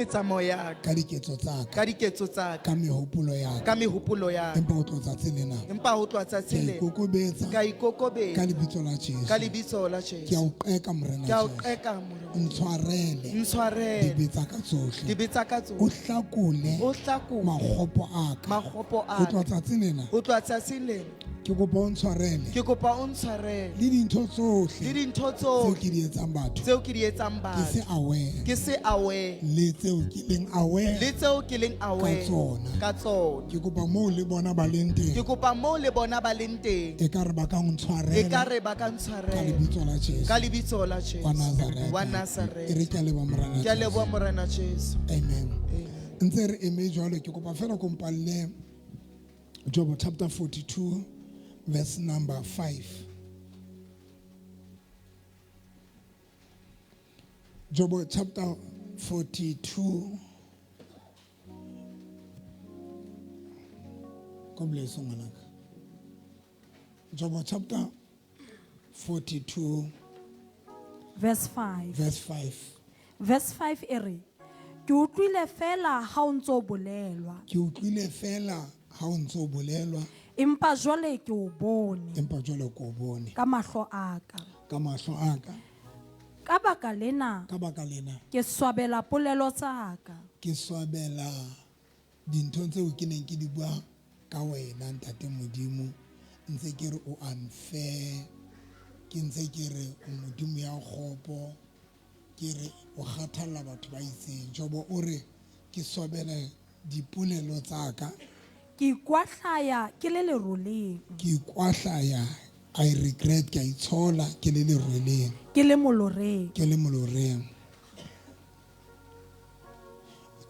metsamao ya ka diketso tsa ka ka diketso tsa ka mehopolo ya ka mehopolo ya empa ho tlo tsatsing lena empa ho tloha ke a tsatsing lena ikokobetsa ka ka ikokobetsa lebitso la ka Jesu lebitso la ke a Jesu o qeka morena ke a o Jesu qeka Morena. ntshwarele Ntshwarele dibe tsa ka tsohle dibe tsa ka o tsohle hlakole o hlakole magopo a ka magopo ho a tloha tsatsing lena ho tloha tsatsing lena ke kopa o ntshwarele ke kopa o ntshwarele le dintho le tsohle dintho tseo ke tsohle di etsang batho tseo ke di etsang ke se batho aware ke se aware le tseo ke leng aware le tseo ke leng aware tsona. ka tsona ke kopa moo le bona ba leng ke teng kopa moo le bona ba leng teng e ka re ba ka e o ka ntshwarela re ba ka ka ntshwarela lebitso la Jesu ka lebitso la Jesu wa wa Nazareth e re Nazareth ke a leba morena ke a Jesu leboha Morena Jesu amen Amen. ntse re eme jwalo ke kopa fela ko mpalle Job chapter 42 verse number 5 Job chapter 42 God bless you ngwanaka Job chapter 42 Verse 5. verse 5 Verse 5 e re, ke utlwile fela ha o ntso bolelwa, ke utlwile fela ha o ntse o bolelwa empa jwale ke o bone empa jwale ko o bone ka mahlo a ka. ka mahlo a ka Ka baka lena ka baka lena ke swabela polelo tsa ka. ke swabela dintho tseo ke neng ke di bua ka wena ntate modimo ntse ke re o unfair ke ntse ke re o modimo ya kgopo ke re o kgathalla batho ba itseng Jobo o re ke swabela dipolelo tsa ka Ke ikwahlaya ke le leroleng, ke ikwahlaya I regret ke a itshola ke le lerweleng ke le moloreng. ke le moloreng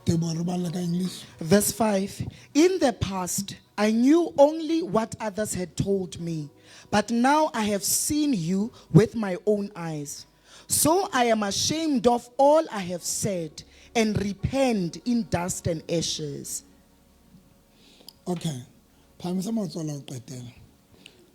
tebo re bala ka English Verse 5. In the past, I knew only what others had told me, but now I have seen you with my own eyes. So I am ashamed of all I have said and repent in dust and ashes. okay phamisa matsola o qetela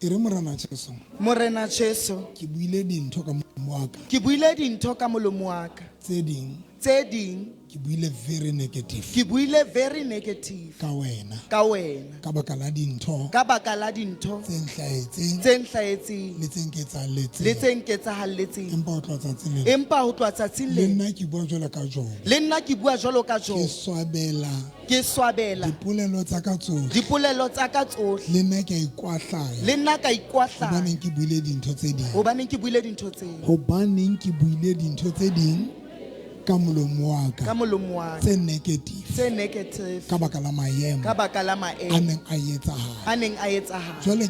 e re morena Jesu Morena Jesu, ke buile dintho ka molomo wa ka ke buile dintho ka molomo wa ka. tse ding Tse ding, ke buile very negative ke buile very negative ka wena ka wena. ka baka la dintho Ka baka la dintho tse nhlahetseng tse nhlahetseng le tse le nketsahalletseng tse nketsahalletseng. empa o tloha tsatsing lena Empa ho tloha tsatsing le lena, nna ke bua jwalo ka Job le nna ke bua jwalo ka ke Job. swabela Ke swabela dipolelo tsa ka tsohle dipolelo tsa ka tsohle, le nna ke a ikwahlaya le nna ka ikwahlaya hobaneng ke buile dintho tse ding hobaneng ke buile dintho tseo hobaneng ke buile dintho tse ding ka molomo wa ka ka molomo wa ka tse negative tse negative ka baka la maemo ka baka la a maemo neng a etsahala a neng a etsahala. jwale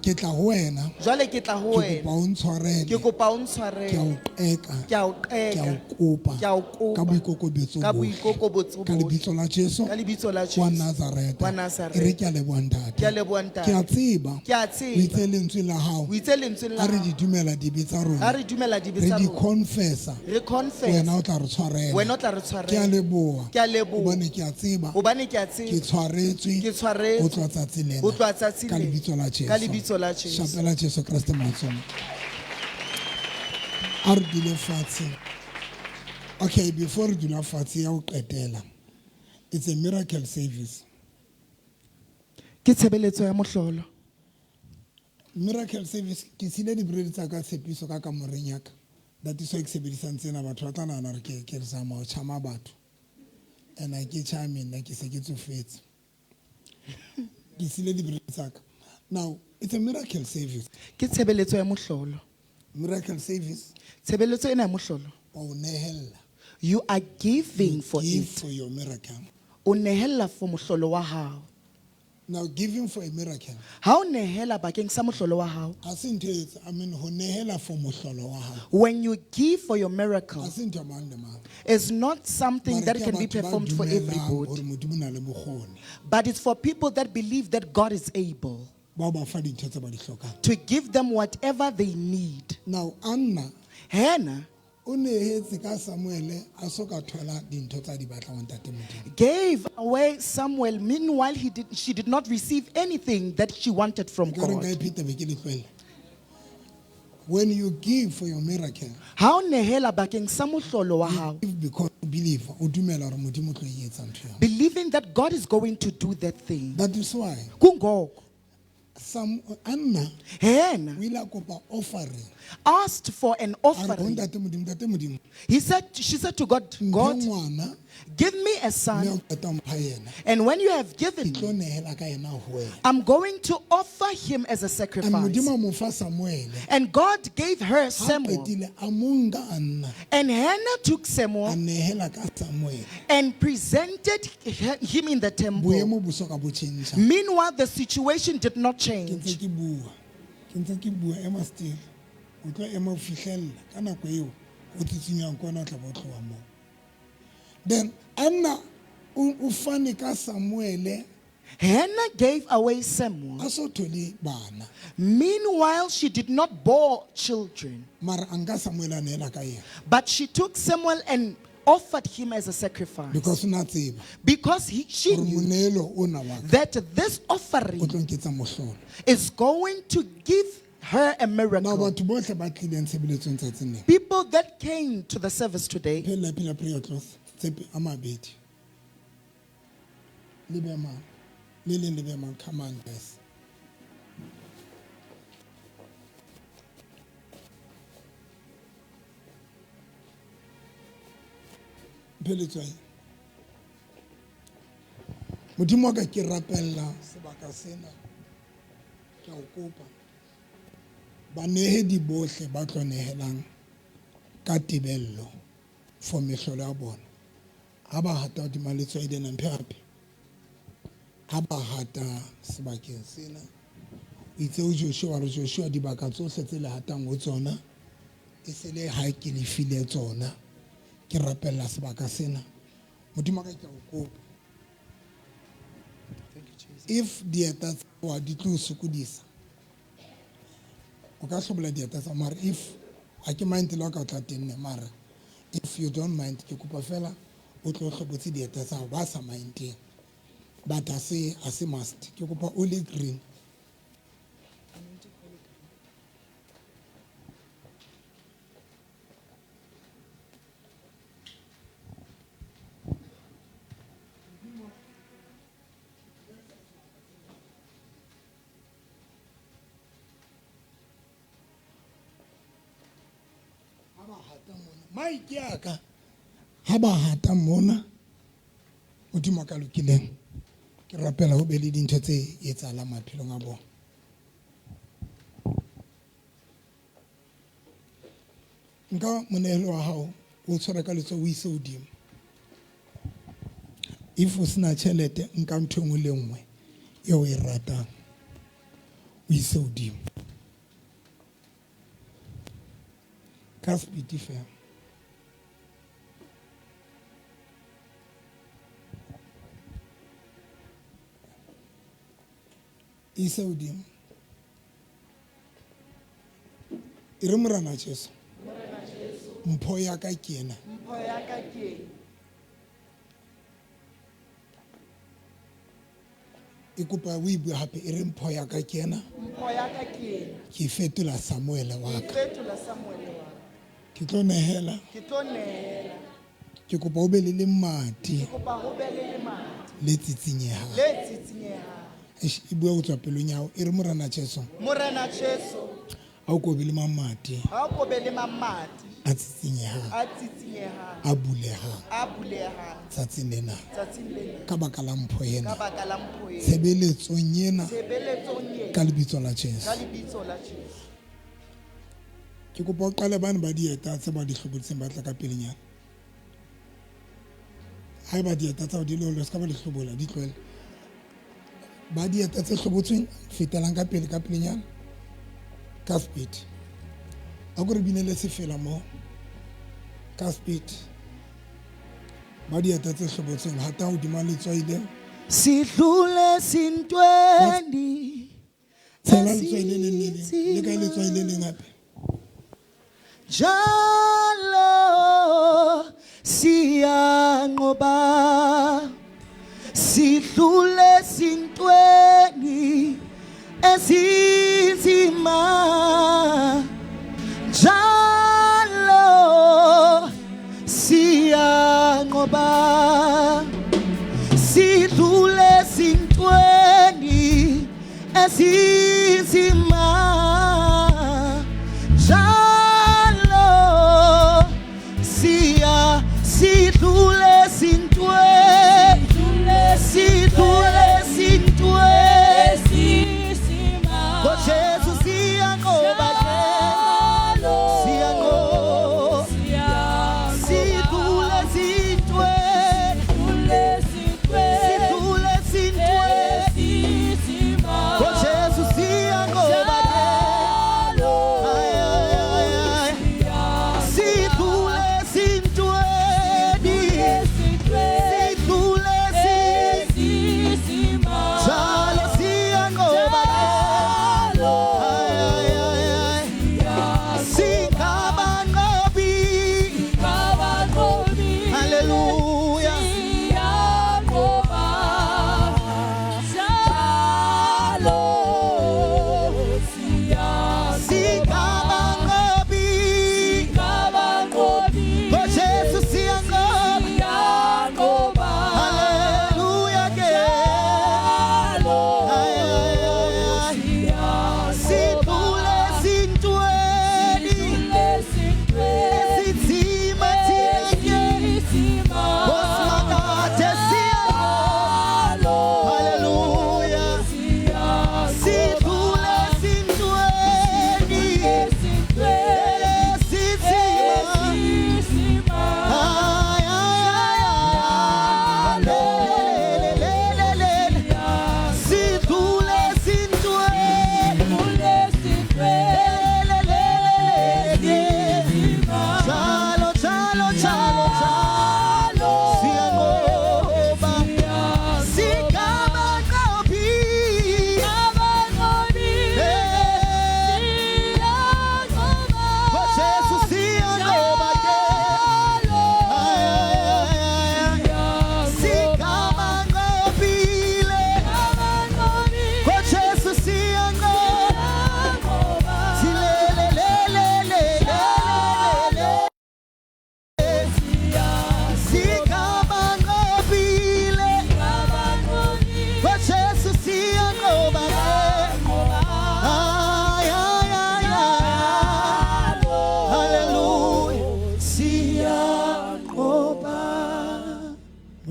ke tla ho wena Jwale ke tla ho ke kopa wena, o ke ntshwarele kopa o ke a ntshwarele, o qeka ke a o ke a o qeka, kopa ke a o ka kopa boikokobetso ka bohle boikokobotso ka bohle lebitso la Jesu ka lebitso la wa Jesu Nazareth wa e re Nazareth. ke a leboha ntate Ke a leboha ke a ntate, tseba ke a o itse tseba lentswe la hao o itse lentsweng la a re hao, di dumela dibe tsa ha rona re dumela dibe re tsa di rona, confessa re confess, wena o tla re wena tshwarela o tla re ke a tshwarela. leboha Ke a leboha hobane ke a tseba hobane ke a ke tseba tshwaretswe ke o tshwaretswe tloha tsatsing lena ho tloha tsatsing ka lena lebitso la ka lebitso la Jesu Jesu. shapela Jesu Kriste matsomo a re dule fatshe okay before re dula fatshe ya ho qetela it's a miracle service Ke tshebeletso ya mohlolo. miracle service ke sile di-bread tsa ka tshepiso ka kamoreng ya ka that is why ke sebedisang tsena batho ba tla nahana hore ke re zama ho tjhama batho and ha ke tjhame nna ke se ke tsofetse ke sile di-bread tsa ka now it's a miracle service Ke tshebeletso ya mohlolo. miracle service Tshebeletso ena ya mohlolo. wa o nehella You are giving you for give it. for your miracle O nehela for mohlolo wa hao. now giving for a miracle Ha o nehela bakeng sa mohlolo wa hao. ha se ntho e I mean ho nehela for mohlolo wa hao When you give for your miracle, ha se ntho ya mang le mang it's not something Mare that ke can be batho ba performed for dumelang everybody, hore Modimo o na le bokgoni but it's for people that believe that God is able ba ba fa dintho tse ba di hlokang to give them whatever they need. now Anna Hannah o nehetse ka Samuele a soka thola dintho tsa di batla wa ntate Modimo gave away Samuel. Meanwhile, she did not receive anything that she wanted from ka re nka God. ipheta be ke le tlwele when you give for your miracle, Ha o nehela bakeng sa mohlolo wa hao, if because you believe, o dumela hore Modimo o tlo e etsa ntho eo. believing that God is going to do that thing. That is why Kungoko, Anna Hannah o ile a kopa offering. asked for an A re, "Ho offering. ntate Modimo, ntate Modimo, She said to God, mphe God, ngwana, give me a mme son, o qeta o mpha yena. and when you have Ke given tlo me, nehela ka yena ho wena." I'm going to offer him as a And sacrifice. Modimo a mo fa Samuele. And God gave her Ha Samuel. qetile a mo nka Anna, And Hannah took a Samuel nehela ka Samuele. and presented him in the temple. Boemo bo soka bo tjhentjha. Meanwhile, the situation did not Ke change. ntse ke bua ema still. O tlo ema o fihlella ka nako eo o tsitsinyang ka ona o tla bo tloha moo. Then Anna o fane ka Samuele Hannah gave away Samuel. a so thole bana. Meanwhile, she did not bear children, Mara a nka Samuele a nehela ka yena. but she took Samuel and offered him as a sacrifice. Because o na tseba Because she hore knew monehelo ona wa ka that this o offering tlo nketsa mohlolo. is going to give her a Now miracle. batho bohle ba tlileng tshebeletsong tsatsing lena. People that came to the service today, Phela prayer close. Tsepe a mabedi. Lebe man. Le leng lebe man. Come on, guys. Phele tswai. Modimo wa ka ke rapella sebaka sena. Ke a o kopa. Banehedi bohle ba tlo nehelang ka tebello for mehlolo ya bona. Ha ba hata hodima letswai lena mphe hape. Ha ba hata sebakeng sena. O itse ho Joshua re Joshua dibaka tsohle tse le hatang ho tsona e se le ha ke le file tsona. Ke rapella sebaka sena. Modimo wa ka ke a o kopa. If dieta wa di tlo sokodisa. O ka hlobola dieta tsa mara if a ke mind le wa ka o tla tenne mara if you don't mind ke kopa fela o tlo hlobotse dieta tsa ba sa mindeng but a se must ke kopa o le green. Mai ke aka ha ba hata mona Modimo ka lokileng ke rapela ho be le dintho tse etsahala maphelong a bona. Nka monehelo wa hao o tshwara ka letso o ise hodimo. If o sena tjhelete nka ntho engwe le nngwe eo e ratang o ise hodimo. Ka speed fela. Ise hodimo. E re Morena Jesu. Mpho ya ka ke ena. E kopa o e bue hape e re mpho ya ka ke ena. Ke fetola Samuele wa ka. Ke tlo nehela. Ke kopa o be le mati. Le tsitsinyehang. E bua go tswa pelong ya hao e re Morena Jesu. Ha o ko be le mamati. A tsitsinyehang. A bulehang. Tsatsing lena. Ka baka la mpho ena. Tshebeletsong ena. Ka lebitso la Jesu. Ke kopa o qale bane ba dieta tse ba di hlobotseng ba tla ka pelenyana. Ha ba dieta tsa di lolo ska ba di hlobola di tlohela. Ba dieta tse hlobotsweng fetelang ka pelenyana. Ka speed. A go re binele se fela mo. Ka speed. Ba dieta tse hlobotsweng hata hodima letswai le. Sidlule sintweni. Tshela letswai le leng le ka letswai le leng hape. Jalo siyanqoba sidlule sintweni ezinzima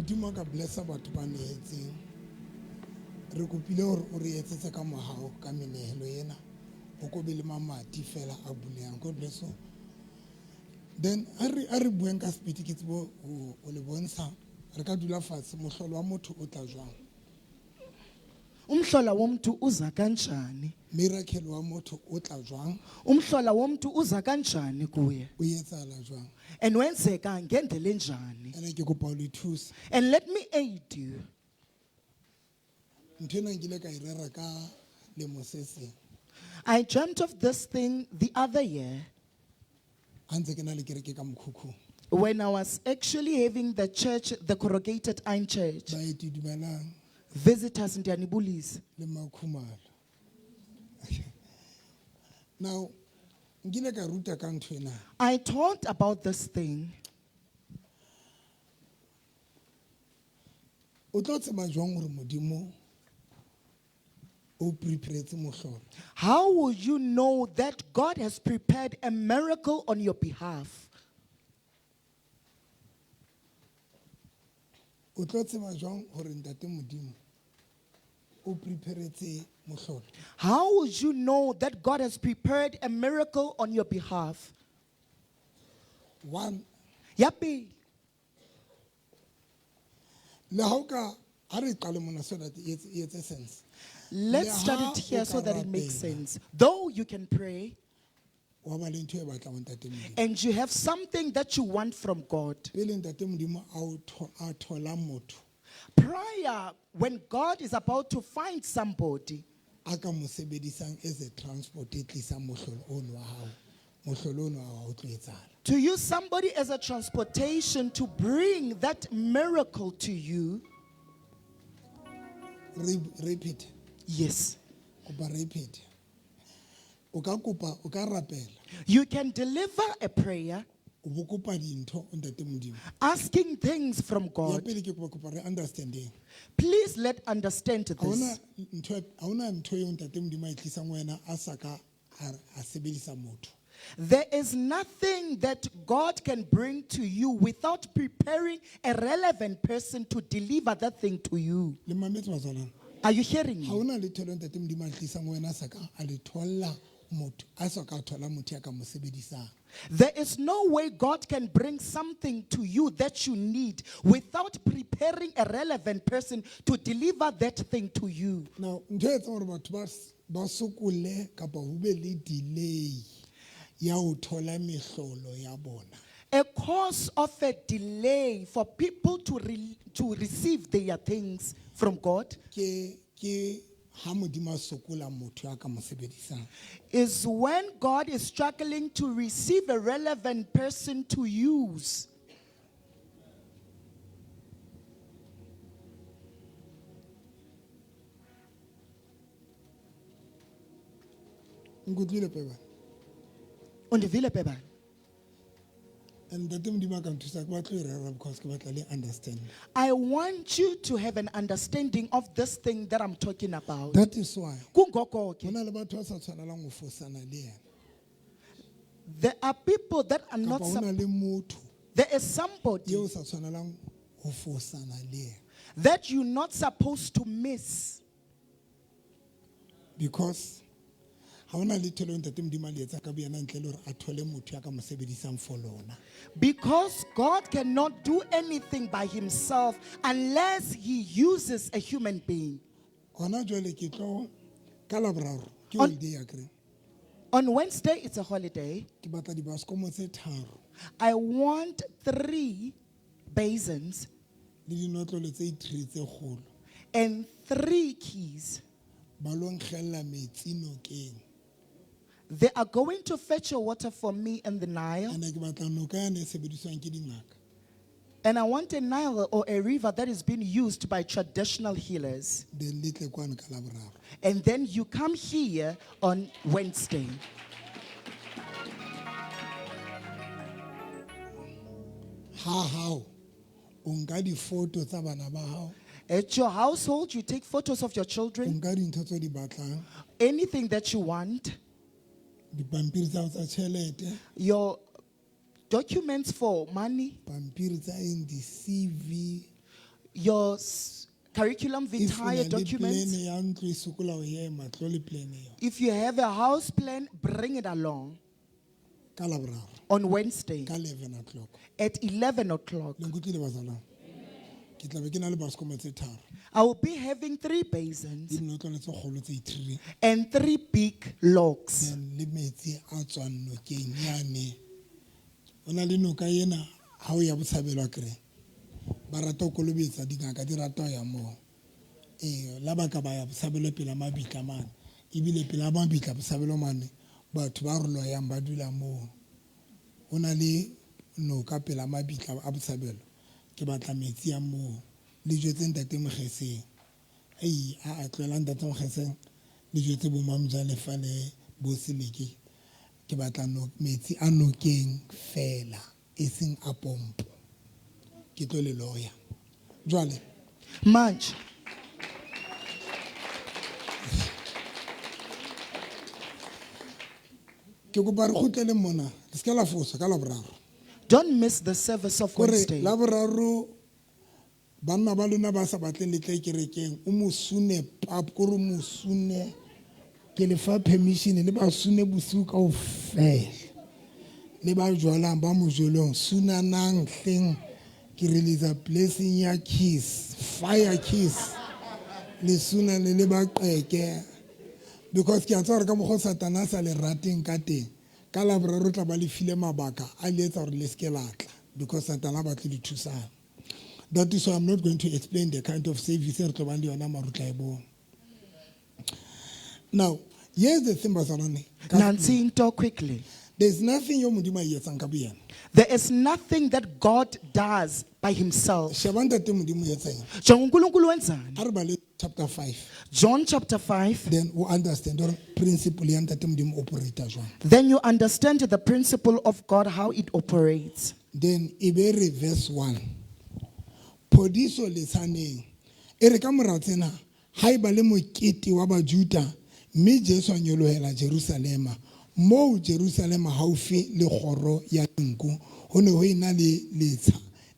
modimo a ka blessa batho ba neetseng re kopile gore o re etsetse ka mogao ka menehelo ena o ko be le mamati fela a buleang. God bless you. Then a re bueng ka sepiti ke tsebo o le bontsha re ka dula fatshe mohlolo wa motho o tla jwang, Umhlola womntu uza kanjani? miracle wa motho o tla jwang, Umhlola womntu uza kanjani kuye? o etsahala jwang. And wenzeka ngendlela enjani? Ene ke kopa o le thuse. And let me aid you. Ntho ena nkile ka e rera ka lemo se seng I dreamt of this thing the other year ha ntse ke na le kereke ka mokhukhung. when I was actually having the church, the Corrugated Iron Church, Baeti dumelang visitors in Dianibulisi. le makhumalo. Now nkile ka ruta ka ntho ena. I taught about this thing. O tlo tseba jwang gore modimo o preparetse mohlolo. How will you know that God has prepared a miracle on your behalf? O tlo tseba jwang gore ntate modimo o preparetse mohlolo. How would you know that God has prepared a miracle on your behalf? One, Yapi. le ha o ka ha re qale mona so that e etse sense. Let's start it here so that it makes sense. Though you can pray Wa ba le ntho e batlang ntate modimo. and you have something that you want from God, Pele ntate modimo a thola motho prior, when God is about to find somebody a ka mo sebedisang as a transport e tlisa mohlolo ono wa hao. Mohlolo ono wa hao o tlo etsahala. to use somebody as a transportation to bring that miracle to you, Repeat. yes, Kopa repeat. O ka kopa, o ka rapela. you can deliver a prayer O bo kopa dintho ntate modimo. asking things from Ya God. pele ke kopa re understanding. Please let understand Ha ona this. ntho eo ntate modimo a e tlisang wena a sa ka a sebedisa motho. There is nothing that God can bring to you without preparing a relevant person to deliver that thing to you. Le mametse batswalang. Are you hearing Ha me? ona le tholo ntate modimo a tlisang wena a sa ka a le tholla motho. A sa ka thola motho ya ka mo sebedisang. There is no way God can bring something to you that you need without preparing a relevant person to deliver that thing to you. Now, ntho e etsang hore batho ba sokole kapa ho be le delay ya ho thola mehlolo ya bona. A cause of a delay for people to receive their things from God Ke ha modimo a sokola motho ya ka mo sebedisang. is when God is struggling to receive a relevant person to use. Nkutlwile peba. Undivile beba. And ntate modimo a ka nthusa ke batlo e rera because ke batla le understand. I want you to have an understanding of this thing that I'm talking about. That is why Kungoko ke. hona le batho ba sa tshwanelang ho fosana le yena. There are people that are not. Kapa hona le motho There is somebody eo sa tshwanelang ho fosana le yena. that you're not supposed to miss. Because ha hona le tholo ntate modimo a le etsa ka boyena ntle le hore a thole motho ya ka mo sebedisang for lona. Because God cannot do anything by himself unless he uses a human being. Hona jwale ke tlo ka Laboraro ke On- holiday ya Green. On Wednesday, it's a holiday. Ke batla dibasekomo tse tharo I want 3 basins le dinotlolo tse 3 tse kgolo and 3 keys. ba lo nkgella metsi nokeng. They are going to fetch your water for me in the Nile. Ene ke batla noka yane e sebediswang ke dingaka. And I want a Nile or a river that is being used by traditional healers. Then le tle kwane ka Laboraro. And then you come here on Wednesday. Ha hao o nka difoto tsa bana ba hao, At your household, you take photos of your o children, nka dintho tse di batlang, anything that you want, dipampiri tsa hao tsa tjhelete, your documents for money, pampiri tsa eng di-CV, your curriculum If vitae una le documents. plane ya ntlo e sokola ho ema, tlo le plane eo. If you have a house plan, bring it along Ka Laboraro, on Wednesday ka 11 o'clock. at 11 o'clock. Le nkutlwile bazalwane? Ke tla be ke na le basekomo tse tharo. I will be having 3 basins Di dinotlolo tse kgolo tse ithirileng. and 3 big logs. Then le metsi a tswang nokeng yane. Ho na le noka ena ha o ya Botshabelo kere. Ba rata ho kolobetsa dingaka di rata ho ya moo. La ba ka ba ya Botshabelo pela mabitla mane. Ebile pela mabitla Botshabelo mane batho ba rolo yang ba dula moo. Ho na le noka pela mabitla a Botshabelo. Ke batla metsi a moo. Le jwetse ntate Mogeseng. A tloela ntate Mogeseng. Le jwetse bo Mamjalefa le bo Seleki. Ke batla metsi a nokeng fela e seng a pompo. Ke tlo le loya. Jwale Much. ke kopa re kgutlele mona. Le ska la fosa ka Laboraro. Don't miss the service of Kore Wednesday. Laboraro banna ba lona ba sa batleng le tle kerekeng o mo sune pap kore mo sune ke le fa permission le ba sune bosiu ka o fela le ba jwalang ba mo jolong sunanang hleng ke release a blessing ya kiss fire kiss le suna le ba qeke because ke a tsara ka mogho satana sa le rateng ka teng ka Laboraro tla ba le file mabaka a le etsa gore le ske latla because satana ba tle di thusana. That is why I'm not going to explain the kind of service. Now, here's the thing, Bazalwane. Nancy into quickly. There's nothing you mudima yetsankabiyan. There is nothing that God does by himself. Shabanda te mudimu yetsang. Jongunkulunkulu wenzani? Arabale chapter 5. John chapter 5. Then we understand the principle yanta te mudimu operator jwang. Then you understand the principle of God, how it operates. Then Iberi verse 1. Podiso letsaneng. Ere ka morao tsena ha eba le mokete wa Bajuda mme Jesu a nyolohela Jerusalema. Mo Jerusalema haufi le kgoro ya nku ho ne ho ina le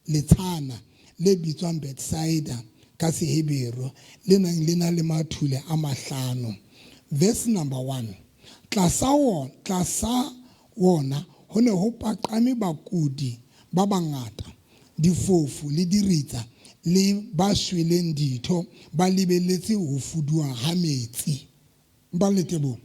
letshana le bitswang Bethsaida ka Sehebero le nang le na le mathule a mahlano. Verse number 1. Tlasa wona ho ne ho paqame bakudi ba bangata difofu le diritsa le ba shweleng ditho ba lebeletse ho fuduwa ha metsi. Ba letebo.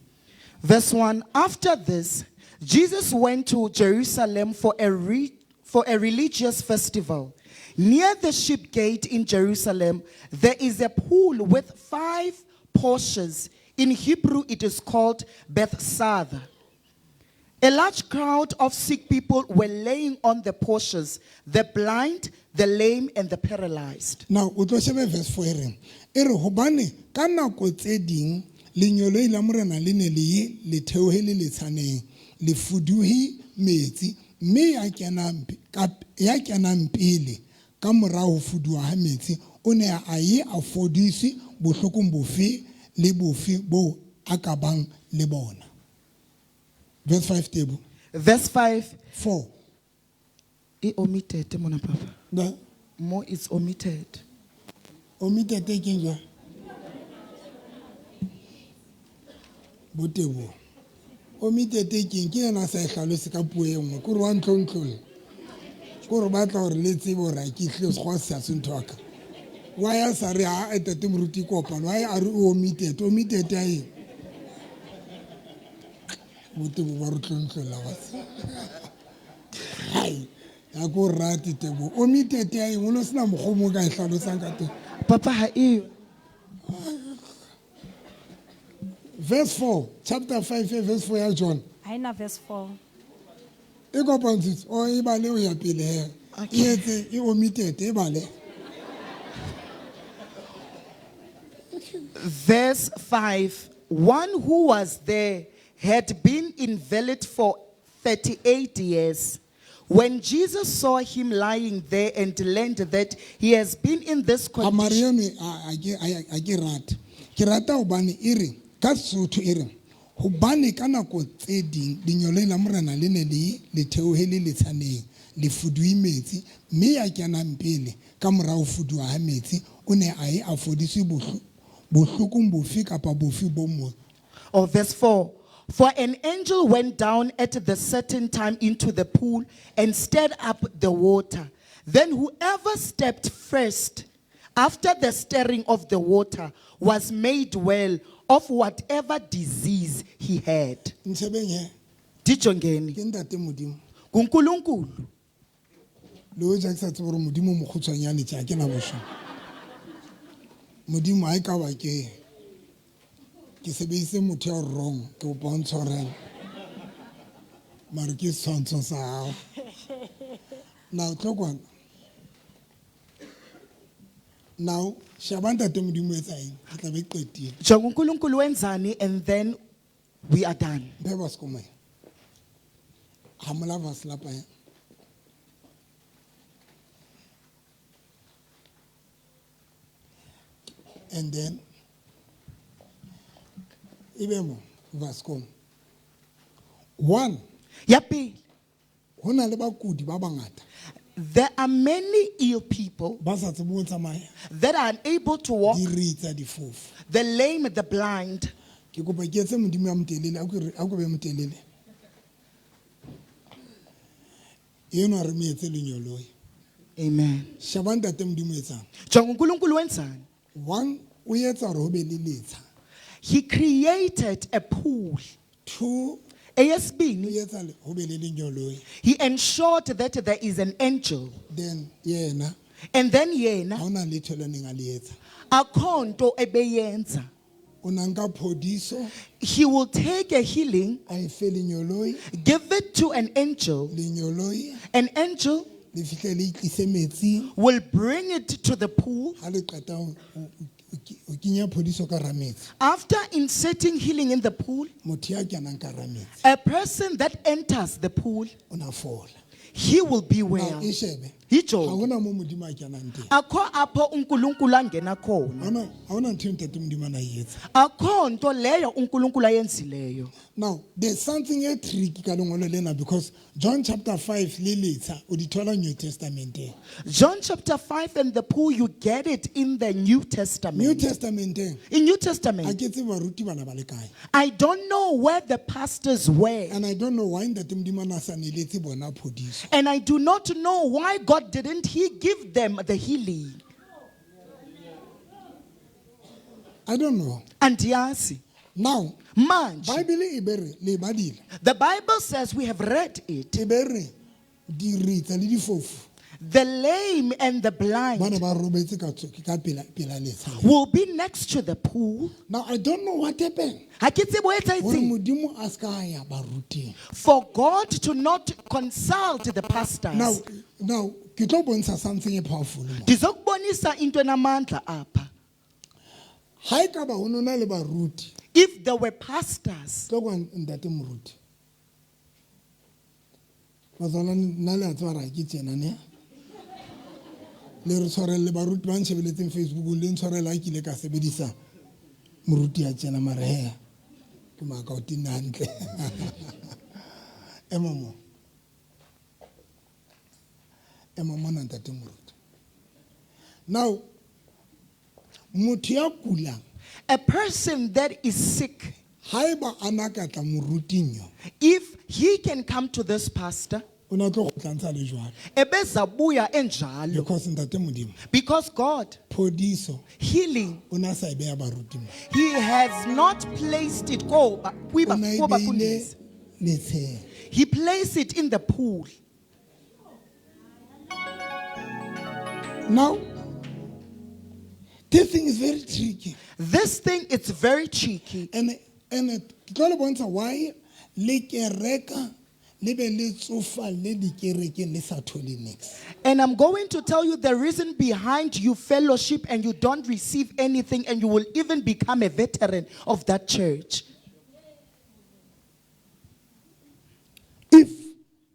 Verse 1. After this, Jesus went to Jerusalem for a religious festival. Near the sheep gate in Jerusalem, there is a pool with 5 porches. In Hebrew, it is called Bethesda. A large crowd of sick people were laying on the porches, the blind, the lame, and the paralyzed. Now, o tlo shebe verse 4 ere hobane ka nako tse ding lenyolo ila morena le ne le theohele le tshaneng le fuduhi metsi mme ya kenang pele ka morao ho fuduwa ha metsi o ne a ye a fodisi bohlokong bofe le bofe bo akabang le bona. Verse 5 table. Verse 5. 4. It omitted, mona papa. The More is omitted. omitted taking your botebo. Omitted taking ke na sa hlalosi ka puo e nngwe kore wa ntlontlole. Kore ba tla gore le tsebo ra ke hle go se a sentoka. Wa ya sa re a etete moruti kopano wa ya re omitted ai. Botebo ba re tlontlole wa. Hai. Ya go rati tebo. Omitted ai ngolo sina mogomo ka hlalosa ka teng. Papa ha iyo. Verse 4, chapter 5, verse 4 ya John. Haina verse 4. E kopantse o e bale o ya pele he. E etse e omitted e bale. Verse 5. One who was there had been invalid for 38 years. When Jesus saw him lying there and learned that he has been in this condition, Amariame a ke rata. Ke rata hobane ere ka Sotho ere hobane ka nako tse ding dinyolo la morena le ne le theohele le tshaneng le fudui metsi mme ya kenang pele ka morao fuduwa ha metsi o ne a e afodiswe bohlokong bofe kapa bofe bo mo. Or verse 4. For an angel went down at the certain time into the pool and stirred up the water. Then whoever stepped first after the stirring of the water was made well of whatever disease he had. Ntshebeng he Dijongeni. ke ntate modimo kuNkulunkulu. le o ja ke sa tsebe gore modimo mo khutshwanyane tja ke na bosho modimo a ka ba ke sebedise motho ya wrong ke o bontsha gore mare ke tshwantsho sa hao now tlokwana now shaba ntate modimo etsa eng ke tla be qetile Jonga uNkulunkulu wenzani, and then we are done. mpe ba sekome ha mola ba slapa and then ibemo vascom one Ya pele, ho na le bakudi ba bangata there are many ill people ba sa tsebong ho tsamaya that are unable to walk, di ritsa difofu the lame, the blind. ke kopa ke etse modimo ya motelele a ko be motelele eno re me etse lenyoloi Amen. shaba ntate modimo etsang Jonga uNkulunkulu wenzani. one o etsa hore ho be le letsha He created a pool. two o Eyesibini, etsa ho be le lenyoloi he ensured that there is an angel. then yena And then ha yena, ona letho le neng a le etsa akho nto ebeyenza. o na nka phodiso He will take a healing, a e fe lenyoloi give it to an angel. lenyoloi An angel le fihle le itlise metsing will bring it to the pool. ha le qeta o kenya phodiso ka rametsi After inserting healing in the pool, motho ya kenang ka rametsi a person that enters the pool, o na fola he will be now well. e shebe ha Hijo, hona mo modimo a kenang teng akho apho uNkulunkulu angena khona. ha hona ntho e ntate modimo a na e etsa Akho nto leyo uNkulunkulu ayenzileyo. now there's something a tricky ka lengolo lena because John chapter 5 le letsha o di thola New Testament John chapter 5 and the pool, you get it in the New Testament. New Testament In New a Testament, ke tsebe baruti bana ba le kae I don't know where the pastors were. and I don't know why ntate modimo a na sa neletse bona phodiso And I do not know why God didn't He give them the healing. I don't know Andiyazi. now Manje, Bible e bere le badile the Bible says, we have read it. e bere di ritsa le difofu The lame and the blind bana ba robetse ka pela letsha will be next to the pool. now I don't know what happened Ha ke tsebe ho gore etsahetseng. modimo a ska ya baruting For God to not consult the pastors. now ke tlo bontsha something e powerful mo Ndizokubonisa into enamandla apha. ha e ka ba ho nona le baruti If there were pastors, tlo kwa ntate moruti bazwana nna le a tswa ra ke tsena ne le re tshwarelle baruti ba ntshebeletseng Facebook le ntshwarela a kile ka sebedisa moruti ya tsena mare he ke maka o tina hantle emamo na ntate moruti now motho ya kulang a person that is sick, haeba ana ka tla moruting yo if he can come to this pastor, o na tlo go tlantsha le jwalo ebezabuya enjalo. because ntate modimo Because God, phodiso healing, o na sa e beya baruti mo He has not placed it. o na e beile He letsheng placed it in the pool. now this thing is very tricky This thing, it's very cheeky. and ke tlo le bontsha why le kereka le be le tsofa le dikerekeng le sa thole nix And I'm going to tell you the reason behind you fellowship and you don't receive anything, and you will even become a veteran of that church. if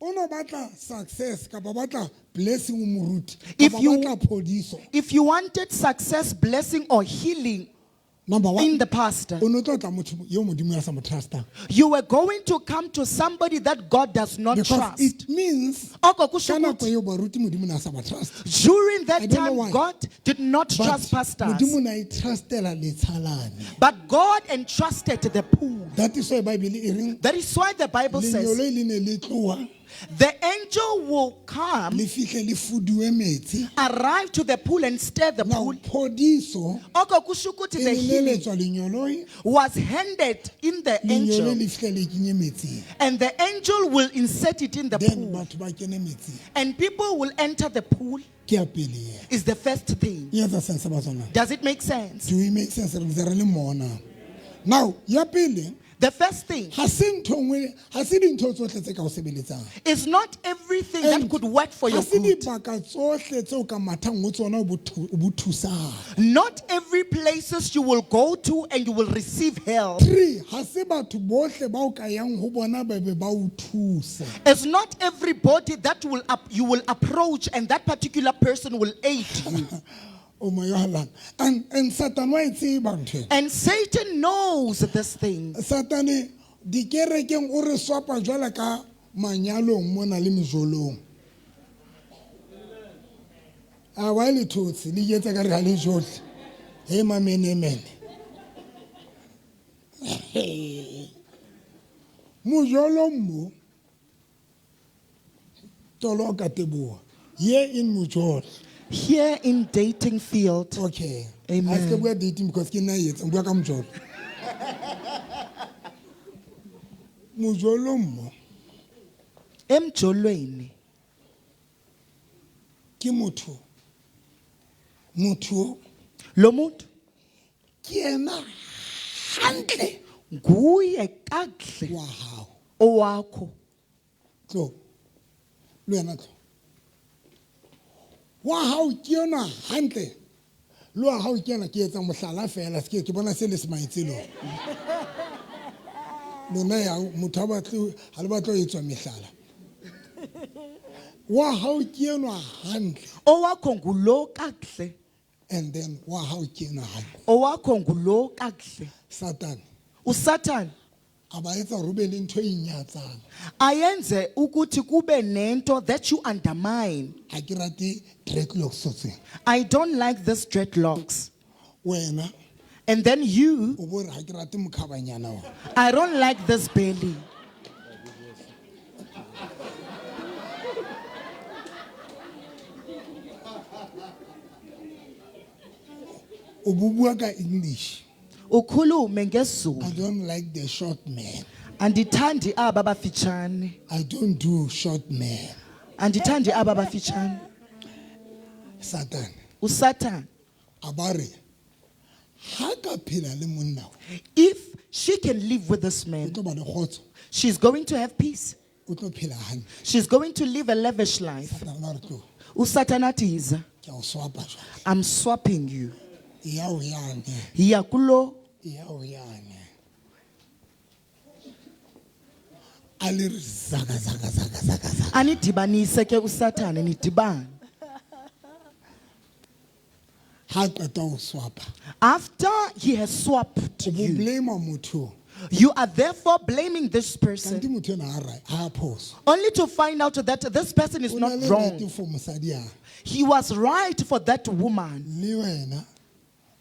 o no batla success kapa batla blessing o moruti If kapa you- batla phodiso If you wanted success, blessing, or healing, Number In one, the past, o ne o tlo tla motho yo modimo ya sa mo trustang. you were going to come to somebody that God does not Because trust. it means Oko ka kusho nako ukuthi, eo baruti modimo na sa ba trust. during I that don't know time, why. God did not But trust pastors, modimo na e trustela letshalane. but God entrusted the pool. That is why Bible e reng That is why the Bible says lenyolo le ne le tloa the angel will come, le fihle le fuduwe metsi. arrive to the pool and stir the Now pool. phodiso Oko kusho ukuthi e the ne healing leletswa lenyoloi, was handed in the lenyolo angel, le fihle le kenye metsing. and the angel will insert it in the Then pool, batho ba kene metsing. and people will enter the pool. Ke ya pele ye. Is the first thing. E etsa sense ba tsona. Does it make sense? Do we make sense? Re ntse re le mona. Now ya pele The first thing ha se ntho nngwe ha se dintho tsohle tse ka o sebeletsang. is not everything that And could work for ha your se good. dibaka tsohle tse o ka mathang ho tsona o bo thusang. Not every places you will go to and you will receive help. 3 ha se batho bohle ba o ka yang ho bona ba be ba o thusa. It's not everybody that you will approach and that particular person will aid you. O mo yohalang. And Satan wa e tseba ntho. And Satan knows this thing. Satane dikerekeng o re swapa jwala ka manyalong mona le mejolong. A wa le thotse le yetsa ka re ha le johle. He mamenemene. Mojolo mo tolo ka teboa. Ye in mojolo. Here in dating field, Okay. Amen. I still wear dating because kina yet and work am job. Mojolo mo emjolweni, ke motho. Motho lo muntu ke ena hantle nguye kakuhle wa hao. owakho. Tlo. Le yena tlo. Wa hao ke yona hantle. Lo wa hao ke yena ke etsa mohlala fela se ke bona se le semaitselo. Lona ya motho ba tlo ha le batlo etswa mehlala. Wa hao ke yona hantle. Owakho ngulo kakuhle, And then wa hao ke yona hantle. owakho ngulo kakuhle. Satan uSatan aba etsa hore be le ntho e nyatsang. ayenze ukuthi kube nento that you undermine. Ha ke rate dreadlocks tsotseng. I don't like this dreadlocks. Wena And then you, o bo re ha ke rate mokhabanyana wa. I don't like this belly. O bubua ka English. Ukhulume ngesiZulu. I don't like the short man. Andithandi aba bafitshane. I don't do short man. Andithandi aba bafitshane. Satan uSatan, abare ha ka phela le monna if she can live with this o man, tlo ba le khotso, she's going to have peace. o tlo phela hantle. She's going to live a lavish life. Satan ba re tlo uSatan athi yiza, ke a o swapa jwale. I'm swapping you. Ya o yane, Hiya kulo. ya o yane. Ale re zaka zaka zaka zaka zaka. Anidibanise ke uSatan nidibane. Ha qeta o swapa. After he has swapped O bo you, blame motho. you are therefore blaming this Kanti person motho ena ha phoso. only to find out that this person is O na not le wrong. right for mosadi ya. He was right for that woman. Le wena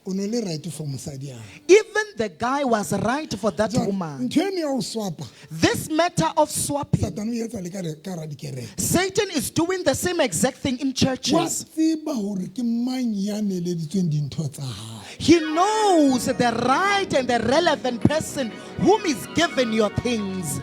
o no le right for mosadi ya. Even the guy was right for that woman. Ntho ene ya o swapa. This matter of swapping, Satan o etsa le ka ra dikereke. Satan is doing the same exact thing in Wa churches. tseba hore ke mang ya neleditsweng dintho tsa hao. He knows the right and the relevant person whom is given your things.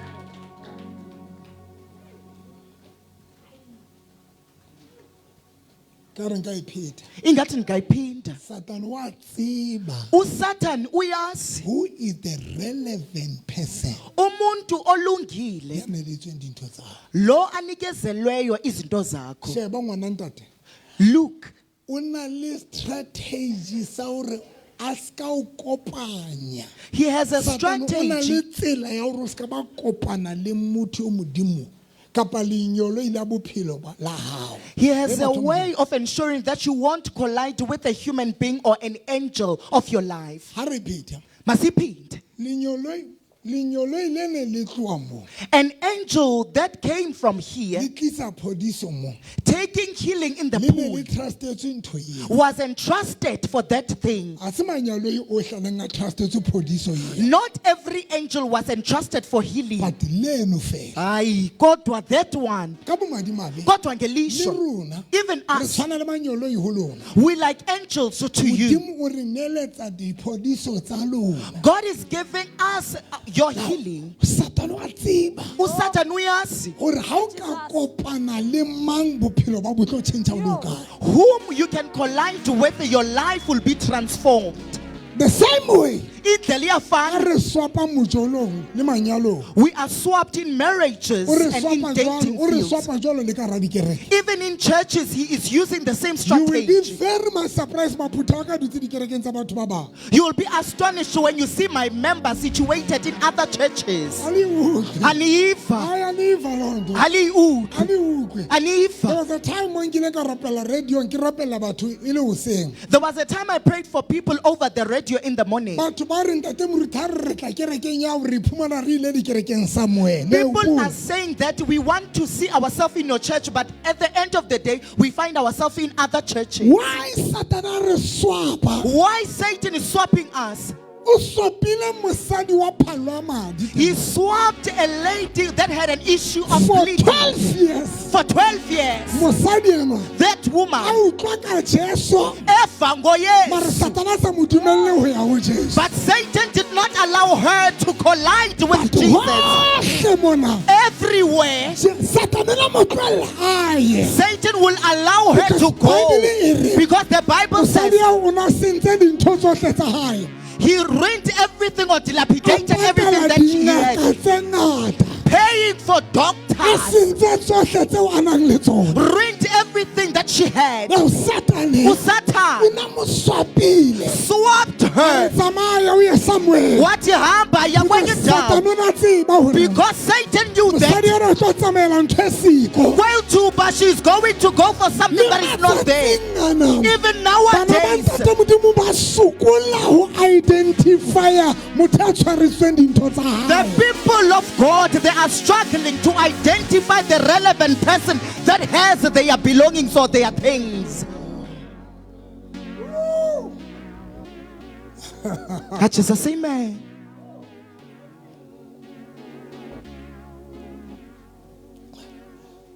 Ka re nka ipheta. Ingathi ngayiphinda. Satan wa tseba uSatan uyazi who is the relevant person umuntu olungile ya neleditsweng dintho tsa hao. lo anikezelweyo izinto zakho. Sheba ngwana ntate. Look, O na le strategy sa hore a ska o kopanya. he has a Satan o na le strategy. tsela ya hore o ska ba kopana le motho o modimo kapa lenyolo la bophelo la hao. He has a way of ensuring that you won't collide with a human being or an angel of your life. Ha re pheta. Masipinde. Lenyolo lene le tloa mo. An angel that came from here, Le tlisa phodiso mo. taking healing in the Le ne pool, le trustetswe ntho eo. was entrusted for that thing. A se manyalo o hlanang a trustetswe phodiso eo. Not every angel was entrusted for healing. But leno fela. Aye, kodwa that one. Ka bomadimabe. Kodwa Le ngelisho. rona. Even Re us, tshwana le manyolo ho lona. we like angels to you. Modimo o re neletsa diphodiso tsa lona. God is giving us your healing. Satan wa tseba. Usatan uyazi. Gore ha o ka kopana le mang bophelo ba bo tlo tšhentšha o le kae. Whom you can collide with, your life will be transformed. The same way. Indlela A iyafana. re swapa mojolong le manyalong. We are swapped in marriages O re and in swapa dating jwalo, o re fields. swapa jwalo le ka hara dikereke. Even in churches, he is using the same You will be strategy. very much surprised maphutha a ka dutse dikerekeng tsa batho ba bang. You will be astonished when you see my members situated in other churches. A le utlwe. Aniva, Ai, a le iva loo nto. ali A utlwe, le utlwe. There aniva. was a time mo nkile ka rapela radio ke rapela batho e le hoseng. There was a time I prayed for people over the radio in the morning. Batho ba re ntate moruti ha re tla kerekeng ya re iphumana re ile dikerekeng somewhere. People are saying that we want to see ourselves in your church, but at the end of the day, we find ourselves in other churches. Why Satan a re swapa? Why Satan is swapping us? O swapile mosadi wa phalo ya madi. He swapped a lady that had an issue of For bleeding 12 years. for 12 years. Mosadi ena That a woman, utlwa ka Jesu. Eva ngoyesu. Mara Satana sa mo dumelle ho ya ho Jesu. But Satan did not allow her to collide with Jesus. Hohle mona. Everywhere, Satana la mo tlohella aye. Satan will allow her to go. Because the Bible says Mosadi o na sentse dintho tsohle tsa hae. he ruined everything or dilapidated everything that she had, Dingaka tse ngata. paying for A doctors, sentse tsohle tseo a nang le tsona. ruined everything that she had. Now Satane o Satan na mo swapile. swapped her. Tsamaya o ye somewhere. What hamba ya kwenye Satan down? o na tseba hore Because Satan knew mosadi that. ena o tlo tsamaela ntho e siko. Well, too, but she's going to go for something that is not there. Even Bana ba nowadays, ntate Modimo ba sokola ho identifya motho a tshwaretsweng dintho tsa the hae. people of God, they are struggling to identify the relevant person that has their belongings or their things. That's just the same man.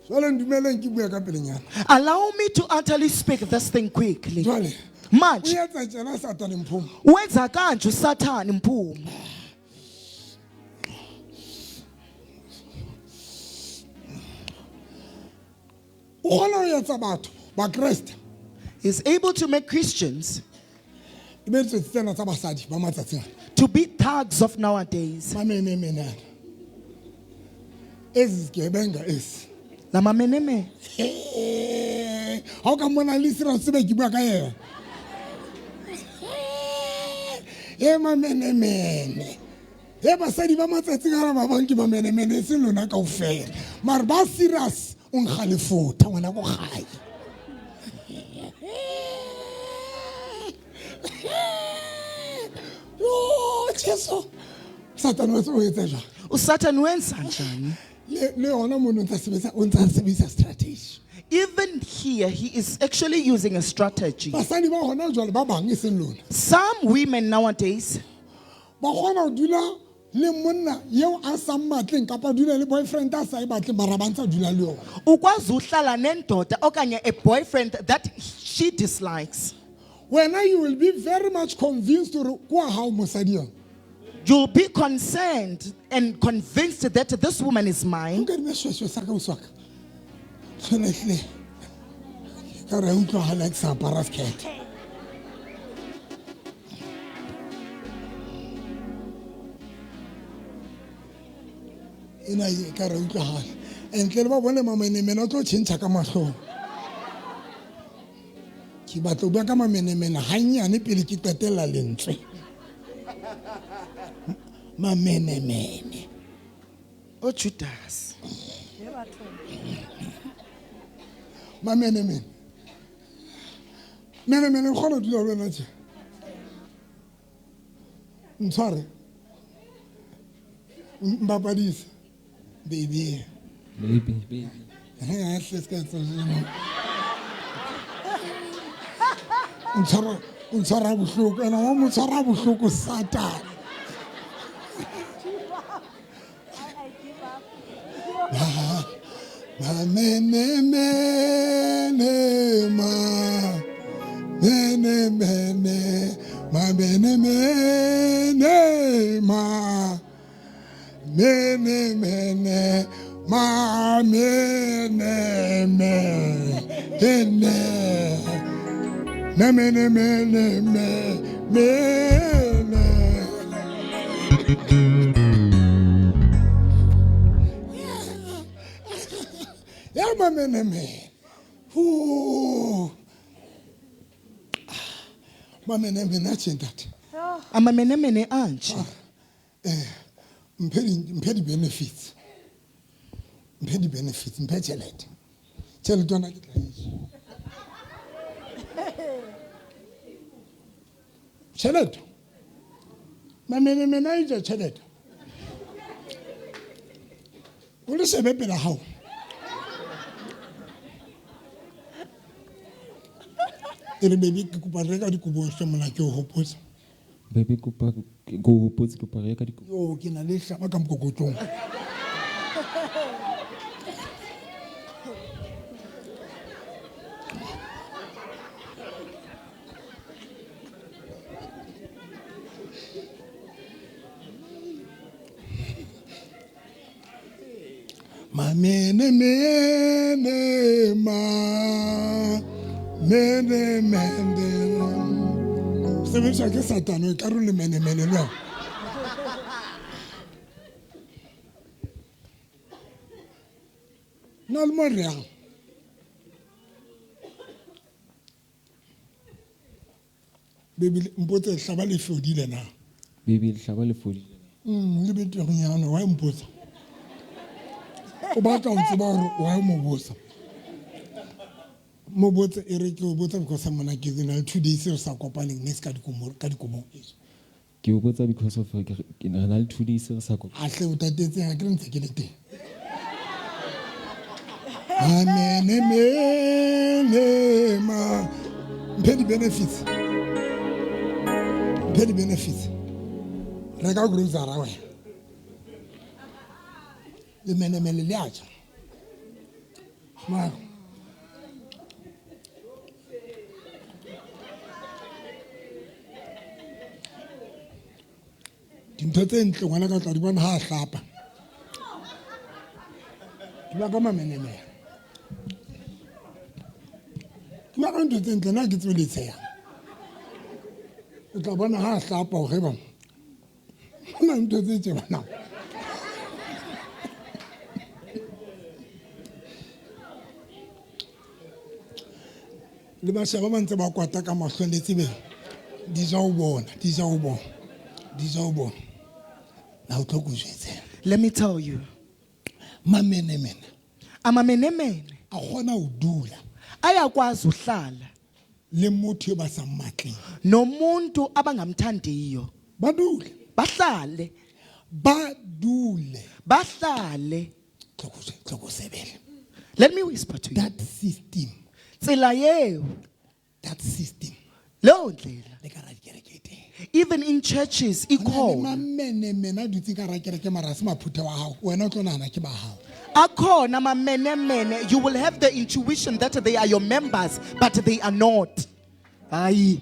Jwale ndumeleng ke bua ka pelenyana. Allow me to utterly speak this thing quickly. Jwale o Much. etsa tjena Satane mphumo. Wenza kanje uSathane mphumo. O kgona ho etsa batho ba Kreste Is able to make Christians e be tse tsena tsa basadi ba matsatsing ana. to be thugs of nowadays. Mamenemene. Ezi zigebenga ezi. Lama meneme. Ha o ka mona le sira sebe ke bua ka yena. Mamenemene. Basadi ba matsatsing ana ba bang ke mamenemene se lona kaofela. Mara ba serious o nkga lefotha ngwana go gae. Jesu. Satan wa o etsa jwang? uSathane wenza njani? Le yona mono o ntsa sebetsa strategy. Even here, he is actually using a strategy. Basadi ba hona jwale ba bang e seng lona. Some women nowadays, Ba kgona ho dula le monna yeo a sa mmatleng kapa dula le boyfriend a sa e batleng mara ba ntse dula le yona. ukwazi uhlala nendoda okanye a boyfriend that she dislikes. Wena you will be very much convinced hore kwa hao mosadi yona. You'll be concerned and convinced that this woman is mine. Nka di meshweshwe sa ka uswaka. Tshwanetse ka re utlwa ha like sa para skirt. Ina ka re utlwa ha. Entle le ba bone mamenemene o tlo tšhentšha ka mahlong. Ke batla bua ka mamenemene hanyane pele ke qetella lentswe. Mamenemene. Oh, Judas. Ye bathong. Mamenemene. Menemene o kgona ho dula le wena tje. Ntshware. Mbapadisa. Baby. Baby. Hang on, let's get some. Untshwara bohloko, ena wa mo tshwara bohloko Satan. Amamenemene anje. Mpedi benefits. Mpedi benefits. Mpedi chelete. Chelete wana kitla hizo. Chelete. Mamenemene ija chelete. Ule sebebe la hao. Ere baby ke kopa reka dikobo tse mona ke ho hopotsa. Baby kopa go hopotsa kopa reka dikobo. Yo ke na le hlaba ka mokokotong. Mamenemene mene sebetsa ke Satano e karole menemene lo na le moreang bebile mpotse hlaba le fodile na Baby hlaba le fodile. le betenyana wa mpotsa o batla o tseba hore wa mo botsa mo botsa e re ke o botsa because mona ke na 2 days re sa kopaneng ne se ka dikomo Ke o botsa because of ke na le 2 days re sa kopa. a hle o tatetse ha ke ntse ke le teng Mamenemene ma mpedi benefits reka grocery wa le menemene le aja ma dintho tse ntle ngwana ka tla di bona ha a hlapa ke ba ka mamenemene ke ba ka ntho tse ntle na ke tsweletsea o tla bona ha a hlapa o reba na ntho tse tse bana le ba shaba ba ntse ba kwata ka mahlo le tsebe di ja o bona na o tlo go jwetsa Let me tell you. mamenemene Amamenemene a gona o dula ayakwazi uhlala le motho ba sa mmatleng nomuntu abangamthandiyo. badule Bahlale. tloko sebele Let me whisper to you. that system Tsela yeo, leyo ndlela, le ka ra dikerekete even in churches ikhona. mamenemene a dutse ka ra kereke mara se maphutha wa hao wena o tlo nahana ke ba hao Akhona amamenemene, you will have the intuition that they are your members, but they are not. Hayi.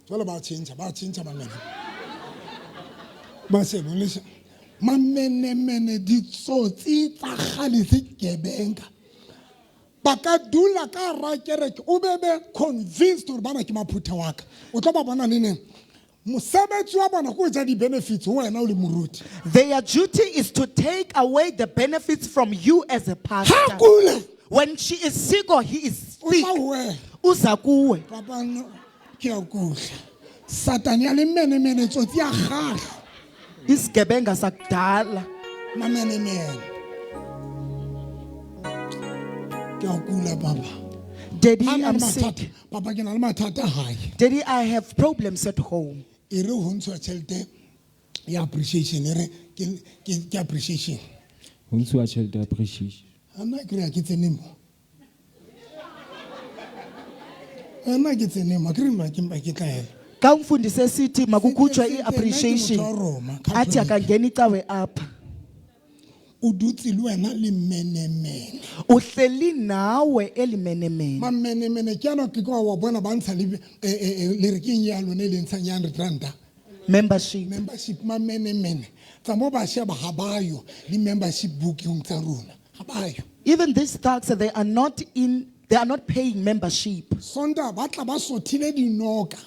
jwale ba tšhentšha mamene ba se bolesa mamenemene ditsotsi tsa kgale se gebenga ba ka dula ka ra kereke o bebe convinced hore bana ke maphutha wa ka o tlo ba bona neneng mosebetsi wa bona ko etsa di-benefits ho wena o le moruti Their duty is to take away the benefits from you as a pastor. ha kula When she is sick or he is o sick, tla ho wena uza kuwe. papa ke a kula Satan ya le menemene tsotsi ya kgale Isigebenga sakudala. mamenemene ke a kula papa Daddy, Ha na le I'm mathata, sick. papa ke na le mathata hae Daddy, I have problems at home. e re ho ntshwa tšhelete ya appreciation e re ke appreciation Ho ntshuwa tjhelete ya appreciation. ana ke re ha ke tsene mo ana ke tsene mo ke re ma ke tlaela Ka umfundisi esithi makukhutshwe Sente, i-appreciation. nna ke motho wa Roma, Athi Catholic. akangena icawe apha. o dutse le wena le mmenemene Uhleli nawe elimenemene. mamenemene ke ana ke kwa wa bona ba ntsha le re ke eng ya lone le ntshang ya R100 Membership. membership mamenemene tsa mo ba sheba ha bayo le membership booking tsa rona ha bayo Even these thugs, they are not paying membership. sonda ba tla ba sothile dinoka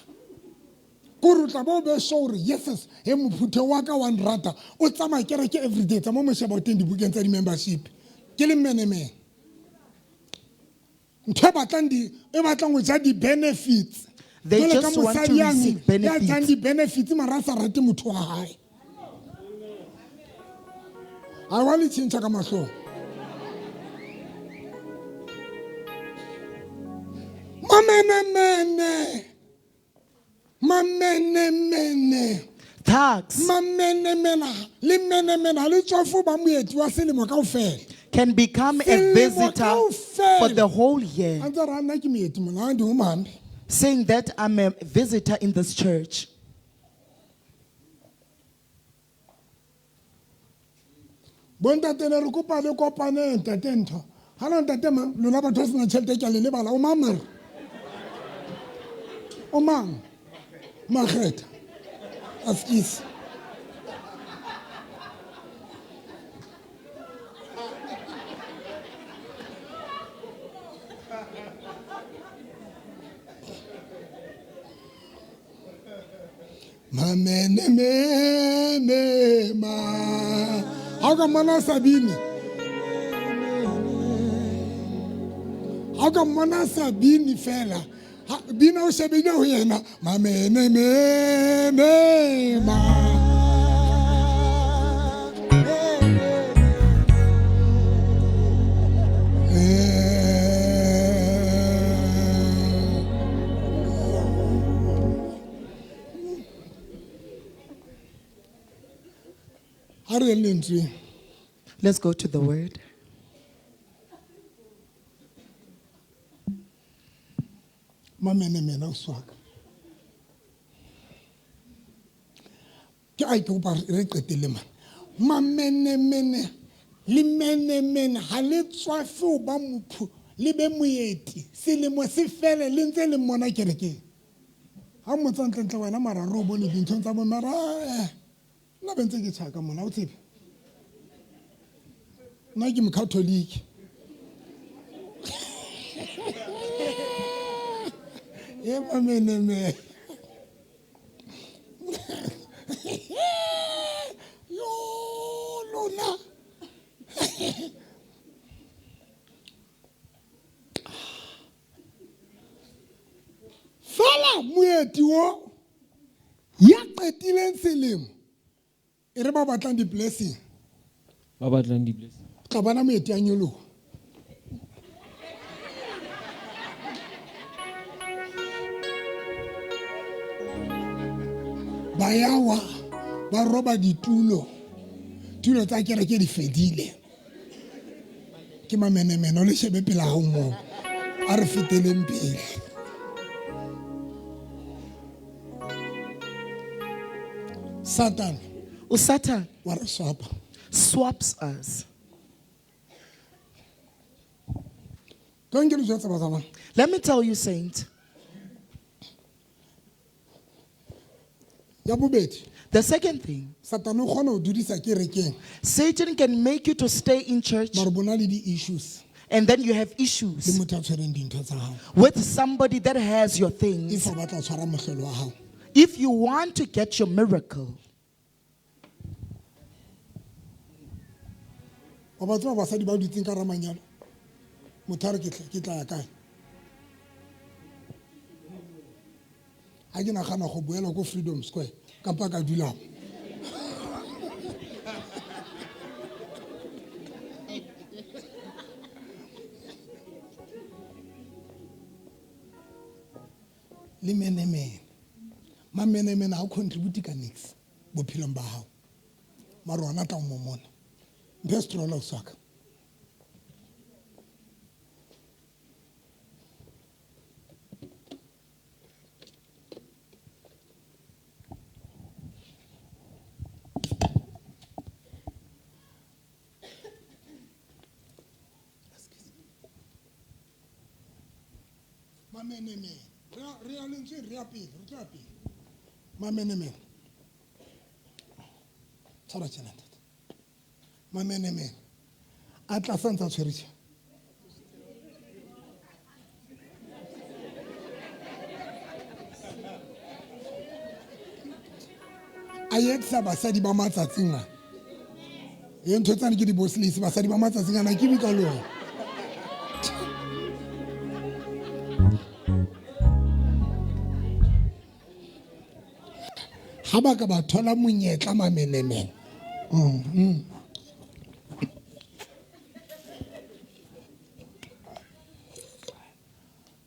kore o tla ba o be sure gore yeses he mophuthe wa ka wa nrata o tsamaya kereke everyday tsa mo mosheba o teng dibukeng tsa di-membership ke le mmenemene ntho e batlang go ja di-benefits They Jwale ka just want to mosadi yang, receive ya benefits. jang di-benefits mara a sa rate motho wa gae a wa le tšhentšha ka mahlong mamenemene Thugs mamenemena le menemena le tswafo ba moeti wa selemo kao fela can become a Selemo visitor kaofela. for the whole year, a ntse ra nna ke moeti mona di o mame saying that I'm a visitor in this church. bontatele re kopa le kopane ntate ntho ga na ntate mang lona batho ba sena tšhelete ke a le lebala o mang mare o mang makgetha a sekise mamenemene ma ga o ka mmona sabine ga o ka mmona sabine fela bina o shebile ho yena mamenemene ma a re lentswe Let's go to the word. mamenemene o swaka ke a ke opa re qetele man mamenemene le menemene ha le tswafe o ba mophu le be moeti selemo se fele le ntse le mmona kerekeng ha motsantlentle wena mara re o bone dinthong tsa bo mara nna bentse ke tšhaka mona o tsebe nna ke mokatholiki ye mamenemene yo lona fela moeti o ya qetileng selemo e re ba batlang di-blessing Ba batlang di-blessing. tla bona moeti a nyologa ba yawa ba roba ditulo tsa kereke di fedile ke mamenemene o le shebe pela gao moo a re feteleng pele satan Satan wa re swapa swaps us. tong ke le jwa tseba tsamang Let me tell you, saint, ya bobedi the second thing, satan o kgona go dudisa kerekeng Satan can make you to stay in church mare bona le di-issues and then you have le issues motho a tshwereng dintho tsa gago with somebody that has your if things. o batla go tshwara motlhelo wa gago If you want to get your miracle, wa ba tseba basadi ba dutseng ka ramanyalo motho a re ke tla ya kae ga ke nagana go boela ko freedom square kampa ka dulang le menemene mamenemene ha o contribute ka nix bophelong ba hao mara ona tla o momona mphe stroller o swaka mamenemene re a lentswe re a pele re tla pele mamenemene tshwara tjena ntate mamenemene a tla santsa tshwere tjena a yetsa basadi ba matsatsing a ye ntho tsane ke di bossless basadi ba matsatsing ana ke bika le wena ha ba ka ba thola monyetla mamenemene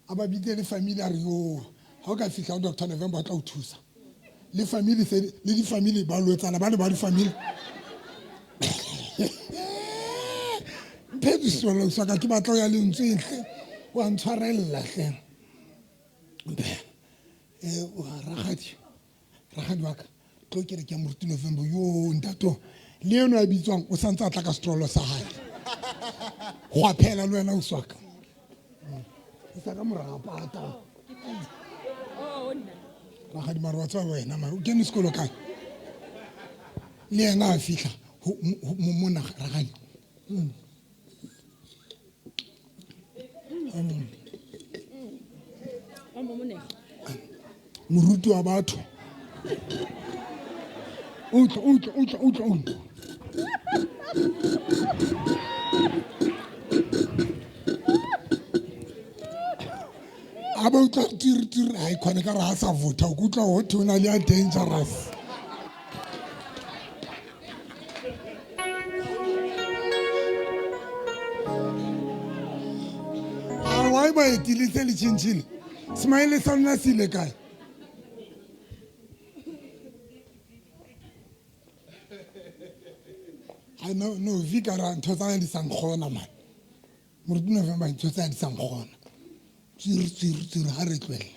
a ba bitse le family a re yo ha o ka fihla ho Dr. November tla o thusa le family le di family ba loetsana ba le ba di family phedi solo sa ka ke batla ya lentswe hle wa ntshwarella hle o ragadi wa ka tlo ke re ke mo Dr. November yo ntato le eno a bitswang o santsa tla ka strollo sa hae go a phela le wena o swaka sa ka moraga pata ragadi mara wa tswa wena mara o kene sekolo kae le ena a fihla mo mona ragadi moruti wa batho utla aba utla tiri ha ikhona ka ra sa vutha ukutla ho thona le dangerous why ba etilise le chinchile smile sa nna sile kae I know no vikara ntho tsa di sang khona man moruti November ntho tsa di sang khona tsiri ha re tlwele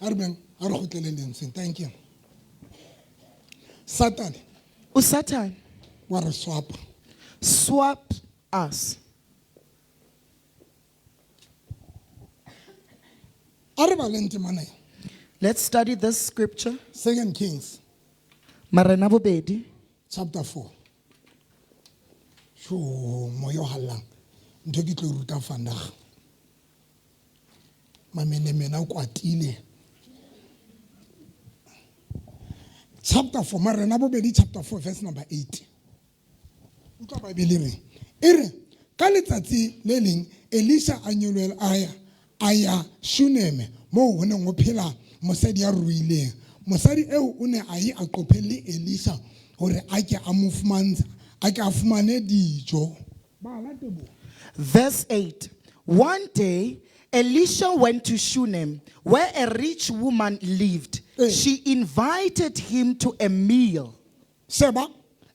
ha re beng ha re gotlele lentseng thank you Satan wa re swap us. Let's study this scripture. 2 Kings Marena bobedi chapter 4. So moyo halang ntho ke tlo ruta fanda. Mamenemena o kwatile. Chapter 4 Marena bobedi chapter 4 verse number 8. Utla Bible re ere ka letsatsi le leng Elisha a nyolwela aya Shuneme mo ho ne ngo phela mosadi ya ruileng mosadi eo o ne a yi a qophelle Elisha hore a ke a mofumantsha a ke a fumane dijo. Verse 8. One day Elisha went to Shunem where a rich woman lived. She invited him to a meal. Seba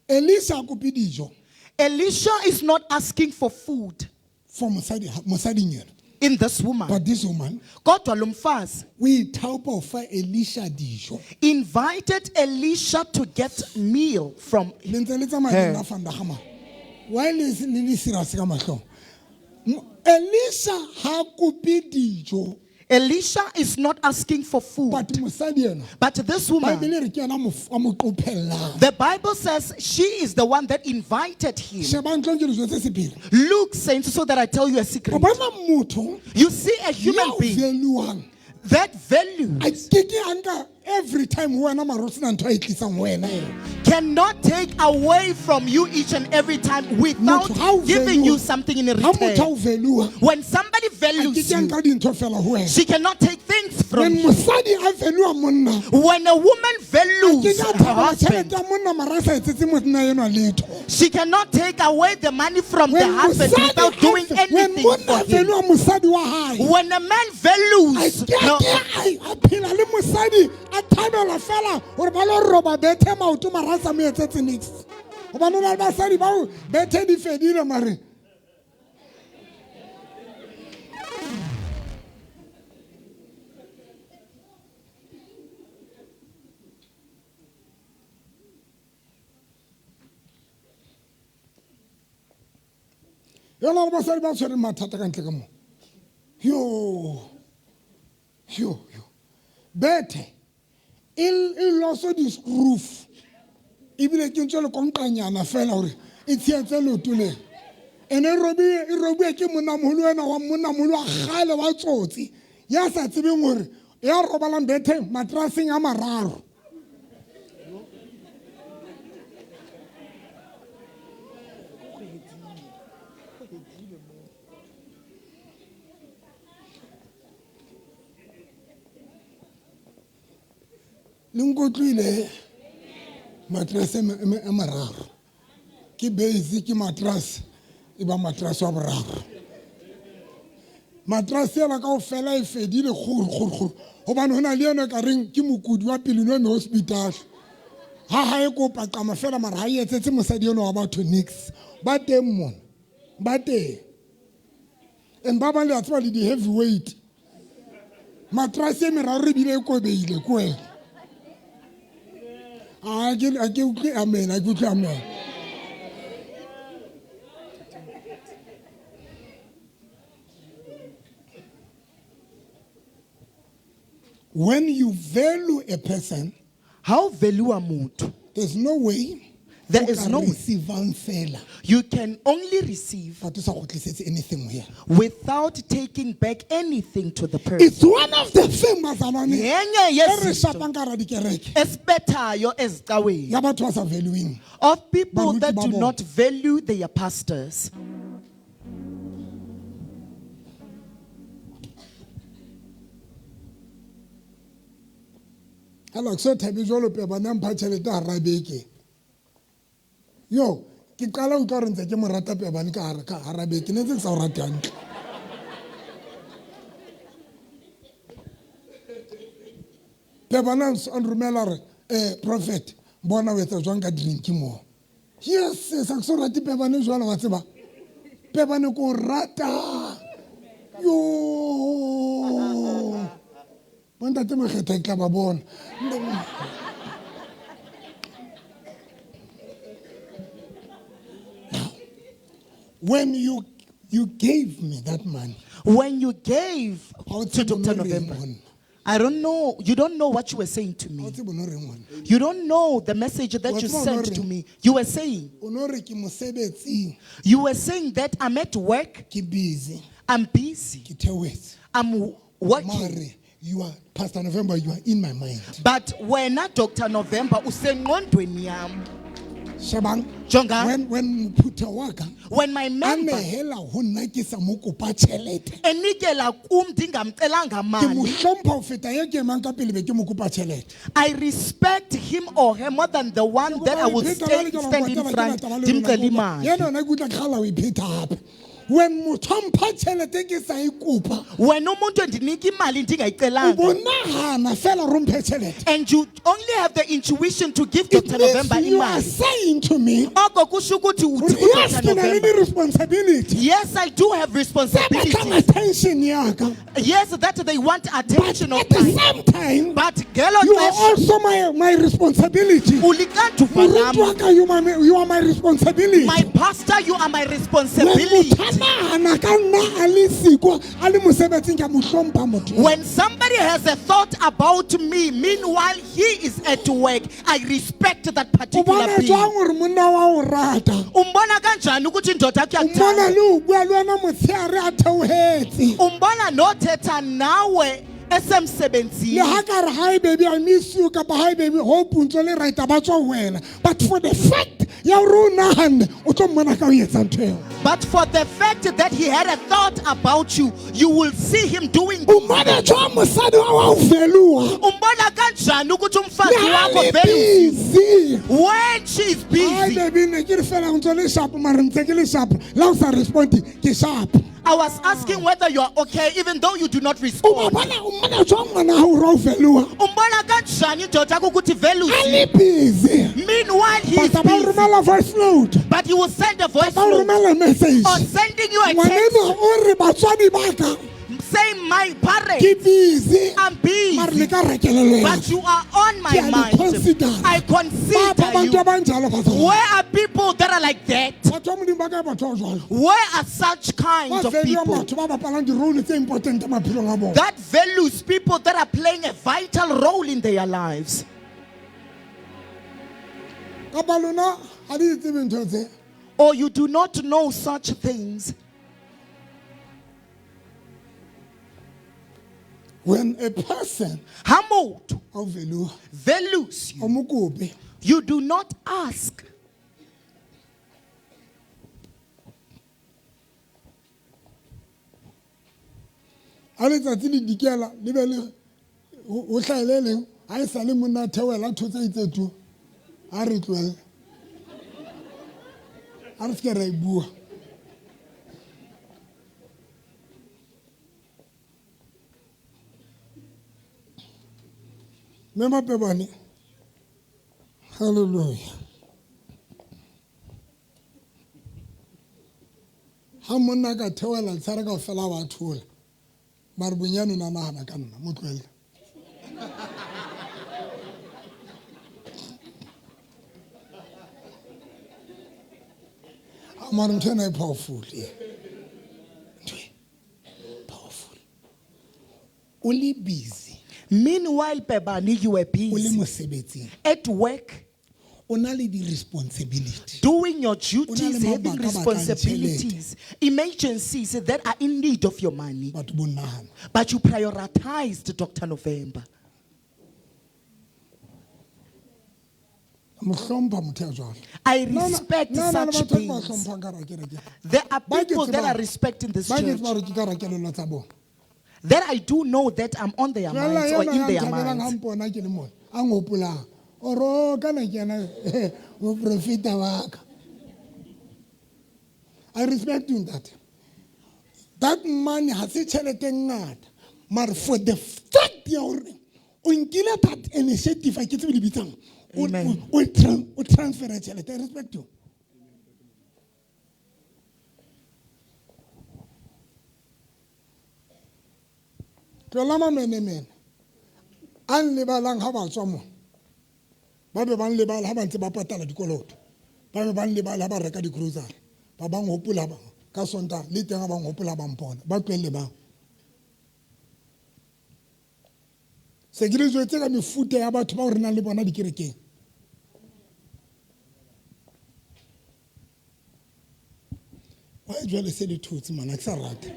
Elisha kopi dijo. Elisha is not asking for food for mosadi in this woman. But this woman, kodwa lo mfazi, we help of Elisha dijo. Invited Elisha to get meal from her. Why Elisha ha kopi dijo. Elisha is not asking for food. But this woman, the Bible says she is the one that invited him. Luke saying, so that I tell you a secret. You see a human being that value every time cannot take away from you each and every time without giving you something in return. When somebody values you, she cannot take things from when you. mosadi a value monna When a woman ke values ka her thabela husband, tšhelete ya monna mara a sa etsetse monna eno letho. she cannot take away the money from the When husband mosadi without doing when anything monna for a him. value mosadi wa hae, When a man a values ke a phela le mosadi a thabela fela gore ba lo roba bethe maoto mara a sa mo etsetse nix. Gobane o na le basadi bao bethe di fedile mare yo na le basadi ba tshwereng mathata ka ntle ka mo. Yo bethe e loso di-scroof ebile ke ntse le konqanyana fela gore e tsheetse leoto le ene e robiwe ke monamogolo ena wa monamogolo wa gale wa tsotsi ya sa tsebeng gore ya robalang bethe matraseng a mararo. le nkotlwile matras a mararo ke base ke matras e ba matras wa boraro. Matras ela kaofela e fedile kgurukgurukguru gobane go na le ene ka reng ke mokudi wa pele no me hospital ha e kopa qama fela mara ha e etsetse mosadi eno wa batho nix ba teng mona ba teng and ba le a tseba le di-heavyweight matras e meraro ebile e kobeile ko wena. I get amen. I get amen. When you value a person, how value a motho, there's no way there o is ka no way. receive-ang fela You can only receive but o sa go tlisetse anything here. without taking back anything to the person. It's one of the things bazalwane Yenye e re yezinto shapang ka hara dikereke esibethayo ezicaweni ya batho ba sa valuing. of people Baruti that ba do bona. not value their pastors. Hello, so thabi jolo pe bana mpha tšhelete hara beke. Yo, ke qala o tla re ntse ke mo rata pe bana ka hara beke ne ntse ke sa o rate hantle. Pe bana on romela re prophet bona o etsa jwang ka drink mo. Yes, sa ke so rate pe bana jwalo wa tseba. Pe bana ko rata. Yo. Bontate mo kgetha ke ba bona. When you gave me that money, When you gave How to to Dr. know November, Raymond? I don't know, you don't know what you were saying to o me. tsebo no reng wona. You don't know the message that you What's sent wrong? to me. You were saying O no re ke mosebetsing, that I'm at work, ke busy, I'm busy, ke theoetse. I'm working. Mare, you are Pastor November, you are in my mind. But when Dr. November usengqondweni yami, Shebang, jonga, when mphutha wa ka when my a member nehela ho nna ke sa mo kopa tšhelete. enikela kum ndingamcelanga Ke mali, mo hlompha ho feta ye ke emang ka pele be ke mo kopa tšhelete. I respect him or her more than the one that I will stand in front ndimcela imali. yena na kutla khala o ipheta hape. When motho a mpha tšhelete ke sa e kopa, Wena umuntu endinika imali o ndingayicelanga, bonagana fela re mphe tšhelete. and you only have the intuition to give It Dr. November means you are imali. saying to me, Oko kusho ukuthi uthi yes, uDr. ke na le November, responsibility. yes, I do have Ba batla responsibilities. attention ya ka. Yes, that they want But attention of at the mine. same time, But gelo you are xesha also my responsibility. ulikanduva Moruti wa lami. ka, you are my responsibility. My pastor, you are my When responsibility. motho a nahana ka nna a le siko, a le mosebetsing, ke a mo hlompha motho. When somebody has a thought about me, meanwhile he is at work, I respect that O particular bona being. jwang gore monna wa o rata? Umbona kanjani ukuthi indoda yakho O mmona iyakuthanda? le o bua le wena motshehare a theohetse. Umbona nothetha nawe Le esemsebenzini. ha ka re, hi baby, I miss you, kapa hi baby, hope o ntso le right, ba tswa ho wena. But for the fact ya gore o nahane, o tlo mmona ka o etsa ntho eo. But for the fact that he had a thought about you, you will see him doing. o manage wa mosadi wa velua Umbona kanjani ukuthi umfazi wakho le values busy when she is ai busy? baby ne ke re fela ntse le sharp mara ntse ke le sharp la o sa respond ke sharp I was asking whether you are okay, even though you do not o respond. bona o manage wa ngwana ha o ra o velua Umbona kanjani indoda yakho ukuthi values a you? le busy Meanwhile, he is but ba busy. romela voice note But he will send a voice ba note romela message or sending you a ngwaneno text o re batswadi ba ka saying, my parents, ke busy I'm mara le busy, ka rekelelo but you are on my Ke a le mind. consider. I ba consider bantu you. ba njalo ba tsona Where are people that are like that? batho ba modimo ba ka batho ba jwalo Where are such ba kinds of value people batho ba bapalang di-role tse important maphelong a bona that values people that are playing a vital role in their lives? kapa lona ga di itsebe ntho tse Or you do not know such things. when a person Hamod a o velua values you. o mo kope You do not ask. a letsatsi le dikela le be le o hlaele leng ga e sa le monna theoela thotse itse tuo a re tlwelle a re seke ra e bua mme mapebane halleluja ga monna ka theoela letshare ka go fela ba thola mare bonyane o na nagana ka nna mo tlwelle mare ntho ena e powerful ntho e powerful o le busy Meanwhile, Pebani, you were o le busy mosebetsing at work, o na le di-responsibility doing your duties, le having mabaka a bakang responsibilities, emergencies that are in need of your money. batho bo nagana But you prioritized Dr. November. mo hlompha motho ya jwalo I respect le such batho ba beings. hlomphang ka rakereke There are Ba ke people that tsebang- are respecting this ba ke church. tseba gore ke ka rakelelo tsa bona That I do know that I'm on their fela minds or ena in ya their nthabelang ga minds. mpona ke le mone a ngopolang oro kana ke ena moprofeta wa ka I respect you in that money ha se tšhelete e ngata mare for the fact ya gore o nkile that initiative a ke tsebe le bitsang Amen. o transfera tšhelete I respect you tlola mamenemene a nlebalang ga ba tswa mo ba be ba nlebala ga ba ntse ba patala dikoloto ba be ba nlebala ga ba reka di-grocery ba bang gopola ka sonta le teng ga bang gopola ba mpona ba tlwelele bang se ke le jwetse ka mefuta ya batho ba o re nang le bona dikerekeng wa e jwale se le thotse mana ke sa rata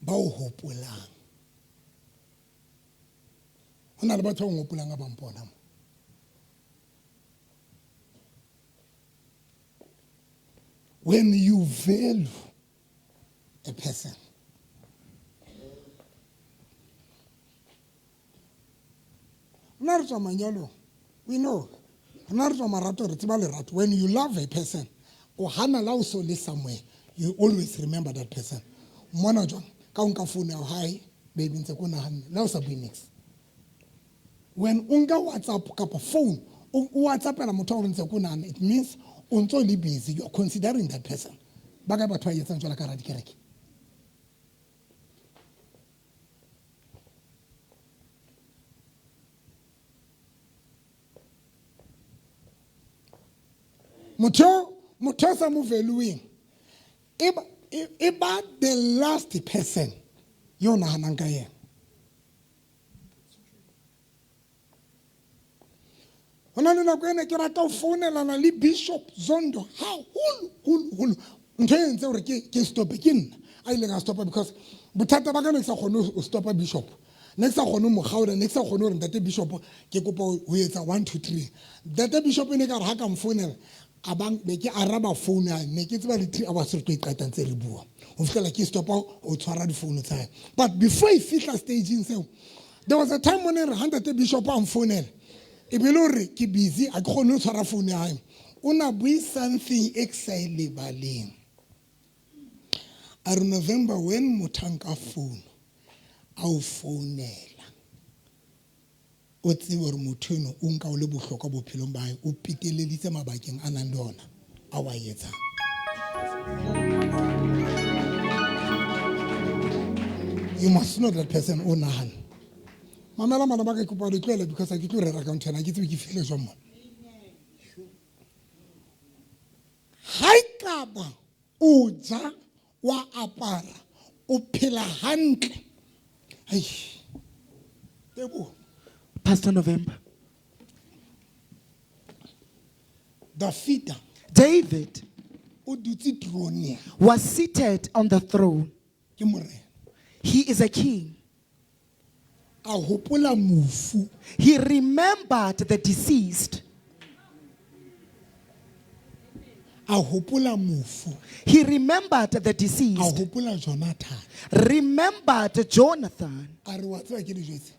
ba o hopolang go na le batho ba o hopolang a bampona mo when you value a person rena re tswa manyalong we know rena re tswa marato re tseba lerato when you love a person o hana la o so le somewhere you always remember that person mmona jwang ka o nka phone ya hi baby ntse ko nahanne la o sa bue next when o nka WhatsApp kapa phone o WhatsAppela motho o ntse ko nahana it means o ntse o le busy you are considering that person ba ka batho ba etsang tswela ka ra dikereke motho sa mo valuing e ba the last person yo nahanang ka yena hona le nako ene ke rata o founelana le Bishop Zondo holo ntho e ntse gore ke stop ke nna a ile ga stop because bothata ba ka ne sa kgone o stopa Bishop next a kgone mo gaola next a kgone gore ntate bishop ke kopa ho etsa 1 2 3 ntate bishop ne ka re ha ka mfounela a bang be ke araba phone ya ne ke tseba le 3 hours re tlo iqata ntse re bua ho fihlela ke stopa o tshwara di phone tsa but before I fihla staging seo there was a time when re ntate bishop a mfounela e be le hore ke busy a ke kgone ho tshwara phone ya hae una bui something exciting are November when motanka phone au founela o tsebe gore motho eno o nka o le bohlokwa bophelong ba hae o piteleditse mabakeng a nang le ona a wa etsa you must know that person o nahana mamela mana ba ka kopa re tlwele because I ke tlo rera ka ntshana ke tsebe ke fihle jwa mo hai kaba o ja wa apara o phela hantle ai tebo Pastor November. David o dutse throne was seated on the throne. ke morena He is a king. a hopola mofu He remembered the deceased. a hopola mofu He remembered the a deceased. hopola Jonathan Remembered Jonathan. a re wa tseba ke le jwetse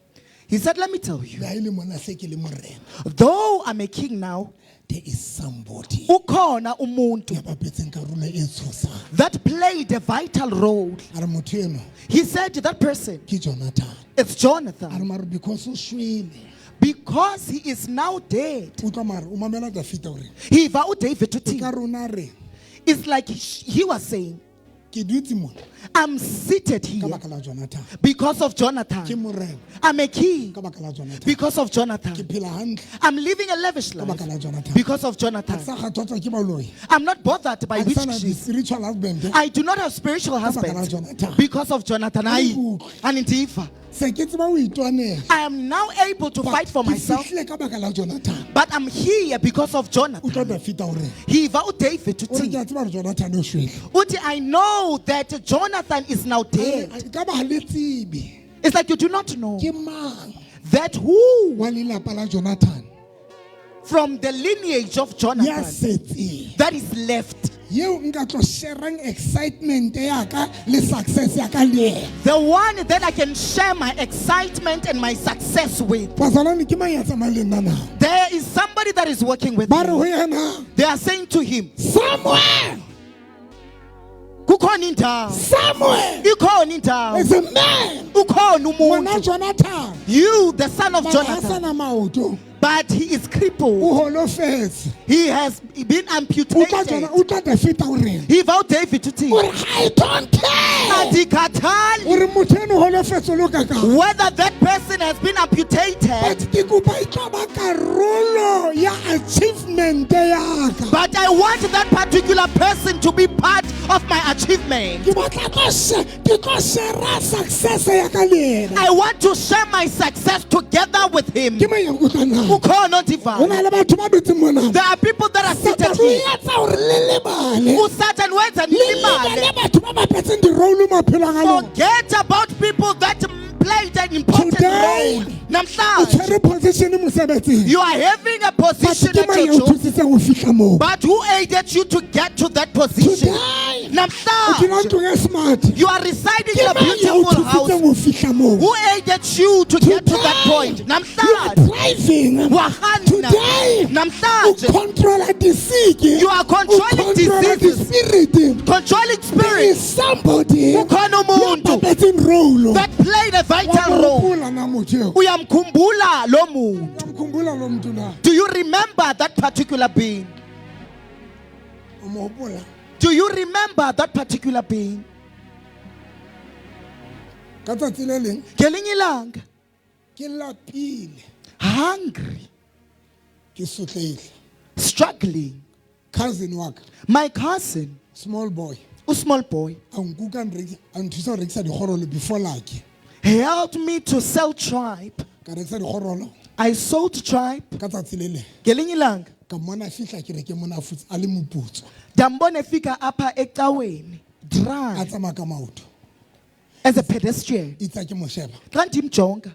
He said, let me tell you, le ha ile mona se ke le morena though I'm a king now, there is somebody ukhona umuntu ya bapetseng karolo e tshosang that played a vital role. a re motho eno He said to that person, ke Jonathan it's a re Jonathan, mara because o shwele because he is now dead. o tla mara o mamela Dafita hore He vowed David to e ka king. rona re It's like he was saying, ke dutse mona I'm seated ka here baka la Jonathan because of ke Jonathan. morena I'm a king ka baka la Jonathan because of ke Jonathan. phela hantle I'm living a lavish ka baka life la Jonathan because of a Jonathan. sa kgathotswa ke baloi I'm not bothered by a ke sana witches. di-spiritual husband I do not have spiritual baka la husbands Jonathan. because of Jonathan. I Utlwe. and Intifa. se ke tseba o itwanela I am now able to fight for ke myself, fihlile ka baka la Jonathan but I'm here because of o tla Jonathan. Dafita hore He vowed David to o re ke king. a tseba gore Jonathan o shwele Uti, I know that Jonathan is now dead. ka ba ha le tsebe It's like you do not know ke mang that who wa lelapa la Jonathan from the lineage of ya Jonathan setseng that is left. yeo nka tlo sharang excitement ya ka le success ya ka le ena The one that I can share my excitement and my success with. bazalwane ke mang ya tsamayang le nna na There is somebody that is working with ba re ho me. yena They are saying to him, Samuel kukhona indawo. Samuel Ikhona indawo. is a man Ukhona mona umuntu. Jonathan You, the son of mara Jonathan. hasana maoto But he is crippled. o holofetse He has been o amputated. tla Dafita o reng He vowed David to king. o re I don't care Adikatali. o re motho eno o holofetse lo ka ka Whether that person has been but amputated, ke kopa e tla ba karolo ya achievement ya ka but I want that particular person to be part of my achievement. ke batla ke tlo share success ya ka le ena I want to share my success together with him. ke mang ya nkutlwanang Ukhona ho ondivayo. na le batho ba dutse mona There are people that are seated Satan o here. etsa hore le lebale Usathane wenza le lebale nilibale. batho ba bapetseng di-role maphelong a lona Forget about people that played an important Today, role. o Namhlanje, tshwere position mosebetsing you are having a but position ke at mang ya your o job. thusitseng ho fihla moo But who aided you to get to that position? today o dula Namhlanje, ntlong e smart you are residing ke in a mang ya o beautiful thusitseng house. ho fihla moo Who aided you to get to that Today, point? you are Namhlanje, driving Wahana. today o Namhlanje, controla di-sick you are o controlling controla diseases, di-spirit controlling there is spirits. somebody Ukhona ya umuntu bapetseng role that played a wa vital mo role. hopola na motho eo Uyamkhumbula lo muntu. mkhumbula lo mntu na Do you remember that particular being? o mo hopola Do you remember that particular being? ka tsatsi le leng Ngelinye ilanga, ke lapile hungry, ke sotlehile struggling. cousin wa ka My cousin, small boy a small boy, a nkuka a nthusa ho rekisa dikgorolo before lake he helped me to sell tribe. ka rekisa dikgorolo I sold tribe. ka tsatsi le leng Ngelinye ilanga, ka mona fihla ke reke mona futsi a le moputso dambone fika apha ecaweni, a dry. tsamaya ka maoto as a pedestrian. itsa ke mo sheba Xa ndimjonga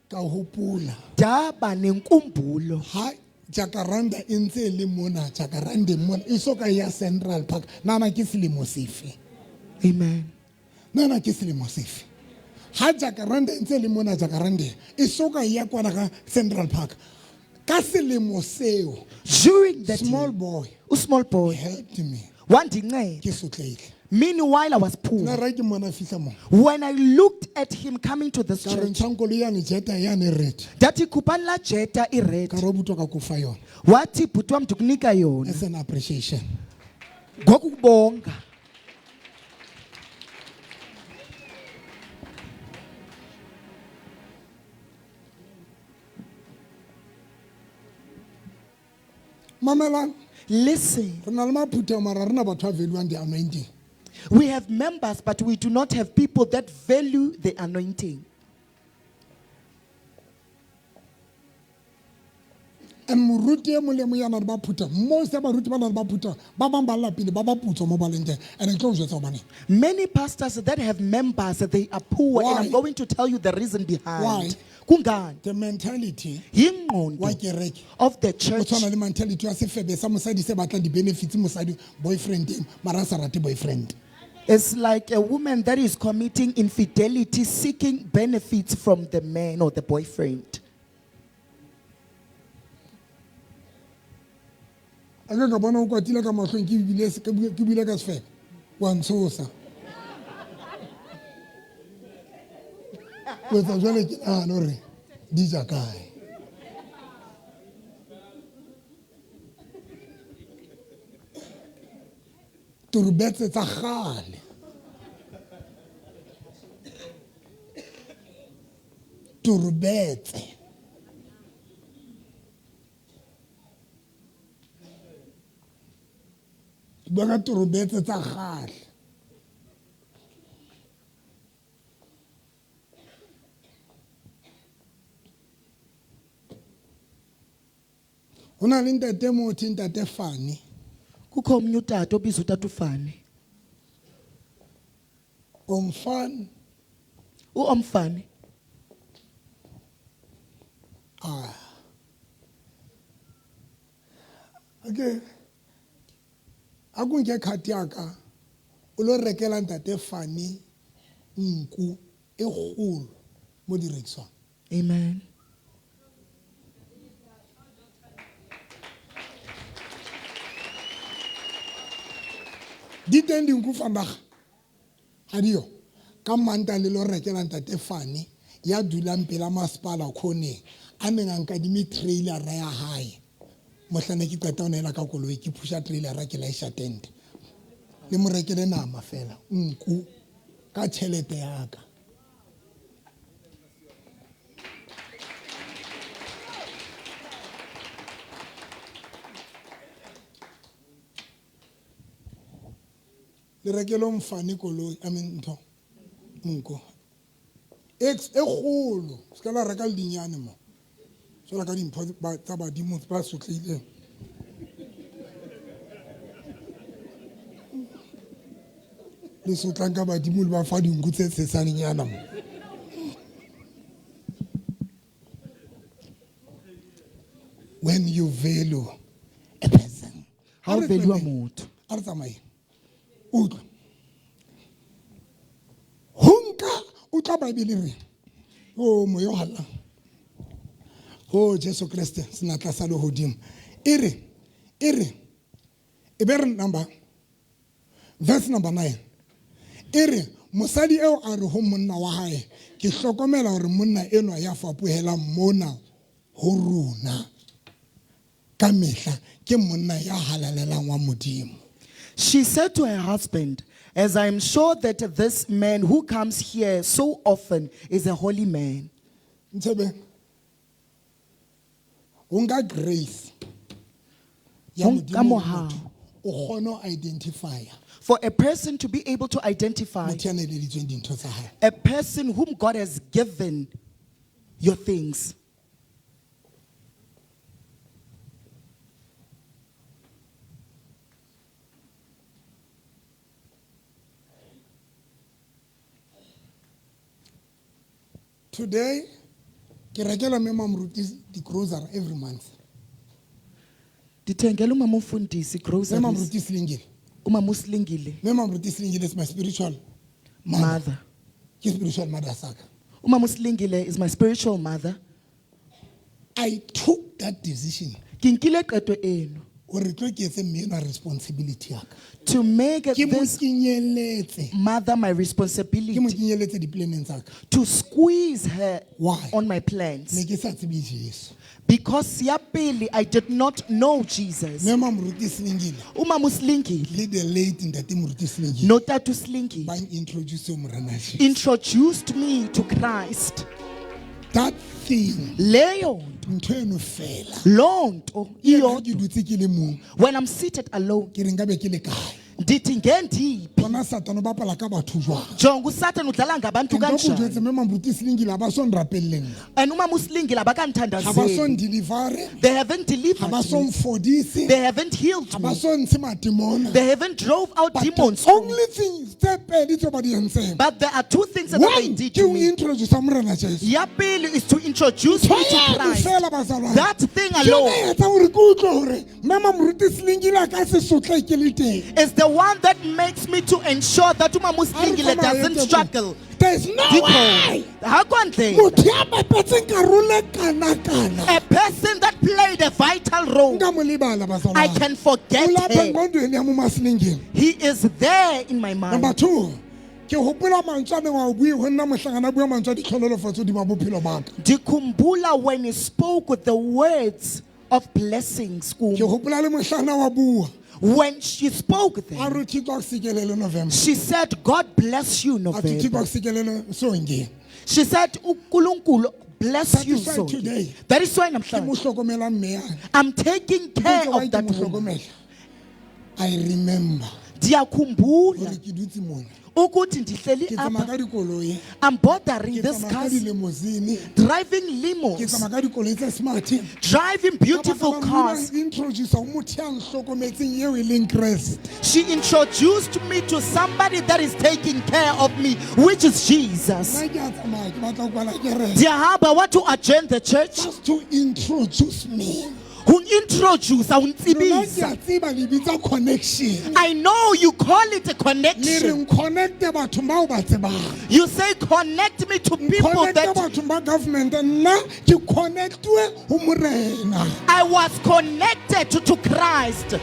ka hopola ndaba nenkumbulo ha Jacaranda e ntse e le mona Jacaranda mona e soka ya Central Park nana ke selemo sefe amen nana ke selemo sefe ha Jacaranda e ntse e le mona Jacaranda e soka ya kwana ka Central Park ka selemo seo during that small year, boy small boy helped me wandinceda. ke sotleile Meanwhile I was na poor. ra ke mona fihla mo When I looked at him coming to this ka re church, ntšhankolo yane jeta yane red ndathi khupani laa jeta ired, ka robutwa ka kufa yona wathi bhuti wam ndikunika yona as an appreciation ngokukubonga. mamelang Listen, re na le maphutha mara re na batho ba valuang the anointing we have members, but we do not have people that value the anointing. and moruti e molemo ya na le baphutha most ya baruti ba na le baphutha ba bang ba lla pele ba ba putswa mo ba leng teng and ke tlo go jwetsa gobaneng Many pastors that have members, they are poor, and Why? I'm going to tell you the reason behind. Why? Kungani? the mentality wa Yingqondo kereke of the o church tshwana le mentality ya sefebe sa mosadi se batlang di-benefits mosadi boyfriend eng mara a sa rate boyfriend is like a woman that is committing infidelity, seeking benefits from the man or the boyfriend. a ka ka bona o kwatile ka matlhong ke buile ka sefebe wa ntshosa o etsa jwale ke nagane gore di ja kae turubetse tsa gale turubetse ke bua ka turubetse tsa gale go na le ntate motho ntate Fane Kukho omnye utata obizwa utata uFane. omfane Uomfane okay a ko nke khati yaka o lo rekela ntate Fane nku e kgolo mo direkiswang amen. di teng dinku fanaga ga dio ka manta le lo rekela ntate Fane ya dulang pela masepala khoneng a neng a nkadime trailera ya hae mohlane ke qeta o neela ka koloi ke phusha trailera ke laisha tente le mo rekele nama fela nku ka tšhelete yaka le rekele Mfane koloi ntho nko e kgolo se ka la reka le dinyane mo jwala ka dimpho tsa badimo ba sotleileng le sotlang ka badimo le ba fa dinku tse tsesanenyana mo when you value a person Ha o value motho. a re tsamaye utlwa honka o tla baebele re o moya o hallang o Jesu Kriste senatla sa lehodimo e re e be re number verse number 9 e re mosadi eo a re ho monna wa hae ke hlokomela hore monna enwa ya fapohelang mona ho rona ka mehla ke monna ya halalelang wa modimo. She said to her husband, as I am sure that this man who comes here so often is a holy man. Ntshebe unga grace ya Ho nka modimo mohau. o kgona ho identify For a person to be able to identify motho ya neleditsweng dintho tsa hae. a person whom God has given your things. Today, ke rekela mme Mamruti di-grocery every month. Ndithengela umama umfundisi Mme groceries. Mamruti Slingile. Umama usilingile Mme Mamruti Slingile is my spiritual mother. mother. Ke spiritual mother saka. Umama usilingile is my spiritual mother. I took that decision. Ke nkile qeto eno Hore tlo ke etse mme ena responsibility yaka. to make Ke mo this kenyeletse. mother my Ke mo responsibility, kenyeletse di-planeng tsaka. to squeeze her Why? on my Ne plans. ke sa tsebe Jesu. Because ya pele, I did not know Jesus. Mme Mamruti Slingile Umama usilingile le the late Ntate Moruti Slingile no tata usilingile ba introduce Morena Jesu. introduced me to Christ. That thing Leyo ntho eno fela. lonto Ha iyo ke dutse ke le mong when I'm seated alone, ke re nkabe ke le kae. ndithi ngendiphi. Bona Satane o bapala ka batho jwang. Jonga uSathane udlala ngabantu Nka go jwetse kanjani. mme Mamruti Slingile ba so nrapelle nna. And umama usilingile Ha ba so abakandithandazeli. ndilivare. They haven't Ha delivered ba so me. mfodise. They haven't Ha healed ba me. so ntshe matemona. They haven't drove out But demons. the only thing tse pedi tse ba di entseng. But there are two things that they One did ke to o me. introduce Morena Jesu. Ya pele is to introduce me to Tshwaya Christ. fela bazalwane. That thing Ke alone yona etsa hore ke utlwe hore mme Mamruti Slingile a ka se sotle ke le teng. is the one that makes me to ensure that umama usilingile doesn't struggle. There is no way. Hakwandlela, Motho ya bapetseng karolo kana-kana. a person that played a vital role, Nka mo lebala bazalwane. I can forget O lapha him. engqondweni ya mo Maslingile. He is there in my Number mind. 2, ke hopola mantswe a neng a o bue ho nna mohlangana a bua mantswe a ditlhonolofatso hodima bophelo ba ka. Ndikumbula when he spoke with the words of blessings. Ke hopola le mohlana wa bua. When she spoke A then, re Thixo a ke sekelele November. she said, God bless you, A thi Thixo November. a ke sekelele Sonke. She said, uNkulunkulu bless That you, is why so. today, That is why Ke mo I'm hlokomelang mme yana. I'm taking care Potso why of ke that mo woman. hlokomela. I remember Ndiyakhumbula hore ke dutse mona. ukuthi ndihleli Ke tsamaya apha. ka dikoloi. I'm bordering Ke this tsamaya ka car, di-limousine. driving Ke limos, tsamaya ka dikoloi tse smart. driving beautiful cars. Introduce o motho ya nhlokometseng eo e leng Kreste. She introduced me to somebody that is taking care of me, which is Jesus. Nna ke a tsamaya ke batla ho kwala kereke. Ndiyahamba want to adjourn the church. Just to introduce me. Who introduce, Lona ke untsibisa. a tseba le bitsa connection. I know you call it a Le connection. reng connect bathong bao ba tsebang. You say connect me to people Connect that bathong ba government. Nna ke connectwe ho Morena. I was connected to Christ.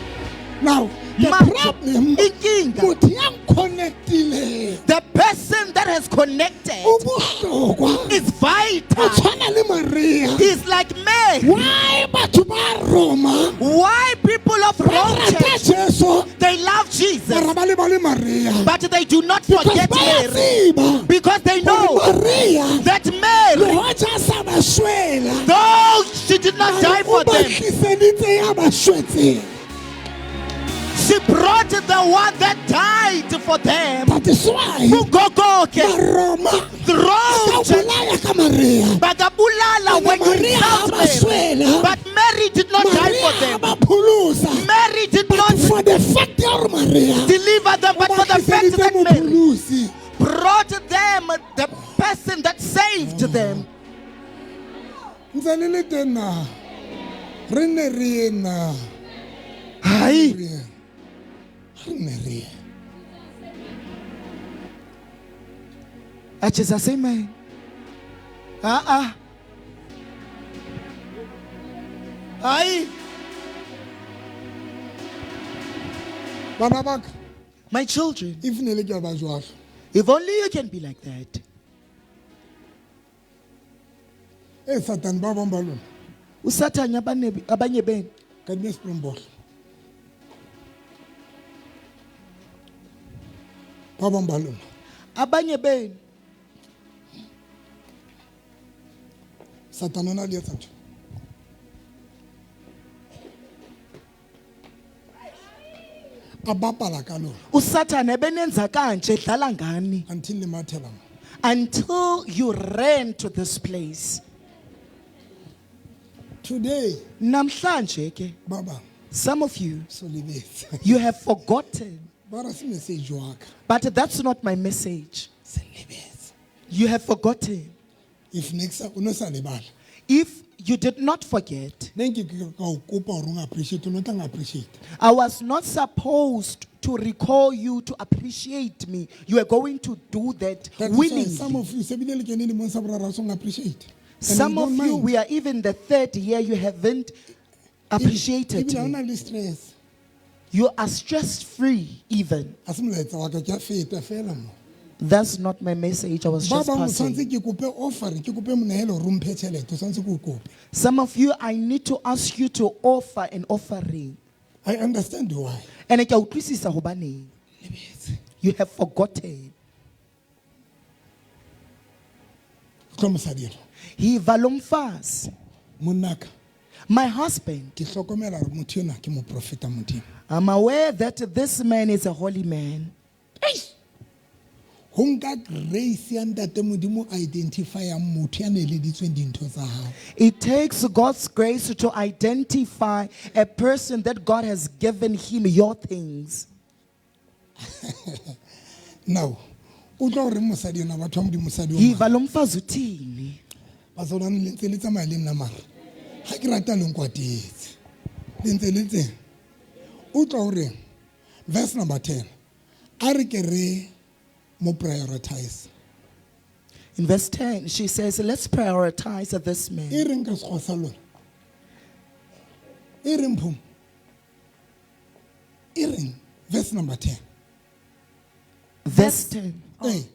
Now, the Manje, problem, inkinga, motho ya nkconnectile the person that has connected o bohlokwa. is O vital. tshwana le Maria. He's like Mary. Why batho ba Roma Why people of ba Rome rata church, Jesu they love Jesus, mara ba le ba le Maria? but they do not Because forget ba ya Mary tseba because they hore know Maria that le Mary, hoja a sa ba shwela, though she did not die o for ba them, tliseditse ya ba shwetseng. she brought the one that died for them. That is why Ugogoke, Roma ka throne bolaya ka Maria. bagabulala when you Maria insult ba Mary, shwela. but Mary did not die for Maria them. ba pholosa. Mary did But not for the fact ya hore Maria deliver them, but for the fact tliseditse that Mary mopholosi. brought them the person that saved them. Ntse le le teng na. Re ne re ye na. Hayi, Re ne re ye. Jesus, amen. Hayi, Bana ba ka, my children, if ne le ke ba jwalo. if only you can be like that. Satan ba bang ba lona. Usathanya abanye benu Ka di Springbok. Ba bang ba lona. abanye benu Satan o na le etsa ntho. A bapala ka lona usathane benenza kanje edlala ngani until le mathela mo. until you ran to this place. Today, Namhlanje ke, ba bang some of you, so lebetse. you have forgotten, Ba ra se message wa ka. but that's not my message. Se lebetse. You have forgotten. if next o no sa lebala If you did not forget, ne ke ka o kopa gore o appreciate o no tla appreciate I was not supposed to recall you to appreciate me. You are going to do that That is why some willingly. of you se bile le kene lemong sa boraro song appreciate. And Some you of don't you, mind. we are even the third year, you haven't appreciated Ebile ha o me. na le stress You are stress free, even. a se molaetsa wa ka ke a feta fela mo That's not my message. I was ba just bang o tshwanetse passing. ke kope offer ke kope monehelo gore o mphe tšhelete o tshwanetse ke o kope Some of you, I need to ask you to offer an offering. I understand why And ke a utlwisisa hobaneng. You have forgotten. tlo mosadi eno He valomfas. monnaka My husband, ke hlokomela gore motho ena ke moprofeta modimo I'm aware that this man is a holy man. go nka grace ya ntate modimo identifyang motho ya neeleditsweng dintho tsa gago It takes God's grace to identify a person that God has given him your things. now o tla gore mosadi ena batho ba modimo mosadi He wa valomfas uthini. basolwane le ntse le tsamaya le nna mara ga ke rata leng kwatetse le ntse le tseng o tla gore verse number 10 a re ke re mo prioritize In verse 10, she says, let's prioritize this e man. reng ka sekgowa sa lona e reng phom e reng verse number 10 Verse 10. Hey,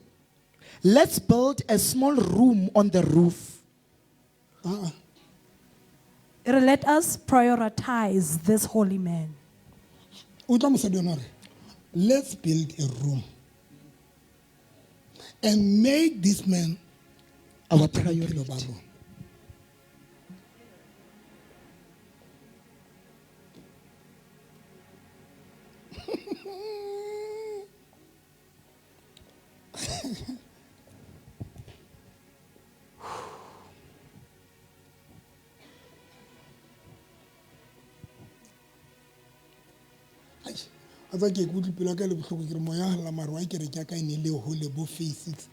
Let's build a small room on the roof. Let us prioritize this holy man. o tla mosadi yona gore let's build a room and make this man Our part of bophelo priority. ba rona. a tsa ke kutlwe pelo ya ka le botlhoko ke re moya lla mare wa kere ke aka e ne le hole bo phase 6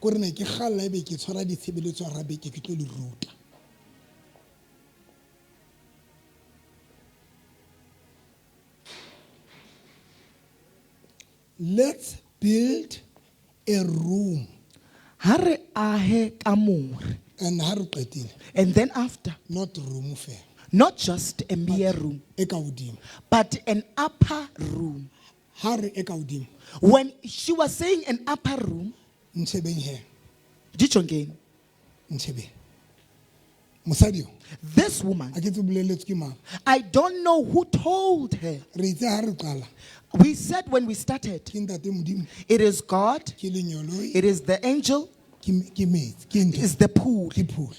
ko re ne ke galla ebe ke tshwara ditshebeletso ya rabeke ke tlo le ruta let's build a room Ha re ahe ka more. and ha re qetile And then after, not room fela not just a mere room, e ka hodimo but an upper room. ha re e ka hodimo When she was saying an upper room, ntshebeng he Jichongeni, ntshebeng mosadi yo this woman, a ke tse boleletswe ke mang I don't know who told her. re itse ha re qala We said when we started, ke ntate modimo it is God, ke lenyoloi it is the angel, ke metsi ke it ntho is the pool. ke pholo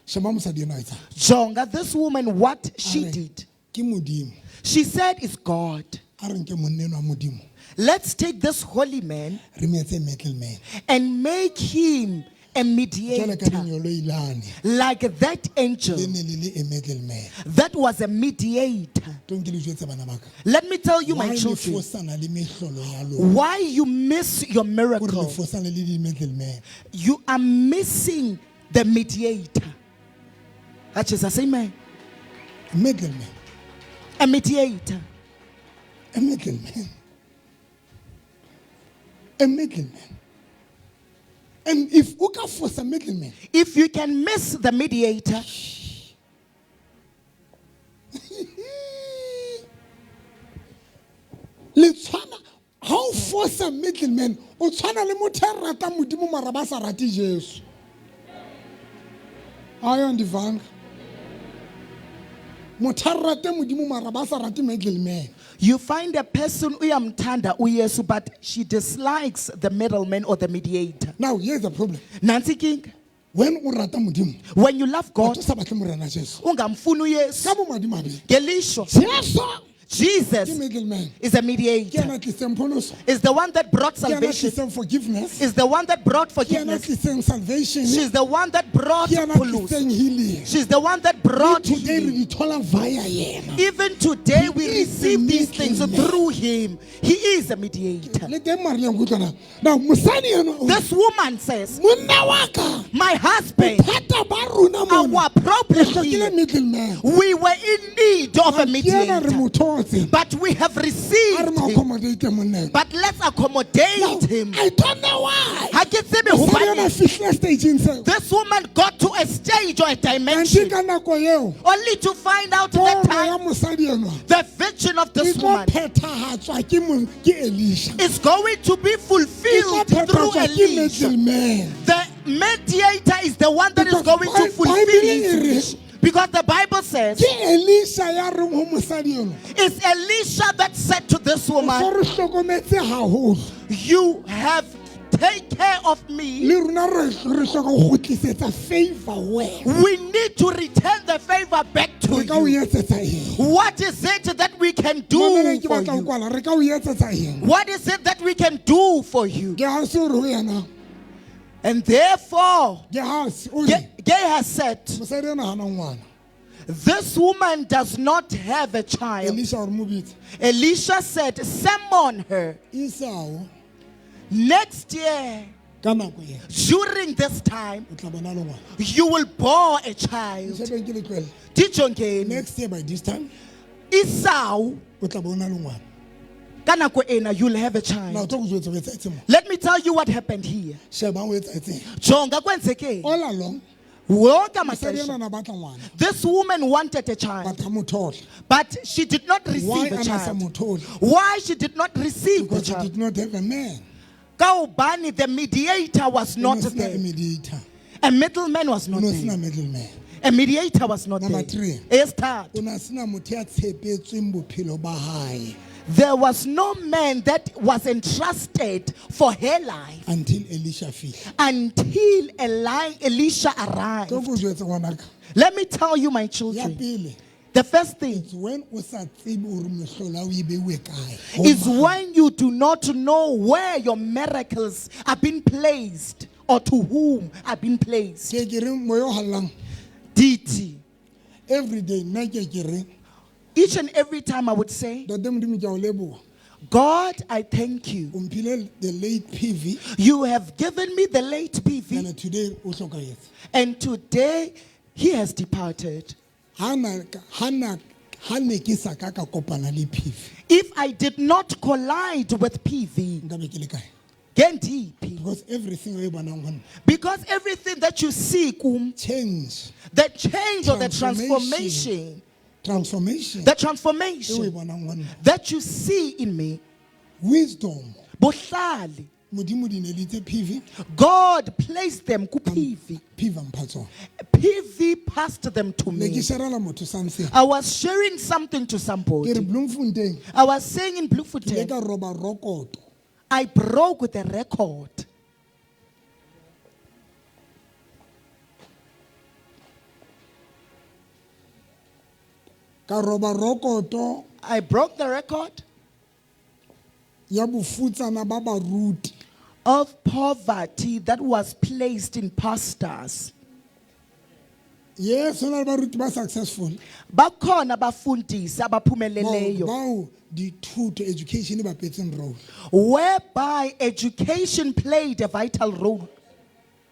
sheba mosadi ena a etsang Jonga, this woman, what she Are, did, ke modimo she said it's God. a re nke monne eno wa modimo Let's take this holy man re meetse middleman and make him a jwale ka mediator, lenyoloi lane like that angel le ne le le a middleman that was a mediator. tong ke le jwetse bana ba ka Let me tell you, why my le children, fosana le mehlolo ya lona why you miss your gore le miracle. fosana le di-middleman You are missing the mediator. That is, I say, man, middleman a mediator. a middleman a middleman and if o ka fosa middleman If you can miss the mediator, le tshwana ha o fosa middleman o tshwana le motho a rata modimo mara ba sa rate jesu ayo ndivanga motho a rate modimo mara ba sa rate middleman you find a person uyamthanda uYesu, but she dislikes the middleman or the mediator. now here's the problem Nancy King, when o rata modimo when you love o God, sa batle morena jesu ungamfuni uYesu. ka mo madimabe Ngelishwa, jesu Jesus middleman. is a Ke mediator. yena a tlisang pholoso. Is the one that brought Ke yena a salvation. tlisang forgiveness. Is the one that brought Ke yena a forgiveness. tlisang salvation. She's the one that brought Ke yena a Pulus. tlisang healing. She's the one that brought Today healing. re di thola via yena. Even today we He is the receive these things middleman. through him. He is a mediator. Le teng mare le nkutlwana. Now mosadi eno o re, This woman says, monna wa ka my husband, bothata ba rona mona our re problem hlokile here, middleman. we were in need of a Ke yena re mediator, mo thotse. but we have A re received mo him. accommodate monna. But let's accommodate him. I don't know why. Ha ke tsebe Mosadi ena hobaneng fihlile stage-eng seo. this woman got to a stage or a Kanti dimension ka nako eo only to find out that pono ya time mosadi eno the vision of e this tlo woman phethahatswa ke Elisha. is going to be E tlo fulfilled through phethahatswa ke Elisha. middleman. The mediator is the one that is Because going to fulfill Bible his e re- vision. Because the Bible says, Ke Elisha ya reng ho mosadi eno. it's Elisha that said to this So woman, re hlokometse haholo. you have taken care of me. Le rona re hloka ho kgutlisetsa favor where. We need to return the favor back to Re ka o you. etsetsa eng? What is it that we can do Mameleng, ke for batla ho you? kwala, re ka o etsetsa eng? What is it that we can do for you? Ke ha se o re ho yena. And therefore, Ke ha se o re Gay has said, mosadi ena hana ngwana. this woman does not have a child. Elisha o re mo bitse. Elisha said, summon her. Esau Next year, ka nako e during this time, o tla bona le ngwana. you will bore a child. Shebeng ke le tlohele. Dijongeni, Next year by this time Esau, o tla bona le ngwana. ka nako ena, you'll have a Na o child. tlo go jwetsa o etsahetse mo. Let me tell you what happened here. Shebang o etsahetseng. Jonga kwenzeke. All along Wonke mosadi amaxesha, ena na batla ngwana. this woman wanted a child, Batla mo thola. but she did not Why receive a ana sa mo child. thole? Why she did not receive the Because he child? did not have a man. Ka hobane the mediator was O not no sena a there. mediator. A middleman was O not no there. sena middleman. A mediator was not Number there. three. Esther, O na sena motho ya tshepetsweng bophelo ba hae there was no man that was entrusted for her life until Elisha fihla. until Elisha Tlo arrived. go jwetsa ngwanaka. Let me tell you, my Ya children, pele the first thing it's when o sa tsebe hore mohlola o e beuwe kae. is when you do not know where your miracles are being placed or to whom are being placed. Ke ke reng moya o hallang. DT. Every day nna ke reng Each and every time I would say, Ntate Modimo ke a o leboha. God, I thank you. O mphile the late PV You have given me the late PV, and today o hlokahetse. and today he has departed. Ha ne ke sa ka ka kopana le PV If I did not collide with PV, nka be ke le kae? Gendipi, Because everything o e bonang hona because everything that you see, change the change or the Transformation. transformation, transformation the e o e transformation bonang hona that you see in me, wisdom bohlale, Modimo di ne ditse PV God placed them ku PV. PV mpha tsona. PV passed them to Ne ke me. sharela motho something. I was sharing something to Ke re somebody. Bloemfontein I was saying in ke le Bloemfontein, ka roba rokoto. I broke the record. Ka roba rokoto I broke the record ya bofutsana ba baruti. of poverty that was placed in pastors. Yes, hona le baruti ba successful. Bakhona abafundisi Bao abaphumeleleyo bao dithuto education e bapetseng role. whereby education played a vital role.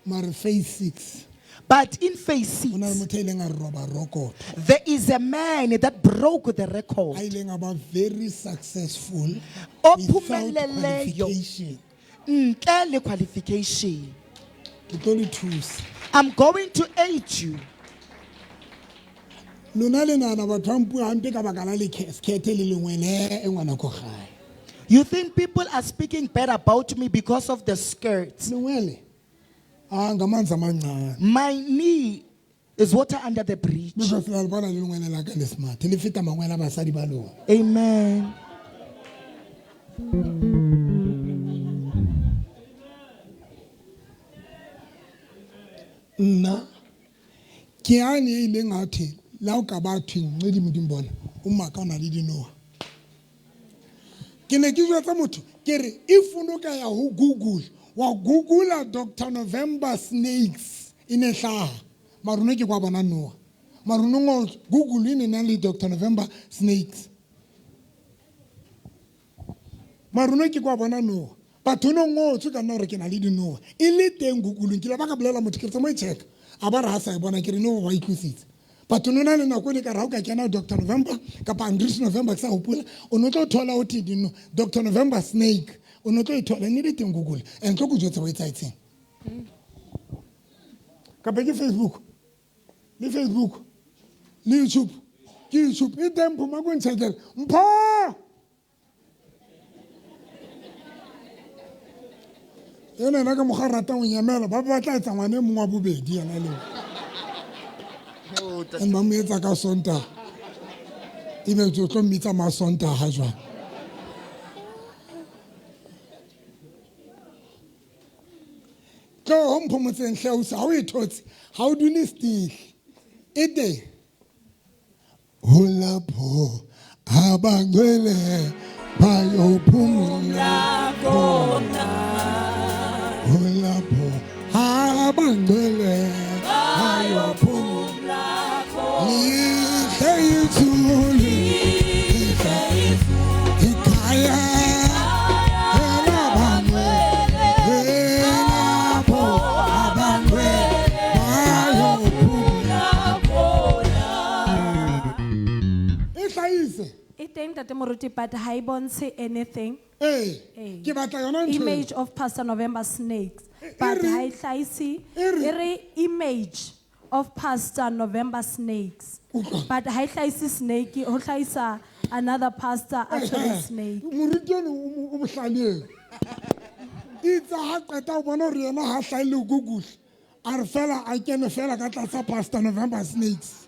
Mare phase 6 But in phase hona le 6, motho a ileng a roba rokoto. there is a man that broke the A record. ileng a ba very successful O without phumeleleyo qualification. ntle le qualification. Ke tlo le thusa. I'm going to aid you. Lona le nana batho ba mpua hampe ka baka la le skete le lengwe le e ngwana ko gae. You think people are speaking bad about me because of the skirts? Lengwele ngamanzi amancane. My knee is water under the bridge. Because la bona le lengwele la ka le smart le feta mangwele a basadi ba lona. Amen. Nna ke ane e ileng a the la o ka ba thweng mme di modimo bona o maka o na le dinoa. ke ne ke jwetsa motho ke re if o no ka ya ho Google wa googla Dr. November snakes in a hlaha maruno ke kwa bona noa maruno ngo Google ine na le Dr. November snakes maruno ke kwa bona noa batho no ngotse ka nna gore ke na le dinoa e le teng Google ke la ba ka bolela motho ke tsamo e check a ba re ha sa e bona ke re no wa itlositse batho no na le nako le ka ra o ka kena Dr. November kapa Andrews November ke sa hopola o no tlo thola o thi dino Dr. November snake o no tlo e thola ne le teng Google and tlo go jwetsa wa etsaetseng ka be ke Facebook le YouTube ke YouTube e teng phoma go ntshekela mpho yena na ka mogara rata o nyamela ba batla etsa ngwane mongwe wa bobedi yana le and ba mo etsa ka sonta e be tlo mmitsa ma sonta ha jwa tlo hompho motseng hlausa ha o ithotse ha o dule still e teng ho lapho abangcwele bayophumula khona ho lapho abangcwele bayophumula khona yithuli ikhaya E teng Ntate Moruti, but ha e bontshe anything. ke batla yona ntho Image of Pastor November snakes, but ha e hlahisi e re image of Pastor November snakes, but ha e hlahisi snake ho hlahisa another pastor actually snake. moruti yona o bohlaleng itsa ha qeta o bona hore yena ha hlaile Google a re fela a kene fela ka tlasa Pastor November snakes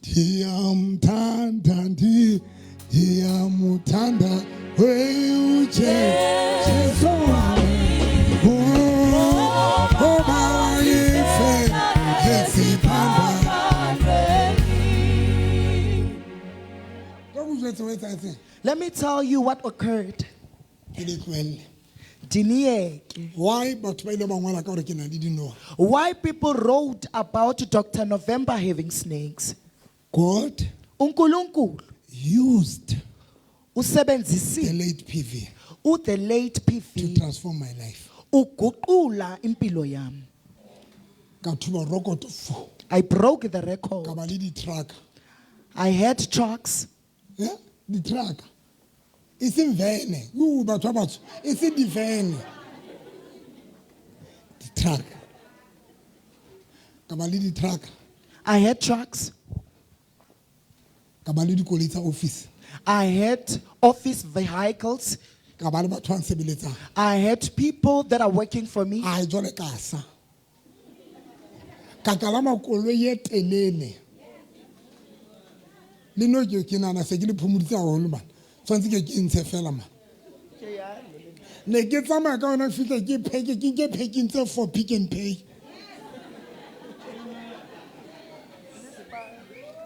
Diyamthanda weuche Jesu wami Oba wayife esipanda Let me tell you what occurred. Why? But Why people wrote about Dr. November having snakes? God uNkulunkulu used the usebenzisile late PV the late to PV transform my life. uguqula impilo yami. I broke the record. I had trucks. Yeah, the truck. It's in van. It's in the van. The truck. The truck. I had trucks. Office. I had office vehicles. I had people that are working for me. I jole kasa. Kakalama kolwe telele. Lino ke kinana se ke le phumuditse haholo man. Tshwantse ke ntshe fela man. Ne ke tsamaya ka ona fitla ke phekintse for Pick n Pay.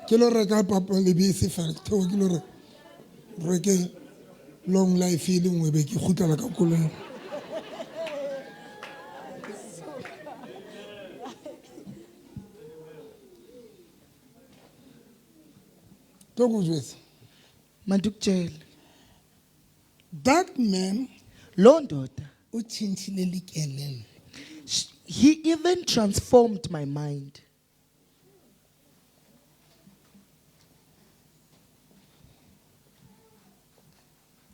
Ke lo reka papa le bese fela ke lo reke long life ile ngwe be ke khutla ka kolong. That man, he even transformed my mind.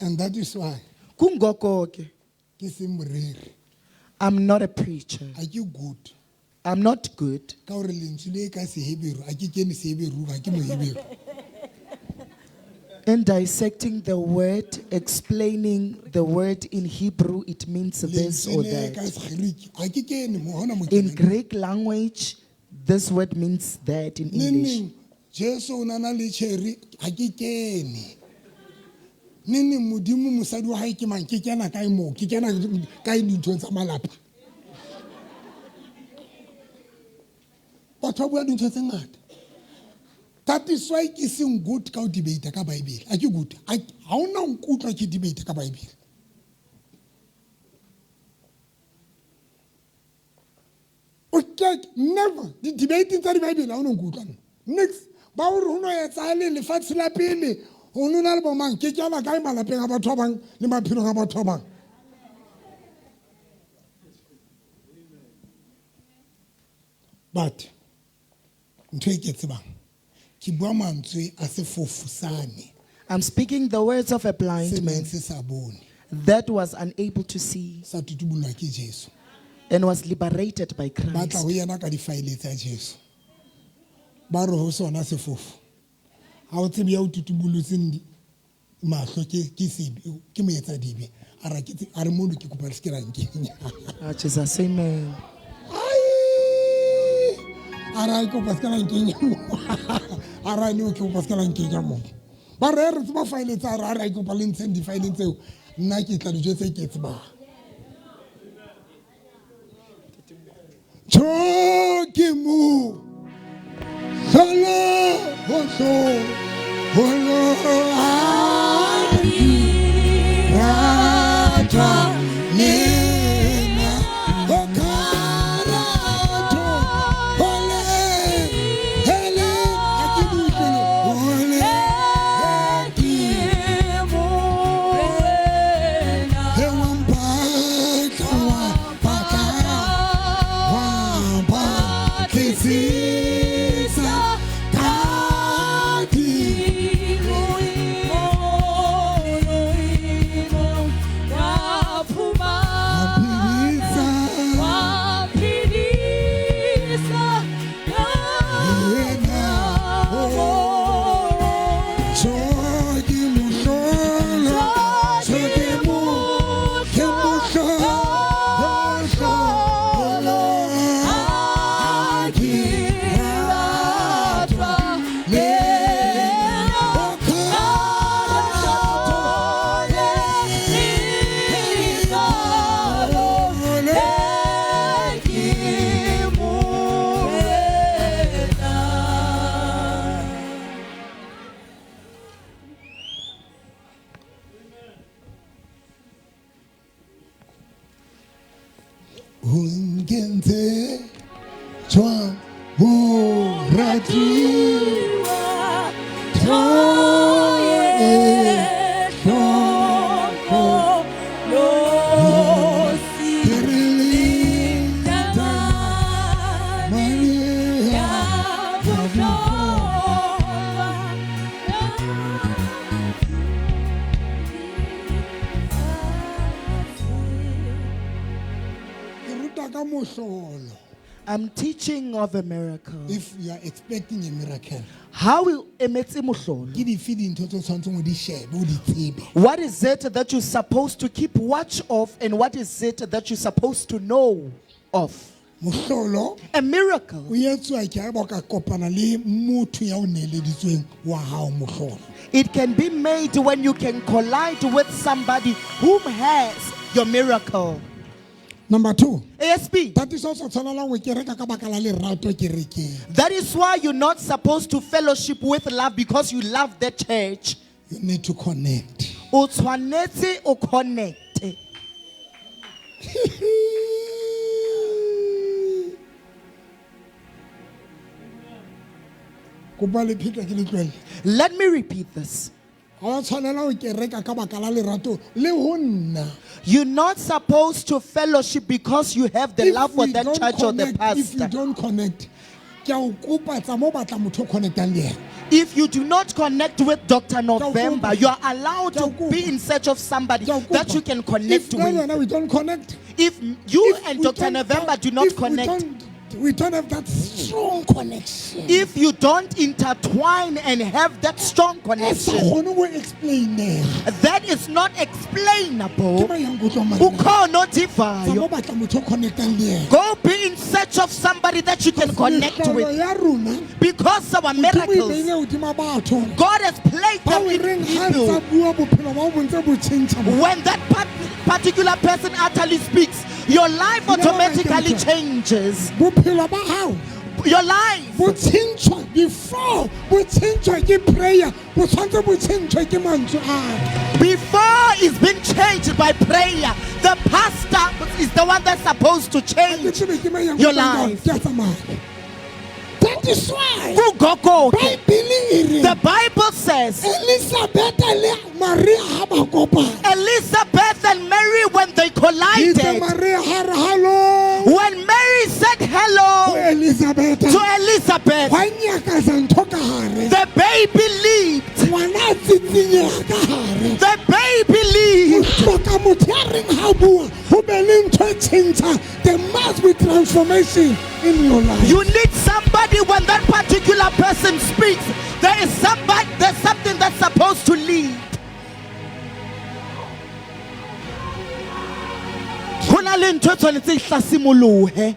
And that is why I'm not a preacher. Are you good? I'm not good. In dissecting the word, explaining the word in Hebrew, it means this or that. In Greek language, this word means that in English. Nini mudimu musadi wa hae ke mang ke kena kae mo ke kena kae dintho tsa malapa batho ba bua dintho tse ngata That is why ke seng good ka o debate ka Bible. A ke good. Ha ona nkutlwa ke debate ka Bible. Okay, never. The debate in the Bible ha ona nkutlwa. Next, ba o re ho no etsa le lefatshe la pele, ho nona le bo mang ke tsala kae malapeng a batho ba bang le maphelo a batho ba bang. But ntho e ke tsebang ke bua mantswe a sefofu sane I'm speaking the words of a blind se man neng se sa bone that was unable to see sa tutubulwa ke Jesu and was liberated by ba tla Christ. ho yena ka difaele tsa Jesu ba re ho sona sefofu ha o tsebe ya o tutubulutseng mahlo ke sebi ke moetsa dibe a re mo ke kopa le skera nkenya Ah, Jesus, amen. ara ko paskala nkenya ara ni ke paskala nkenya mo ba re re tsba file tsa ara ko pa le ntse di file tseo nna ke tla dijo tse ke tsba choki mu sala holo ani raja nena okarato ole hele akibushelo ole hewampa wampa kisisa kati Ungenze chwa urati I'm teaching of a miracle. If you are expecting a miracle, How will emetse mohlolo? ke di feeding ntho tse tshwantseng o di shebe o di tsebe. What is it that you're supposed to keep watch of, and what is it that you're supposed to know of? Mohlolo A miracle. o etswa ke ha ba ka kopana le motho ya o neleditsweng wa hao mohlolo. It can be made when you can collide with somebody whom has your miracle. Number 2, ASP. that is also tshwanela go kereka ka baka la lerato kerekeng. That is why you're not supposed to fellowship with love because you love the church. You need to connect. O tshwanetse o connect. Kopa le pheta ke le tlwele. Let me repeat this. Ha wa tshwanela go kereka ka baka la lerato le ho nna. You're not supposed to fellowship because you have the love for we that don't church or the connect, if you pastor. don't connect, ke a o kopa tsa mo batla motho o connectang le yena. If you do not connect with Dr. November, kopa. you are allowed to Ke a kopa. be in search of somebody Ke a that kopa. you can If connect no, with. no, we don't connect. If you If and we Dr. don't- November do not if connect, we don't have that strong connection. if you don't intertwine and have that strong Sa connection, kgone go explainega. that is not Ke explainable. ba yang go tswa manna. Ukhono Tsa divayo. mo batla motho o connectang le yena. Go be in search of somebody that you can connect Mehlolo with. ya rona, Because our Modimo e miracles, beile hodima batho. God has placed Ba them o in reng ha people. ntsa bua bophelo ba o bontse bo tjhentjha mo. When that particular person utterly speaks, your life You know what I automatically can do? changes. Bophelo ba hao your life. bo tshintshwa before bo tshintshwa ke prayer bo tshwantse bo tshintshwe ke mantswe a Before it's been changed by prayer, the pastor is the one that's supposed to ke change tsebe ke mang yang your go tsamaya. life. Ke a tsamaya. That is why Kugoko. Bible e re The Bible says Elizabeth le Maria ha ba kopana. Elizabeth and Mary, when they Itse collided, Maria ha re hello when Mary said hello Elizabeth to Elizabeth, wa nyaka ntho ka hare the baby leaped. ngwana a tsitsinyega ka hare The baby leaped. hloka motho ya reng ha bua ho be le ntho e tshentsa. There must be transformation in your life. You need somebody when that particular person speaks. There's something that's supposed to lead. Ho na le ntho e tshwanetse e hlasimolohe.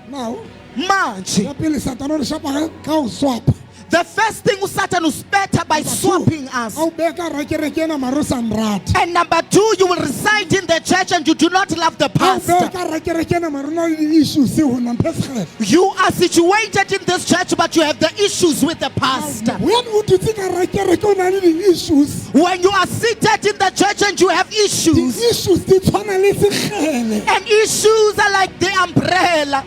Now Manje, ya pele Satan o re shapa ka o swapa. the first thing Satan is better by swapping us. Ha o beka rakereke ena maro sa nrata. And number two, you will reside in the church and you do not love the Ha o pastor. beka rakereke ena maro na le issues ho na mpesgele. You are situated in this church, but you have the issues with the pastor. When o dutse ka rakereke o na le di-issues. When you are seated in the church and you have issues, Di-issues di tshwana le segele. and issues are like the umbrella.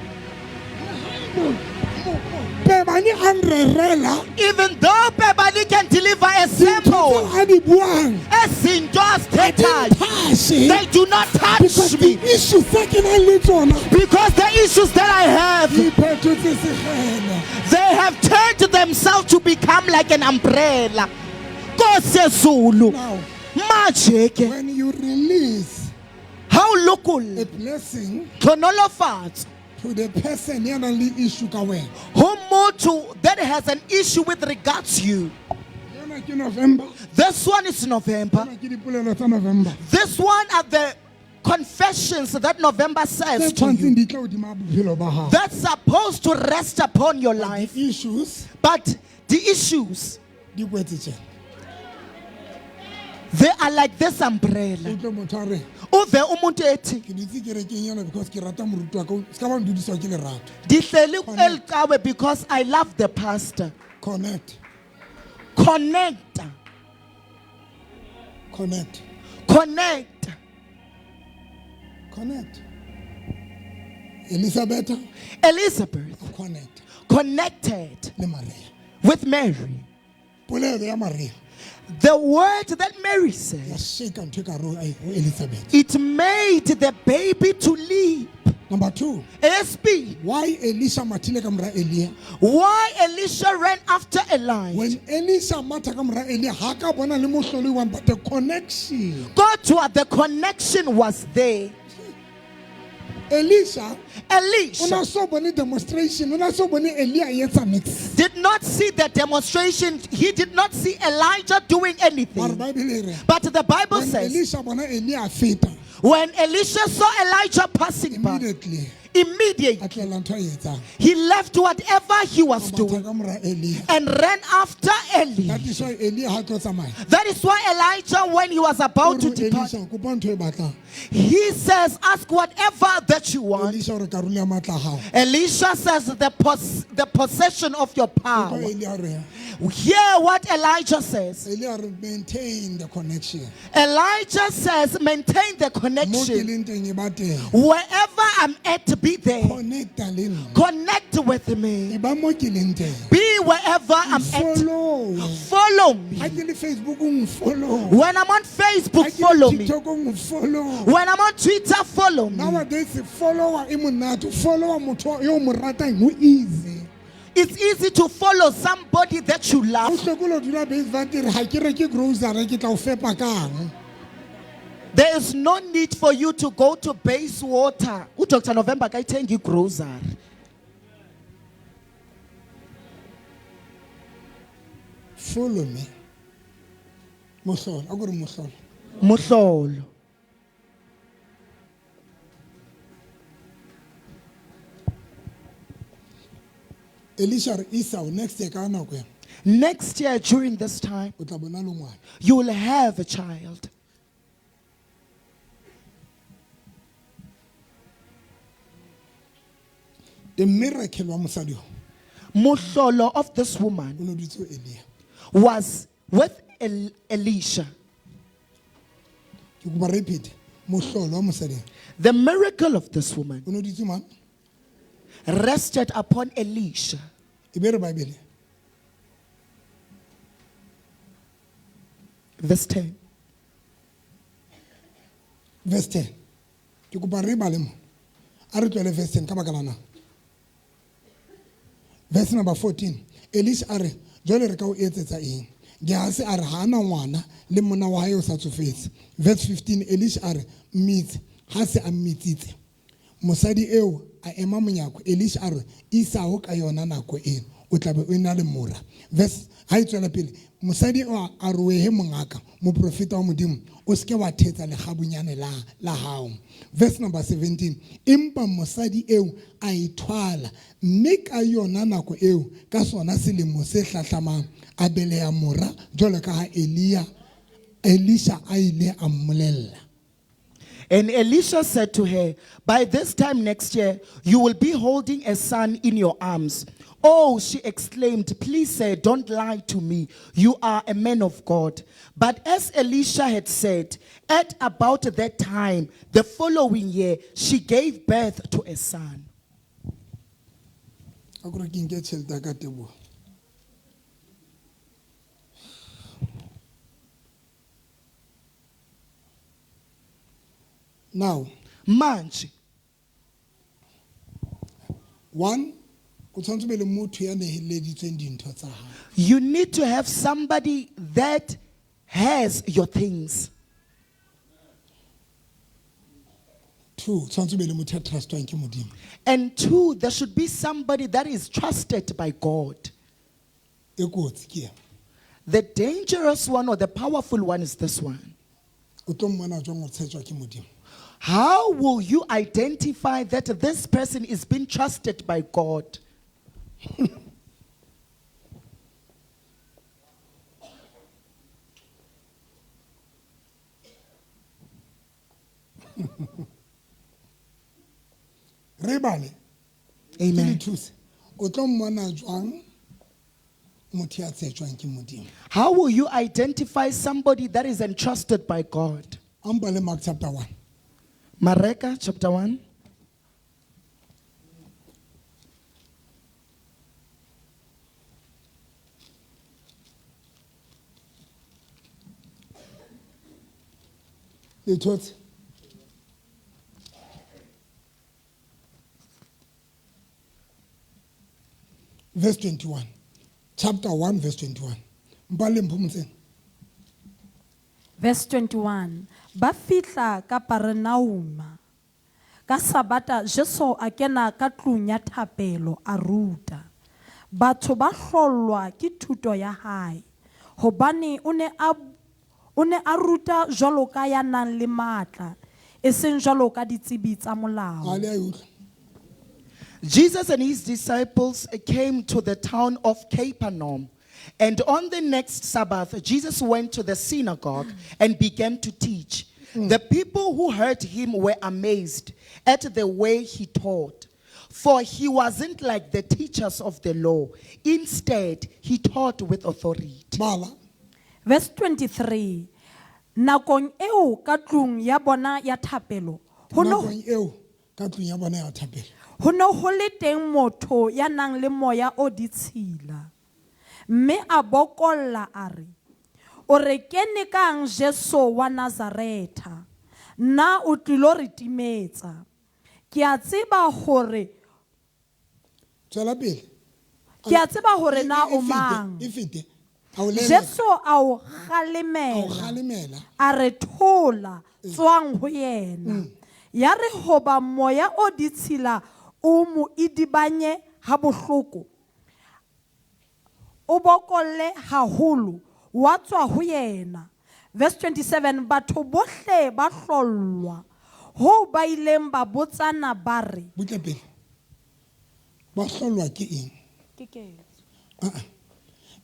Bebane a nrerela Even though Bebani can deliver a dintho sample, tseo a di buang as in just a di touch, nthase. they do not touch Because me. di-issues tse ke nang le tsona Because the issues that I have, di phetotse segele. they have turned themselves to become like an umbrella. Nkosi Zulu. Now, Manje when you release how a local blessing chronolofats to the person ya nang le issue ka wena. who to that has an issue with regards to you. Yona ke November. This one is November. Yona ke dipolelo tsa November. This one are the confessions that November Tse says to tshwantseng you. di tla hodima bophelo ba hao. That's supposed to rest upon your life. Issues But the issues, di kwetse tjena. they are like this umbrella. O tle motho a re Uve umuntu ethi, ke ditse kerekeng yana because ke rata moruti wa ka se ka ba ndudiswa ke lerato. "Dihleli eLkawe because I love the pastor." Connect. Connect. Connect. Connect. Connect. Elizabeth Elizabeth connect connected le Maria. with Mary. Polelo ya Maria The word that Mary ya said, sheka ntho e ka ro ai ho Elizabeth. it made the baby to leap. Number 2, ASP. why Elisha matile ka mora Elia? Why Elisha ran after Elijah? When Elisha mata ka mora Elia ha ka bona le mohloli wa but the connection. God, what the connection was there. Elisha Elisha una so bone demonstration, una so bone Elia yetsa mix. did not see the demonstration. He did not see Elijah doing Mara anything. Bible e re But the Bible when says, Elisha bona Elia feta when Elisha saw Elijah passing by, immediately immediately a tlela ntho e etsang. he left whatever he was Mata doing ka mora Elia. and ran after Eli. That is why Elia ha tlo tsamaya. That is why Elijah, when he was about to depart, Elisha kopa ntho e batlang. he says, "Ask whatever that you want." Elisha re karolo ya matla a hao. Elisha says, the possession of your Kopa power. Elia re Hear what Elijah says. Elia re maintain the connection. Elijah says, maintain the Mo ke connection. leng teng e ba teng. Wherever I'm at, to be there. Connecta le nna. Connect with me. E ba mo ke leng teng. Be wherever I'm at. Follow. Follow me. Ha ke le Facebook o follow. When I'm on Facebook, Ha ke le follow me. TikTok o follow. When I'm on Twitter, follow me. Nowadays follower e monate. Follower motho yo mo ratang ho easy. It's easy to follow somebody that you Ha o love. hlokola dula base va ke re ha ke re ke grocery ke tla o fepa kang. There is no need for you to go to base water. Dr. November kayithenga grocery. Follow me. Mohlolo, a go re mohlolo. Mohlolo. Elisha re Esau next year ka nako ya. Next year during this time, O tla bona le ngwana. you will have a child. The miracle wa mosadi ho. Mohlolo of this woman o ne o dutse ho Elia. was with Elisha. Ke kopa re phete. Mohlolo wa mosadi The miracle of this woman o ne o dutse mang? rested upon Elisha. E be re Bible. Verse 10. Verse 10. Ke kopa re bale mo. A re tlwele verse 10 ka baka la nang. Verse number 14. Elisha a re, jwale re ka o etsetsa eng? Gehazi a re ha ana ngwana le monna wa hae o sa tsofetse. Verse 15. Elisha a re, mmitse ha se a mmitsitse. Mosadi eo a ema monyako. Elisha a re, isa ho ka yona nako eno o tla be o ena le mora. Verse ha e tswela pele, mosadi a re wehe mongaka moprofeta wa modimo o seke wa thetsa legabunyane la hao. Verse number 17. Impa mosadi eo a ithwala mme ka yona nako eo ka sona selemo se hlahlamang a beleha mora jwalo ka ha Elisha a ile a mmolella. And Elisha said to her, by this time next year, you will be holding a son in your arms. Oh, she exclaimed, please sir, don't lie to me. You are a man of God. But as Elisha had said, at about that time, the following year, she gave birth to a son. A kore ke nke tšhelete ya ka Teboho. Now, Manje, one, o tshwanetse be le motho ya neheleditsweng dintho tsa hao. you need to have somebody that has your things. Two, tshwanetse be le motho ya trustwang ke Modimo. And two, there should be somebody that is trusted by God. E kotsi ke ena. The dangerous one or the powerful one is this one. O tlo mmona jwang o tshetswa ke Modimo. How will you identify that this person is being trusted by God? Re bale. Amen. Ke thuse. O tlo mmona jwang motho ya tshetswang ke Modimo. How will you identify somebody that is entrusted by God? Ambale Mark chapter 1. Mareka chapter 1. Le thotse. Verse 21. Chapter 1 verse 21. Mbale mphumotseng. Verse 21. Ba fihla ka Parenauma. Ka Sabata Jesu a kena ka tlung ya thapelo a ruta. Batho ba hlolwa ke thuto ya hae. Hobane o ne a ruta jwalo ka ya nang le matla, e seng jwalo ka ditsebi tsa molao. A le a utlwa. Jesus and his disciples came to the town of Capernaum. And on the next Sabbath, Jesus went to the synagogue and began to teach. The people who heard him were amazed at the way he taught. For he wasn't like the teachers of the law. Instead, he taught with authority. Bala. Verse 23. Nakong eo ka tlung ya bona ya thapelo. Ho no Nakong eo ka tlung ya bona ya thapelo. ho no ho le teng motho ya nang le moya o ditshila. Mme a bokolla a re, o re kene kang Jesu wa Nazareta, na o tlilo re timetsa. Ke a tseba hore Tswela pele. Ke a tseba hore na o mang. E fete. A o lele. Jesu a o A o kgalemela. kgalemela. A re thola tswang ho yena. Ya re hoba moya o ditshila o mo idibanye ha bohloko. O bokolle haholo wa tswa ho yena. Verse 27. Batho bohle ba hlollwa. Ho ba ileng ba botsana ba re. Butle pele. Ba hlolwa ke eng?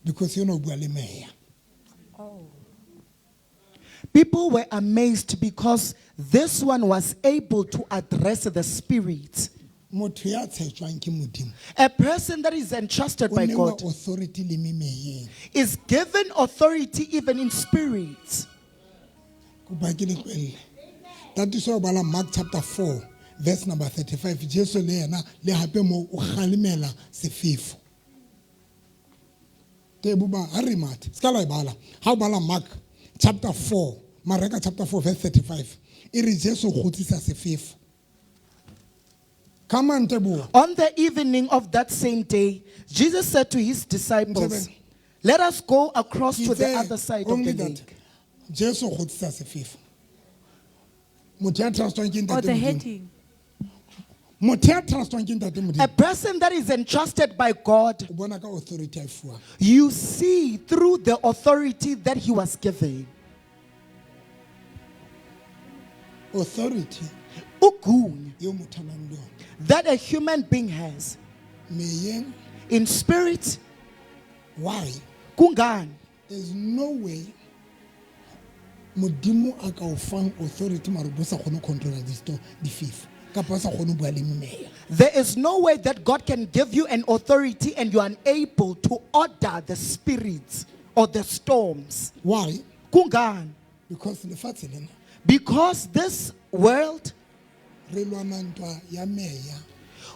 Because yona o bua le meya. People were amazed because this one was able to address the spirits. motho ya tshetjwang ke modimo A person that is entrusted o by newa God authority le memeyeng. is given authority even in spirit. Kopa ke le tlohelle. That is why o bala Mark chapter 4 verse number 35. Jesu le yena le hape mo o kgalemela sefefo. Te buba ha re mathe. Ska la e bala. Ha o bala Mark chapter 4, Mareka chapter 4 verse 35. E re Jesu o kgutsisa sefefo. Come on, Tebu. On the evening of that same day, Jesus said to his disciples, "Let us go across to the other side of Only the that. lake." Jesu o kgutsisa sefefo. Motho ya trustwang ke Or ntate the Modimo. heading. Motho ya trustwang ke ntate A Modimo. person that is entrusted by God, O bona ka authority a e fuwang. you see through the authority that he was given. Authority Ugunya eo motho a nang le yona. that a human being has Meyeng, in spirit. why? Kungani? There's no way Modimo a ka o fang authority mara bo sa kgone ho controla di fifo. Kapa o sa kgone ho bua le meya. There is no way that God can give you an authority and you are unable to order the spirits or the storms. Why? Kungani? Because lefatshe lena Because this world, re lwana ntwa ya meya.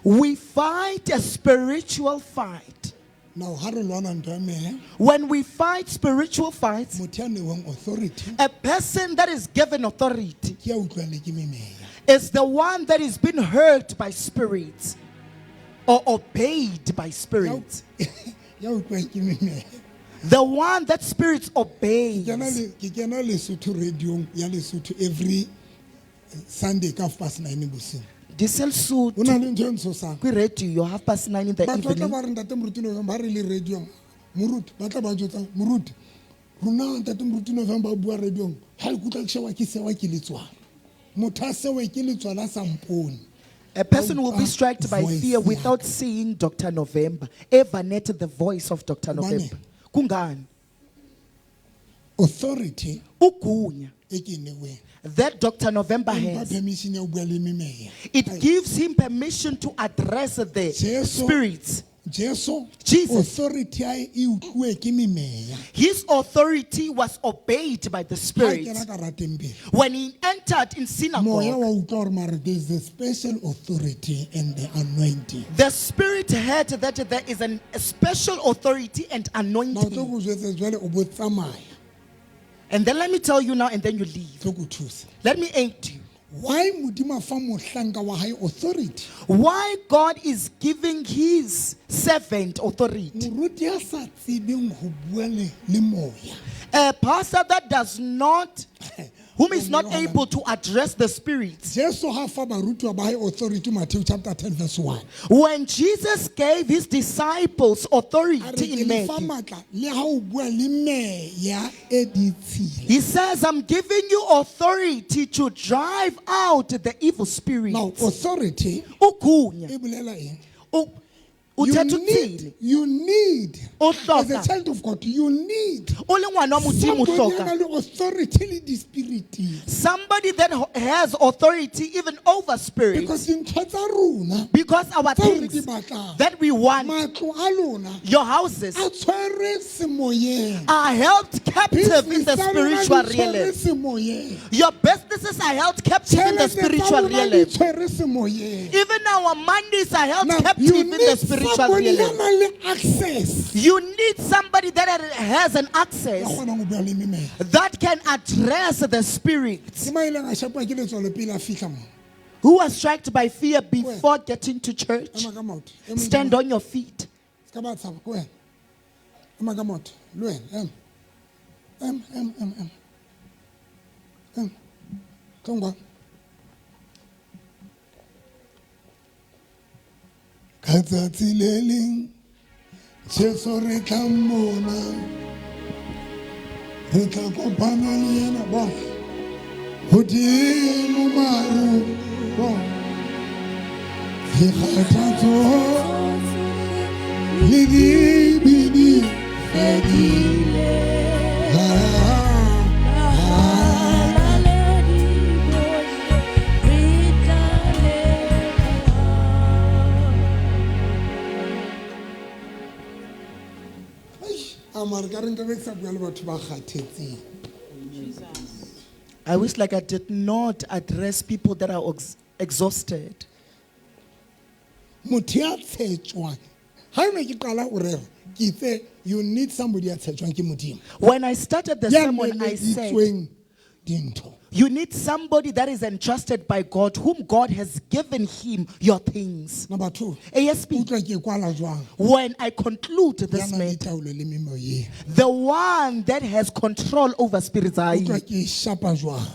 we fight a spiritual fight. Now ha re lwana ntwa ya meya, When we fight spiritual fights, motho ya newang authority a person that is given authority ke ya utlwang le ke memeya. is the one that is being hurt by spirits or obeyed by spirits. Ya utlwang ke memeya. The one that spirits obeys. Ke kena Lesotho radio ya Lesotho every Sunday ka 9:30 bosiu. Diesel suit. Ho na le ntho e ntshosang. We ready you 9:30 in the Batho ba tla evening. ba re ntate moruti November ba re le radio moruti ba tla ba jotsa moruti rona ntate moruti November ba bua radio ha ikutlwa ke shewa ke sewa ke letswana motho a sewe ke letswana sa mpone. A person will be struck by fear without seeing Dr. November. Ever net the voice of Dr. November. Kungani? Authority Ugunya e ke neweng that Dr. November ba has. permission ya ho bua le memeya. It gives him permission to address the Jesu- spirits. Jesu Jesus. authority ya e utlwe ke memeya. His authority was obeyed by the Ha spirit. kena ka ratembele. When he entered in Moya synagogue, wa utlwa hore mara there is a special authority and the anointing. the spirit heard that there is a special authority and Now tlo anointing. go jwetsa jwale o bo tsamaya And then let me tell you now, and then you leave. tlo go thusa. Let me aid you. Why modimo a fa mohlanka wa hae authority? Why God is giving his servant authority. Moruti a sa tsebeng ho bua le moya. A pastor that does not, whom is not able to address the spirits. Jesu ha fa barutwa ba hae authority Matthew chapter 10 verse 1. When Jesus gave his disciples A re authority ke in le fa Matthew, matla le ha o bua le meya e ditshila. he says, I'm giving you authority to drive out the evil spirits. Now authority Ukunya. e bolela eng? You You need O as a hloka. child of God you need O le ngwana wa Modimo o somebody hloka. ya nang le authority le di spiriti. Somebody that has authority even over spirits. Because ntho tsa rona Because our tseo re di things batlang that we want, matlo a lona your houses, a tshwere semoyeng. are held captive in the Business tsa lona spiritual di tshwere realm. semoyeng. Your businesses are held captive in the Tjhelete tsa spiritual lona di realm. tshwere semoyeng. Even our monies are held Now, captive you in the need spiritual somebody ya realm. nang le access You need somebody that has an ya access kgonang ho bua le memeya. that can address the spirits. Ke maileng a shapa ke letswalo pele a fihla mo. Who was struck by fear before getting to church? Ema ka maoto. Ema Stand on your feet. Ska ba tshaba ko wena. Ema ka maoto. Le wena Kongwa. Ka tsatsi le leng Jesu re tla mmona re tla kopana le yena ba hodimo maru ba dikgathatso le dibini fedile mare ka re nka be ke sa bua le batho ba kgathetseng. I wish like I did not address people that are exhausted. Motho ya tshetjwang ha ne ke qala o rera ke itse you need somebody ya tshetjwang ke Modimo. When I started the Ya sermon, I said, neleditsweng dintho. you need somebody that is entrusted by God, whom God has given him your things. Number 2. ASP, Utlwa ke kwala jwang. when I conclude Ya this nang le matter, taolo le memoyeng. the one that has control over spirits are Utlwa you. ke shapa jwang.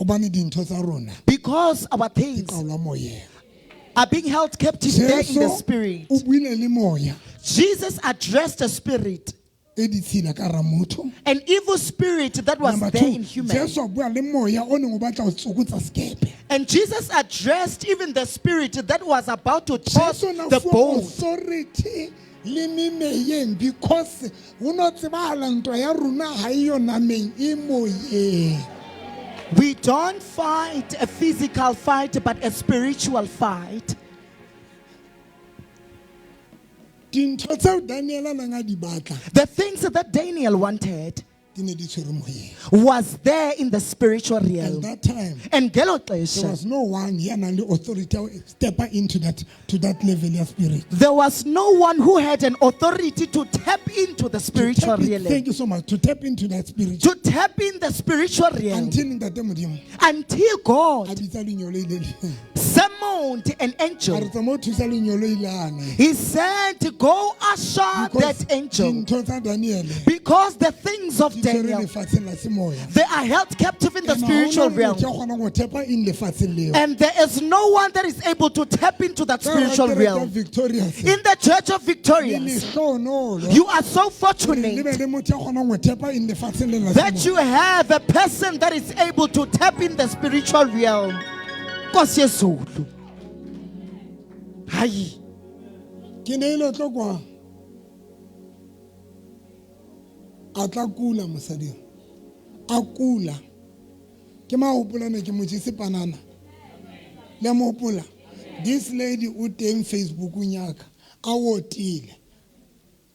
Hobane dintho tsa rona Because our di things taolwa moyeng. are being held captive there in the Jesu spirit. o buile le moya Jesus addressed the spirit, e ditshila ka ra motho. an evil spirit that was Number there 2, in human. Jesu a bua le moya o neng o batla ho tsokotsa sekepe. And Jesus addressed even the spirit that was about to toss Jesu na the fuwa boat. authority le memeyeng because ho no tsebahala ntwa ya rona ha eyo nameng e moyeng. We don't fight a physical fight, but a spiritual fight. Dintho tseo Daniel a nang a di batla The things that Daniel wanted di ne di tshwere moyeng. was there in the spiritual At realm. that time And gelo there xesha, was no one ya nang le authority to step into that level ya spirit. there was no one who had an authority to tap into the spiritual realm. Thank you so much. To tap into that spirit. To tap in the spiritual realm Until in that Modimo until a God bitsa lenyolo ile le. summoned an A angel. re tsamaya ho thusa lenyolo ile ane. He said, go usher Because that angel. dintho tsa Daniel Because the things of di tshwere Daniel, lefatsheng la semoya. they are held captive in the spiritual realm. And there is no one that is able to tap into that spiritual realm. Victorious. In the church of Victorious, you are so fortunate that you have a person that is able to tap in the spiritual realm. Nkosi yezulu. Hayi. Ke ne ile tlo kwa a tla kula mosadi a kula ke ma hopola ne ke motse sepanana le mo hopola this lady o teng Facebook-ung yaka a wotile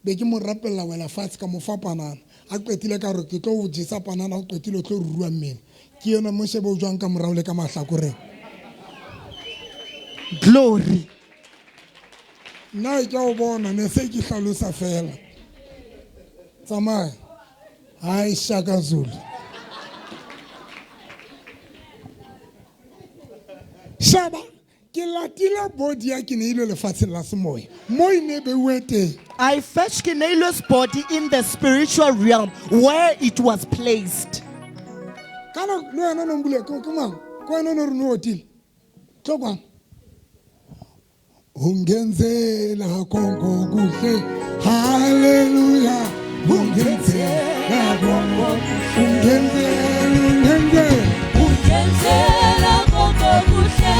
be ke mo rapella wela fatshe ka mo fa panana a qetile ka re ke tlo o jisa panana o qetile o tlo rua mmele ke yona mo shebe o jwang ka morao le ka mahlakoreng. Glory. Nna ke o bona ne se ke hlalosa fela tsamaya hai Shaka Zulu shaba ke latile body ya ke ne ile lefatsheng la semoya mo ine beuwe teng. I fetched Kenelo's body in the spiritual realm where it was placed. Kana lo yena no mbule ko mang ko yena no re no otile tlokwana ungenzela konke kuhle hallelujah ungenzela konke ungenzela Ungenzela konke kuhle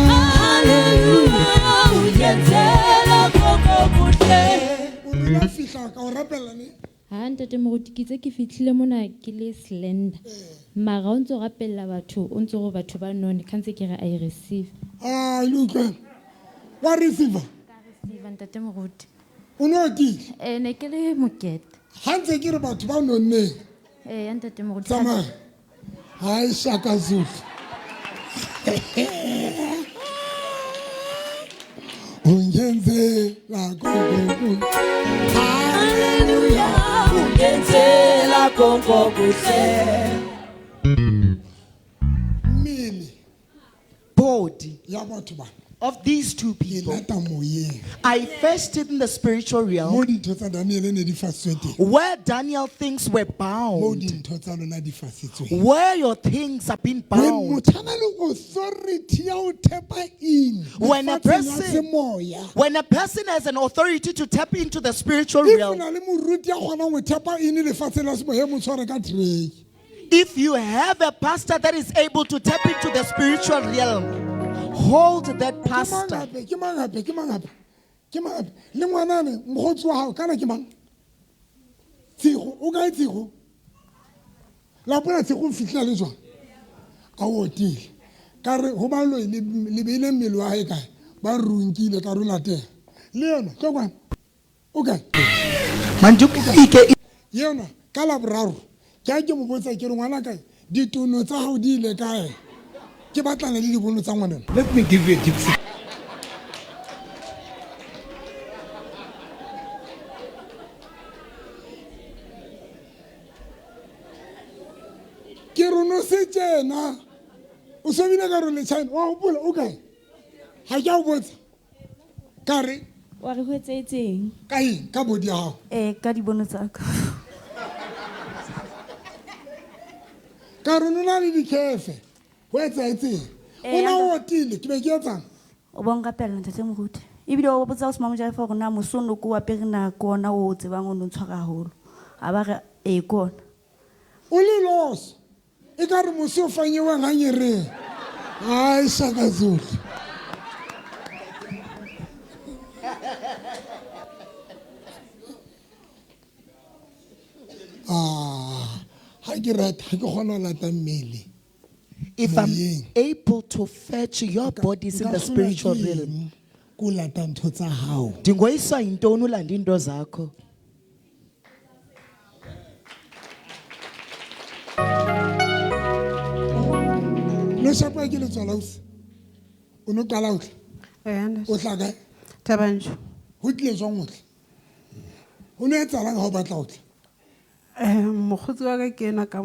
hallelujah ungenzela konke kuhle una fihla ka o rapella ne Ha ntate moruti ke tse ke fitlhile mona ke le slender mara o ntse o rapella batho o ntse go batho ba none kantse ke re I receive look wa receiver receive ntate moruti o no di ne ke le mokete hantse ke re batho ba nonneng ntate moruti tsamaya hai Shaka Zulu ungenzela konke kuhle hallelujah ungenzela konke kuhle mmele Body ya batho ba of these two e people, lata moyeng I fetched it in the spiritual mo realm dintho tsa Daniel ne di fasitswe teng where Daniel things were mo bound, dintho tsa lona di fasitsweng where your things have been when bound. motho a na le authority ya ho tapa in When a lefatsheng la person- semoya When a person has an authority to tap into the spiritual if o realm, na le moruti ya kgonang ho tapa in lefatsheng la semoya mo tshware ka tray. if you have a pastor that is able to tap into the spiritual realm, hold that pastor. Ke mang hape le ngwanane mogotsi wa hao kana ke mang Tshego o ka Tshego la bona Tshego o fihla le jwang a otile ka re ho ba lo le beile mmele wa hae kae ba runkile ka rola teng le yona tlokwana o kae Manjuku ike yona ka la boraro ke a ke mo botsa ke re ngwana kae ditono tsa hao di ile kae ke batlana le dibono tsa ngwana. Let me give you a gift. Ke rono se tsena o se bina ka role China wa hopola o kae ha ke a o botsa ka re wa re ho etseng ka bodi ya hao ka dibono tsa ka ka re nna le dikefe ho etseng ona o tile ke be ke etsang o bong kapela ntate moruti ebile o botsa o se mamoja fa rona mosono ko wa perina ko ona o tsebang o ntshwara haholo a ba re kona o le los e ka re mosi o fanyewa nganyereng ai shaka zulu ha ke rata ha ke kgona ho lata mmele. If I'm able to fetch your bodies in the spiritual realm, ku lata ntho tsa hao ndingoyiswa yintoni ulanda into zakho? no shapa ke le tswala usi o no qala utla o tla kae Tabanjo. ho tle jwang utla ho no etsalang ha o batla utla Mokgotsi wa ka ke ena ka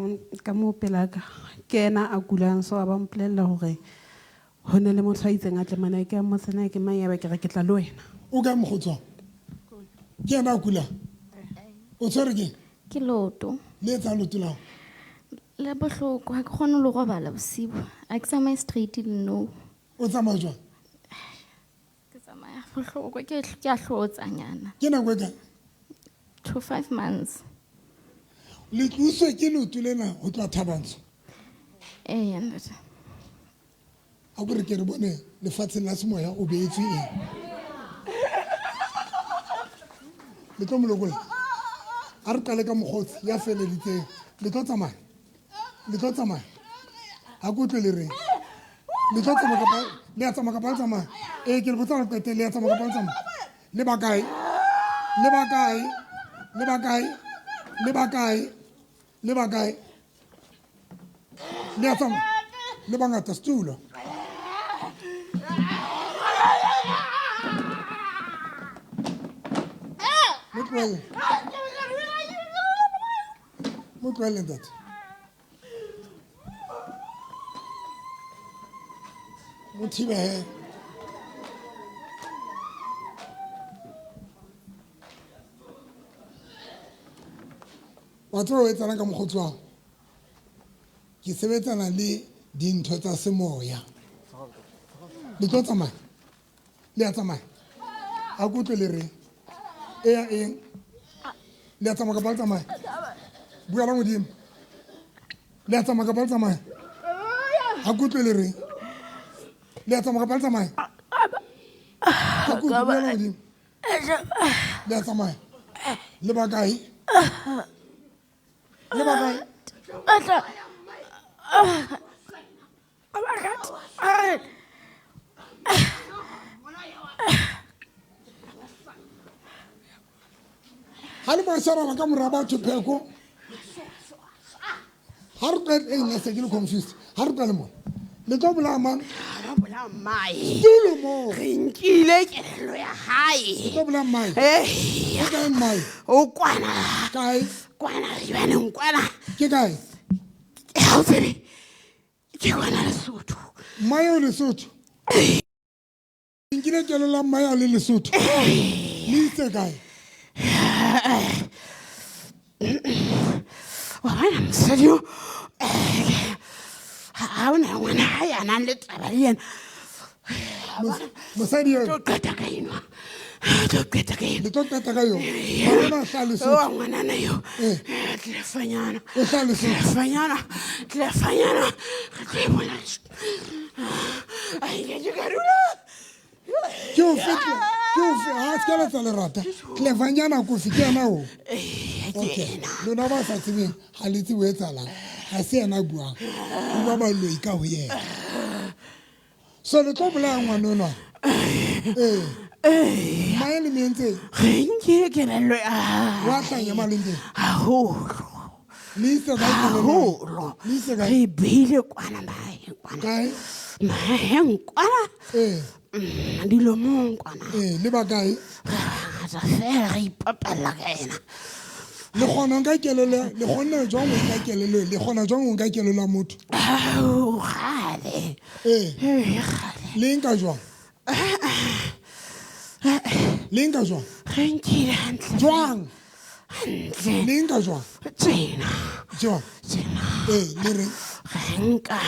mo pelaka ke ena a kulang so a ba mpolella hore ho ne le motho a itseng a tle mana ke mo tsena ke mang ya ba ke re ke tla le wena o ka mokgotsi ke ena a kulang o tshwere ke loto le etsa loto lao le bohloko ha ke kgone le robala bosibu a ke tsamaye straight le no o tsamaya jwang ke tsamaya bohloko ke a hlotsanyana ke nako e kae to 5 months le tloswe ke loto lena ho tloha Thabantsho ntate a gore ke re bone lefatsheng la semoya o beetswe eng le tlo molokola a re qale ka mokgotsi ya feleditseng le tlo tsamaya a ko tlo le reng le tlo tsamaya kapa le a tsamaya kapa le tsamaya ke le botsa le qete le a tsamaya kapa le tsamaya le bakae le a tsamaya le bangata setulo mo tlohelle ntate mo thibehe wa tseba o etsalang ka mokgotsi wa ke sebetsana le dintho tsa semoya le tlo tsamaya le a tsamaya a ko tlo le reng e ya eng le a tsamaya kapa le tsamaya bua la modimo le a tsamaya kapa le tsamaya a ko tlo le reng le a tsamaya kapa le tsamaya a ko bua la modimo le a tsamaya le bakae ha le masharaba ka mora batho pheko ha re qe nna se ke le confused ha re qale mo le tlo bola mang bola mai tulo mo re nkile kelelo ya hae le tlo bola mai o kae mai o kwana kae kwana jwaneng kwana ke kae ha o tsebe ke kwana Lesotho mai o Lesotho nkile kelelo la mai a le Lesotho le itse kae wena mosadi ha o na ngwana hae a nang le taba le yena mosadi yo tlo qeta ka enwa tlo qeta ka le tlo qeta ka yo ngwana hla Lesotho ngwanana yo tlefanyana o hla Lesotho tlefanyana re tlo e bona ai ke karula ke o fetla ha ke la tsa lerata tlefanyana ko fitana o okay lona ba sa tsebeng ha le tsi o etsalang ha se yena buang o ba ba lo ika ho yena so le tlo bola ngwana ona mae le meentse ge nkile kelello wa hlanya malenteng haholo le itse kae kelello haholo le itse kae re beile kwana maheng kwana kae maheng kwana dilomong kwana le ba kae ngata fela re ipapalla ka ena le kgona nka kelelo le kgona jwang o nka kelelo le kgona jwang o nka kelelo ya motho gale le nka jwang le nka jwang ge nkile hantle jwang hantle le nka jwang tsena jwang le re ge nka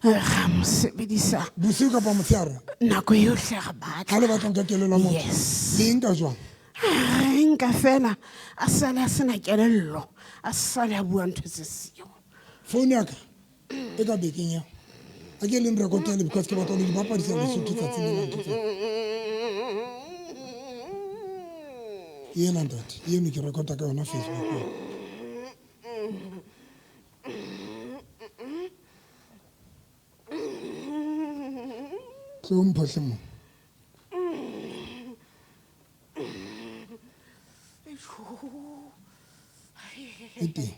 ga mo sebedisa bosiu kapa motshehare nako yohle ga batla ga le batla nka kelelo ya motho Yes. le nka jwang ge nka fela a sale a sena kelello a sale a bua ntho tse seo phone ya ka e ka bekeng yao a ke leng rekotele because ke batla le di bapadisa lesotho tsatsi le la ntho tseo yena ntate eno ke rekota ka yona Facebook so mphohle mo e teng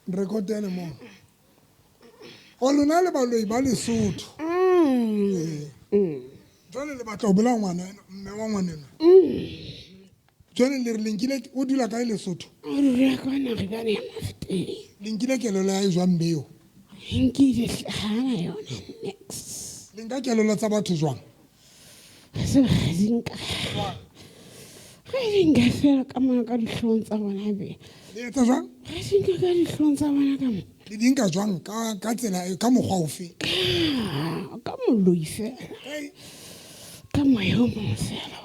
rekotele mo o lona le baloi ba lesotho jwale le batla ho bola ngwana mme wa ngwanena jwale le re lenkile o dula kae lesotho o dula ka nagane ya mafeteng lenkile kelelo ya e jwang beo nkile hlagana yona next le nka kelelo tsa batho jwang se ga dinka fela ka mona ka dihlong tsa bona be le etsa jwang ga dinka ka dihlong tsa bona ka mo le di nka jwang ka tsela ka mokgwa ofe ka moloi fela ka moya o mongwe fela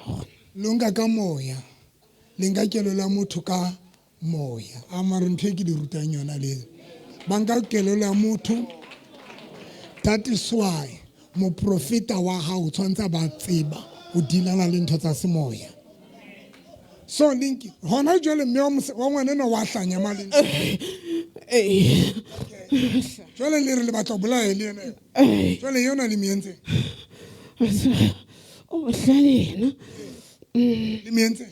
lo nka ka moya le nka kelelo ya motho ka moya a mare ntho e ke di rutang yona le ba nka kelelo ya motho that is why moprofeta wa hao tshwantse ba tseba o dilana le ntho tsa semoya so linki hona jwale mme wa ngwanena wa hlanya maleng jwale le re le batla bolaya le yena jwale yona le mientse o bohlale yena le mientse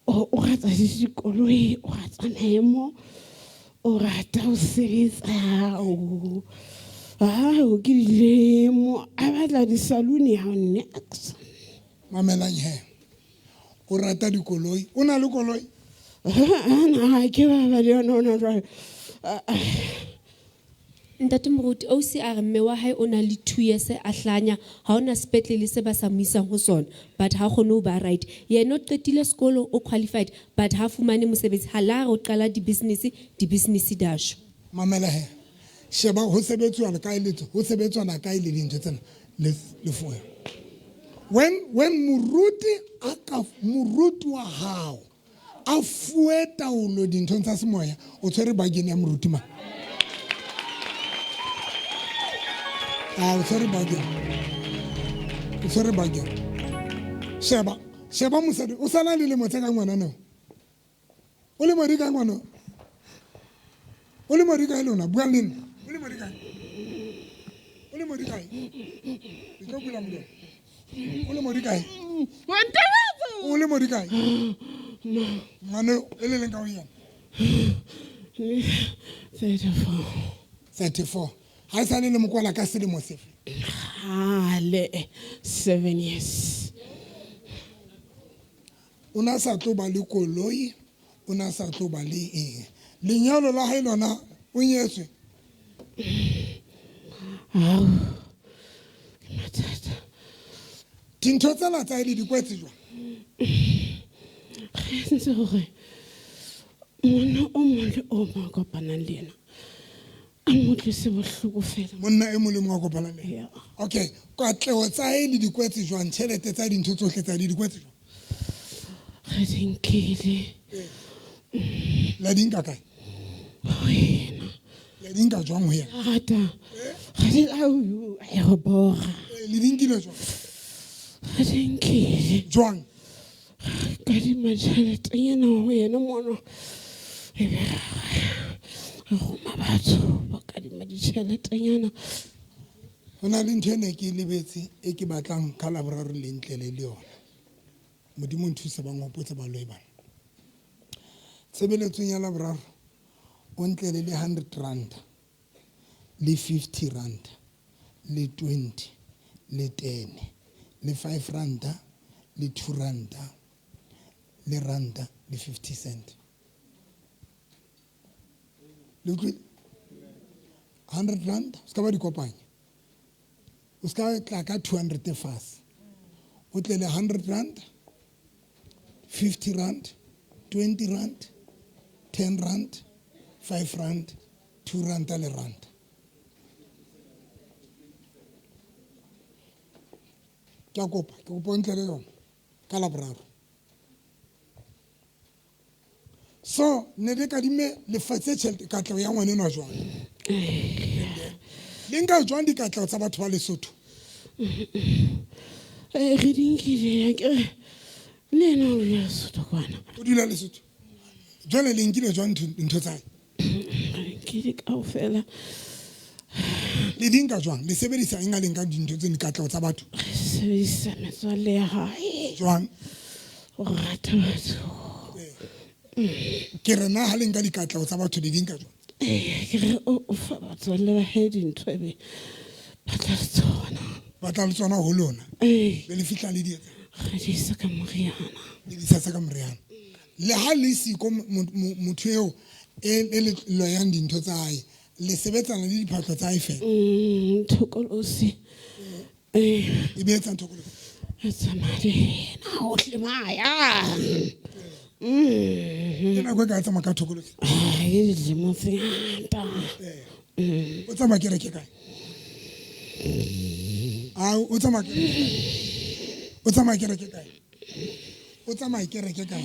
o rata dikoloi o rata maemo o rata ho sebetsa o ke dilemo a batla disaluni ya next mamelang he o rata dikoloi o na le koloi ana ke ba le yona ona jwale Ntate Moruti o se a re mme wa hae o na le 2 years a hlanya ha ona sepetlele se ba sa mo isang ho sona but ha kgone ho ba right yena o qetile sekolo o qualified but ha fumane mosebetsi hala o qala di business dash mamela he sheba ho sebetswa le kae letso ho sebetswa na kae le dintho tsena le foya when muruti wa hao a fuwe taolo dintho tsa semoya o tshwere bageng ya moruti ma o tshwere bageng sheba mosadi o sala le motse ka ngwana no o le mari ka ngwana o le mari ka lona bua le nna o le mari ka le tlo bula mo o le mari ka o le mari ka ngwana e le leng ka o yena 34 ha sa le mo kwala ka selemo sefe le 7 years una sa tlo ba le koloi una sa tlo ba le eng lenyalo la hae lona o nyetswe dintho tsela tsa ile dikwetse jwa se hore monna o mong le o mong kopanang le yena a motlise bohloko fela monna e molemo wa kopana le okay kwatlego tsa ile dikwetse jwang tšhelete tsa dintho tsohle tsa ile dikwetse jwang ga dinkile la dinka kae wena la dinka jwang ho yena rata ga di au a go bora le dinkile jwang ga dinkile jwang kadima tjheletenyana ho yena mono ebe re goma batho ba kadima ditjheletenyana. Ho na le ntho e ne ke lebetse e ke batlang ka Laboraro le ntlele le yona. Modimo nthusa ba ngopotsa ba lo e bana. Tshebeletsong ya Laboraro o ntlele le 100 rand, le 50 rand, le 20, le 10, le 5 rand, le 2 rand, le rand, le 50 cent. Le 100 rand, ska ba di kopanya. O ska tla ka 200 fas. O tle le 100 rand, 50 rand, 20 rand, 10 rand, 5 rand, 2 rand le rand. Ke a kopa o ntle le yona ka Laboraro. So ne le kadime lefatshe tjhelete katleho ya ngwana enwa jwang? Le nka jwang dikatleho tsa batho ba Lesotho? Re di nkile ke le ena o dula Lesotho kwana. O dula Lesotho. Jwale le nkile jwang ntho tsa hae? Ke di kaofela. Le di nka jwang? Le sebedisa eng a le nka dintho tse dikatleho tsa batho? Re sebedisa metswalle ya hae. Jwang? O rata batho. Ke re na ha le nka dikatleho tsa batho le di nka jwang? Ke re o fa batswalle ba hae dintho ebe ba tla le tsona. Ba tla le tsona ho lona? Be le fihla le di etsa? Re di isa ka moriana. Le di isa ka moriana. Le ha le siko motho eo e le loyang dintho tsa hae, le sebetsana le diphatlo tsa hae fela? Thokolosi. E be etsa thokolosi? E tsamaya le yena hohle maya. Ke nako e ka tsamaya ka thokolosi? Ke dilemo tse ngata. O tsamaya kereke kae? O tsamaya kereke kae? O tsamaya kereke kae?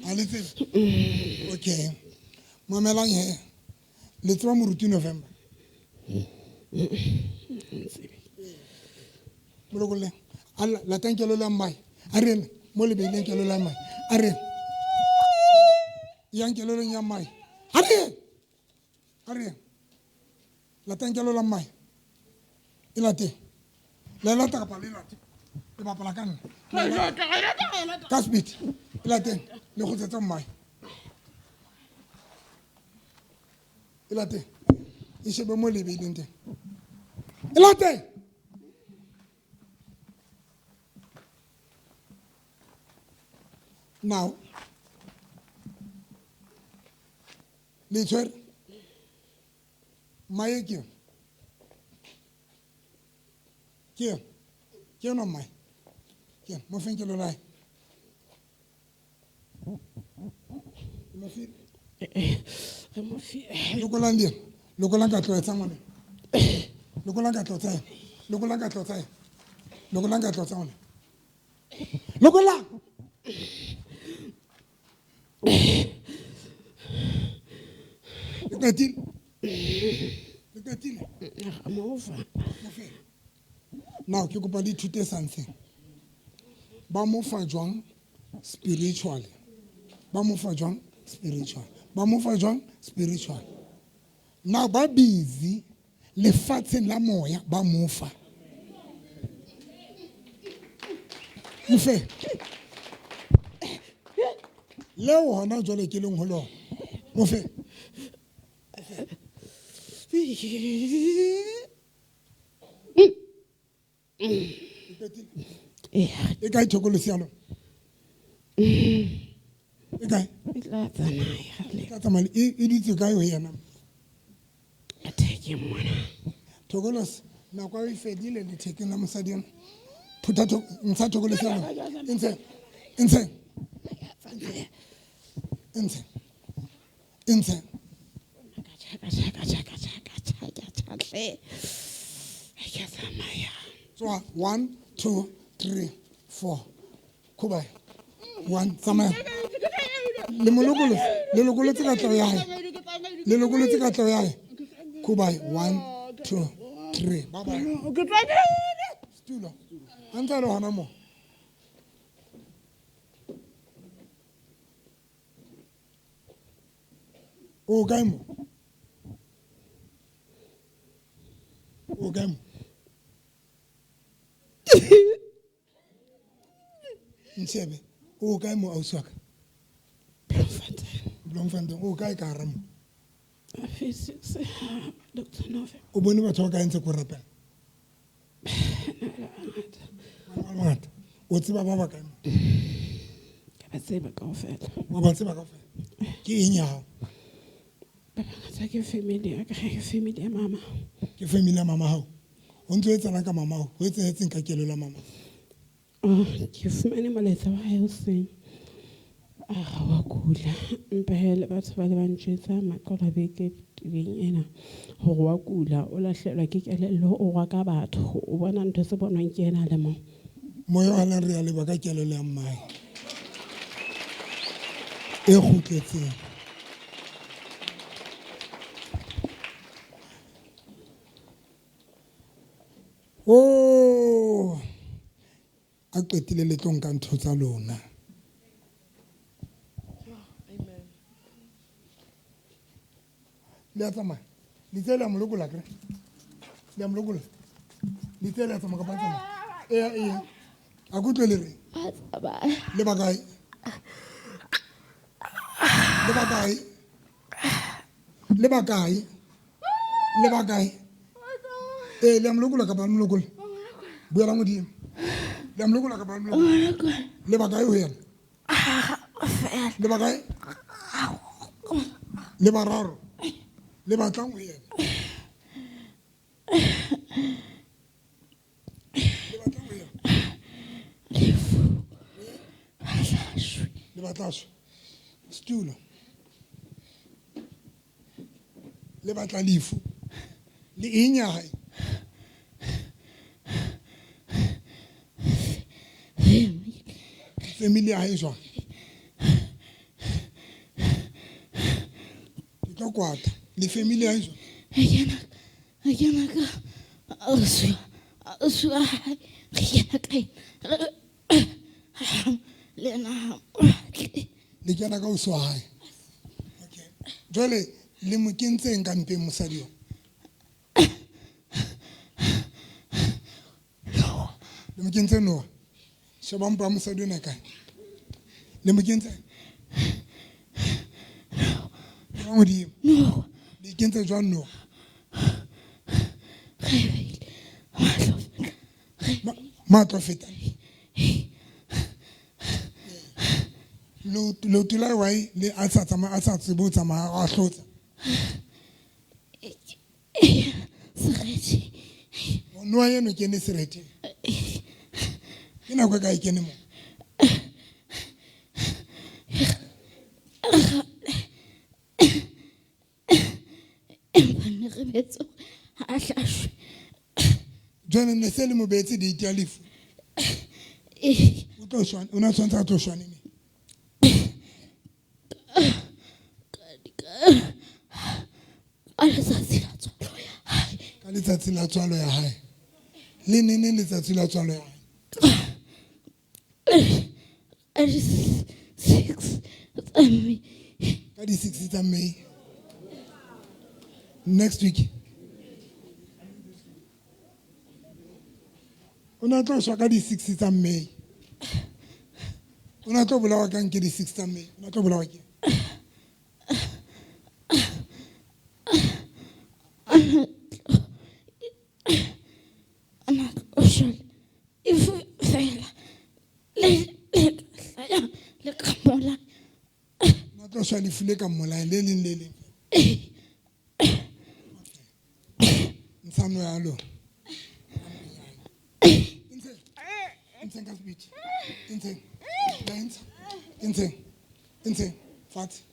Ha le tsebe? Okay. Mamelang he. Le tseba moruti November? Molokolle. Alla la tankelo la mai. Arena mo le beileng kelo la mai. Arena. Yang kelo la mai. Arena. Arena. La tankelo la mai. Ilate. La lata ka pala ilate. Le ba pala kana. Kasbit. Ilate. Le go tsetsa mai. Ilate. Ishebe mo le beileng teng. Ilate. Now, later, my here. Here, no my. Here, my finger to lie. Lokolandia, Lokolanga to someone. Lokolanga to say, Lokolanga to say, Lokolanga to someone. Lokola. I'm over. Now, you go to do something. Bamufa John spiritually. Bamufa John spiritual. Bamufa John spiritual. Now, ba busy le fatseng la moya bamufa. Mufe. Leo hona jole ke leng ho lona. Mofe. E kae thokolosi ya lona? E kae? E tla tsamaya. E tla tsamaya. E ditse kae ho yena? Atheke mona. Thokolosi nako e fedile le thekeng la mosadi yona. Phutha ntsha thokolosi ya lona. Intshe. So 1, 2, 3, 4. Kubai. 1 tsamaya. Le molokolo ka tlo ya hae. Le lokolo ka tlo ya hae. Kubai 1, 2, 3. Bye bye. Stulo. Anta lo hana mo. O kae mo? O kae mo? Nshebe, o kae mo ausi wa ka? Bloemfontein. O kae ka hara mo? Physics, Dr. Nove. O bone batho ba kae ntse ko rapela? Ngata. O tseba ba ba kae mo? Ke ba tseba kaofela. Wa ba tseba kaofela? Ke eng ya hao? Ba bangata ke family ya ka, ke family ya mama. Ke family ya mama hao. O ntse o etsana ka mama hao. O etsahetseng ka kelelo ya mama. Ke fumane molaetsa wa hae hoseng. Wa kula. Empa hele batho ba le ba ntjwetsa maqala beke tibeng ena hore wa kula, o lahlehelwa ke kelello, o rwa ka batho. O bona ntho se bonwang ke ena le mo. Moyo wa leng re a leba ka kelelo ya mmae. E kgutletseng. Oh, a qetile le tlo nka ntho tsa lona. Le a tsamaya. Litse le a mo lokola kre. Le a mo lokola. Litse le a tsamaya ka pa tsamaya. E. A go tlo le re. Le ba kae? Le ba kae? Le ba kae? Le ba kae? Le a mo lokola ka pa mo lokola. Buela modimo. Le a mo lokola ka pa mo lokola. Le ba kae ho yena? Le ba kae? Le ba raro. Le ba tlang ho yena. Le batla shwe. Stulo. Le batla lefu. Le eng ya hae? Family ya hae jwang? Ke tlo kwata. Le family ya hae jwang? Akena ka aswa akena kai lena Le kena ka uswa hae. Okay. Jwale le mo kentseng ka mpeng mosadi yo. Le mo kentseng no. Shebang pa mosadi ona kae. Le mo kentseng. No. Le kentse jwang no. Matlo feta. Lo tula wai le a sa tsebo tsamaya a hlotsa. Sereti. No ya no kene sereti. Ina kwa ka ikene mo. Jwana ne sele mo betsi di tialifu. O tlo shwana, una tshwantsa tlo shwana ni. Ka letsatsi la tswalo ya hae. Le nene letsatsi la tswalo ya hae. 6 May. Ka di 6 tsa May. Next week. Una tlo shwa ka di 6 tsa May. Una tlo bolawa ka nke di 6 tsa May. Una tlo bolawa ke. If fela le kamola. Una tlo shwa lefile ka mola le leng. Nsano ya lo. Inteng ka speech. Inteng. Lines. Inteng. Fat.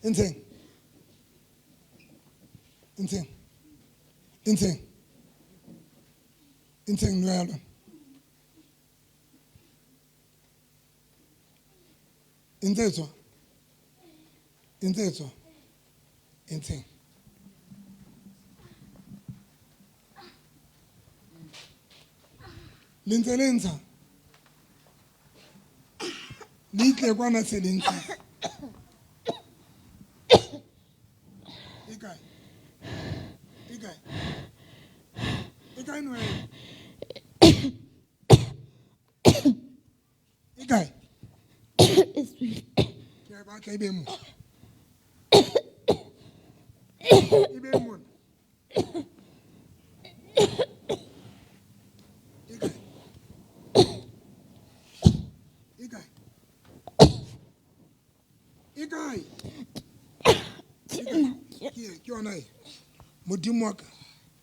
Inteng. No ya lo. Inteng. Lenza. Litle kwana se lenza. Modimo wa ka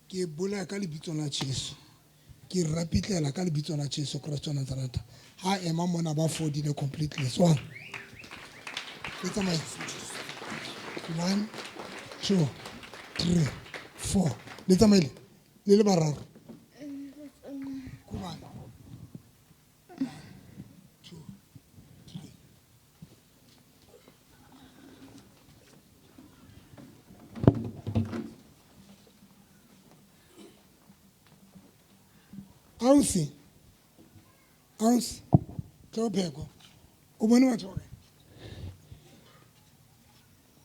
ke bolela ka lebitso la Jesu ke rapitlela ka lebitso la Jesu Christ wa Nazareth ha ema mona ba fodile completely so let's make 1 2 3 4 let's make le bararo kuba 1 2 3 Ausi, tlo pheko. O bone batho ba.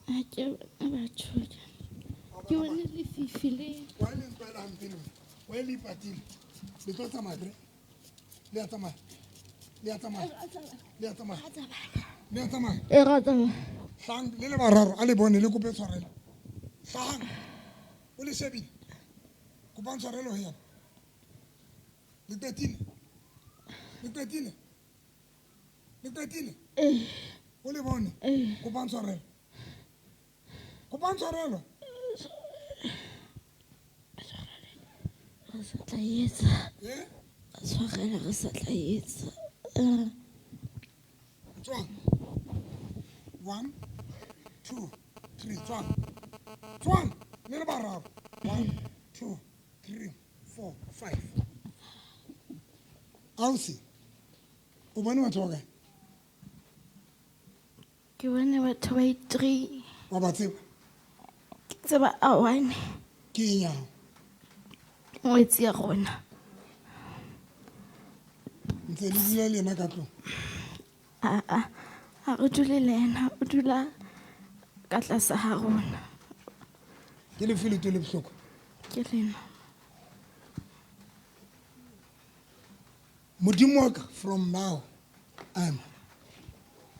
a ke bona batho ke bone lefifi le Wa le ntwela hampino. Wa le ipatile. Le tlo tsamaya. Le a tsamaya. Le a tsamaya. Le a tsamaya. Le a tsamaya. e rata Hlang le bararo a le bone le kope tshwarelo. Hlang. O le shebile. Kopa tshwarelo ho yena. Le tatile. Le tatile. Le tatile. O le bone. Kopa tshwarelo. Kopa tshwarelo. re sa tla etsa tshwarela re sa tla etsa Tswang. 1 2 3 tswang. Tswang. Le bararo. 1 2 3 4 5. Ausi. O bone batho ba kae? ke bone batho ba 3 Wa ba tseba? ke tseba a one Ke nyao. ngwetsi ya rona Ntse le dile le ena ka tlong. a re dule le ena o dula ka tlase ha rona Ke le file to le bohloko. ke lena Modimo wa ka from now I'm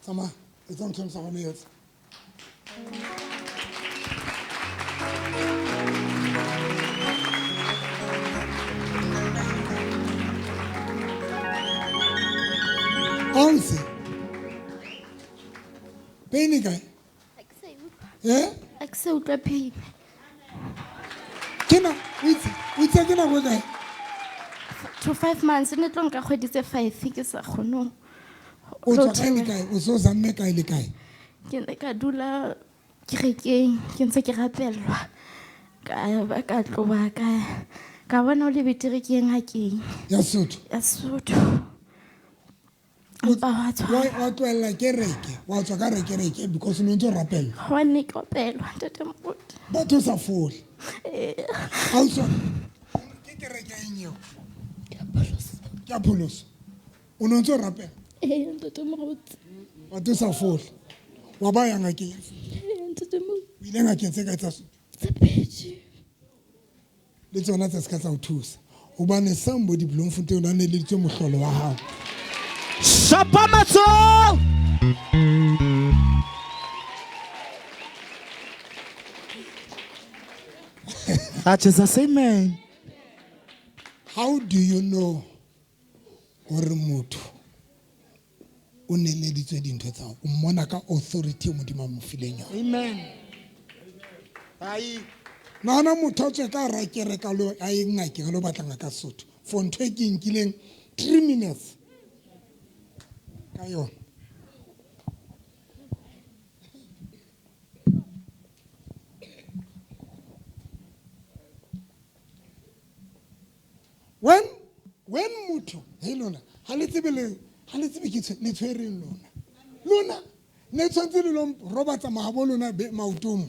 Sama it's on terms of years. Ausi. Pain guy. a ke se utlwa pain Kena, we take it away. to 5 months ne tlo nka kgwedi tse 5 ke sa kgone O tswa kae le kae? O so zamme kae le kae? ke ne ka dula kerekeng ke ntse ke rapellwa ka ba ka tloba ka bona o le betere ke eng hakeng Ya Sotho. ya Sotho empa wa tswa Wa tloela kereke, wa tswa ka kereke because no ntse rapella. wa ne ke opelwa ntate moruti Batho sa fole. Ha o tswa. Ke kereke e nyeo. Ke Apollos. O no ntse rapella. ntate moruti Batho sa fole. Wa ba yang ke. ntate moruti O ile ngakeng tse ka tsa tse pedi le tsona tse ska tsa o thusa. Hobane somebody Bloemfontein o ne le ditse mohlolo wa hao. Shapa matso. Jesus, amen. How do you know gore motho o ne le ditse dintho tsa o mmona ka authority mo dima mo fileng yona? Amen. Ai. Nana motho a tswe ka ra kereka lo a e ngakeng lo batlang ka Sotho for ntho e ke nkileng 3 minutes ka yona. When motho he lona ha le tsebe ke le tshwereng lona ne tshwantse le lo robatsa mahabo lona maotong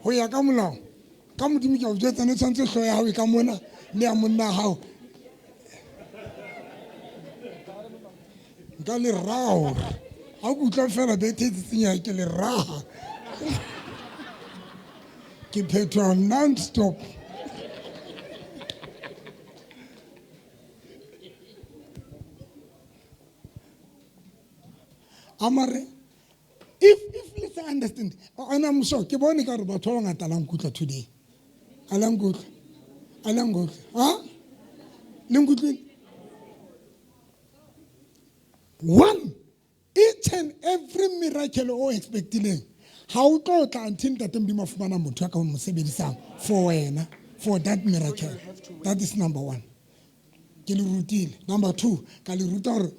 ho ya ka molao ka modimo ke a o jwetsa ne tshwantse hloya ya hao e ka mona le ya monna hao nka le rao a ke utlwa fela bethe tsenya ke le raha ke phetwa non stop amare if let's understand and I'm sure ke bone ka re batho ba ngata la nkutla today alangutla ha lengutlweni one each and every miracle o expectileng ha o tlo tla until that mbima fumana motho ka mo sebedisang for wena for that miracle. That is number one. Ke le rutile. Number two, ka le ruta hore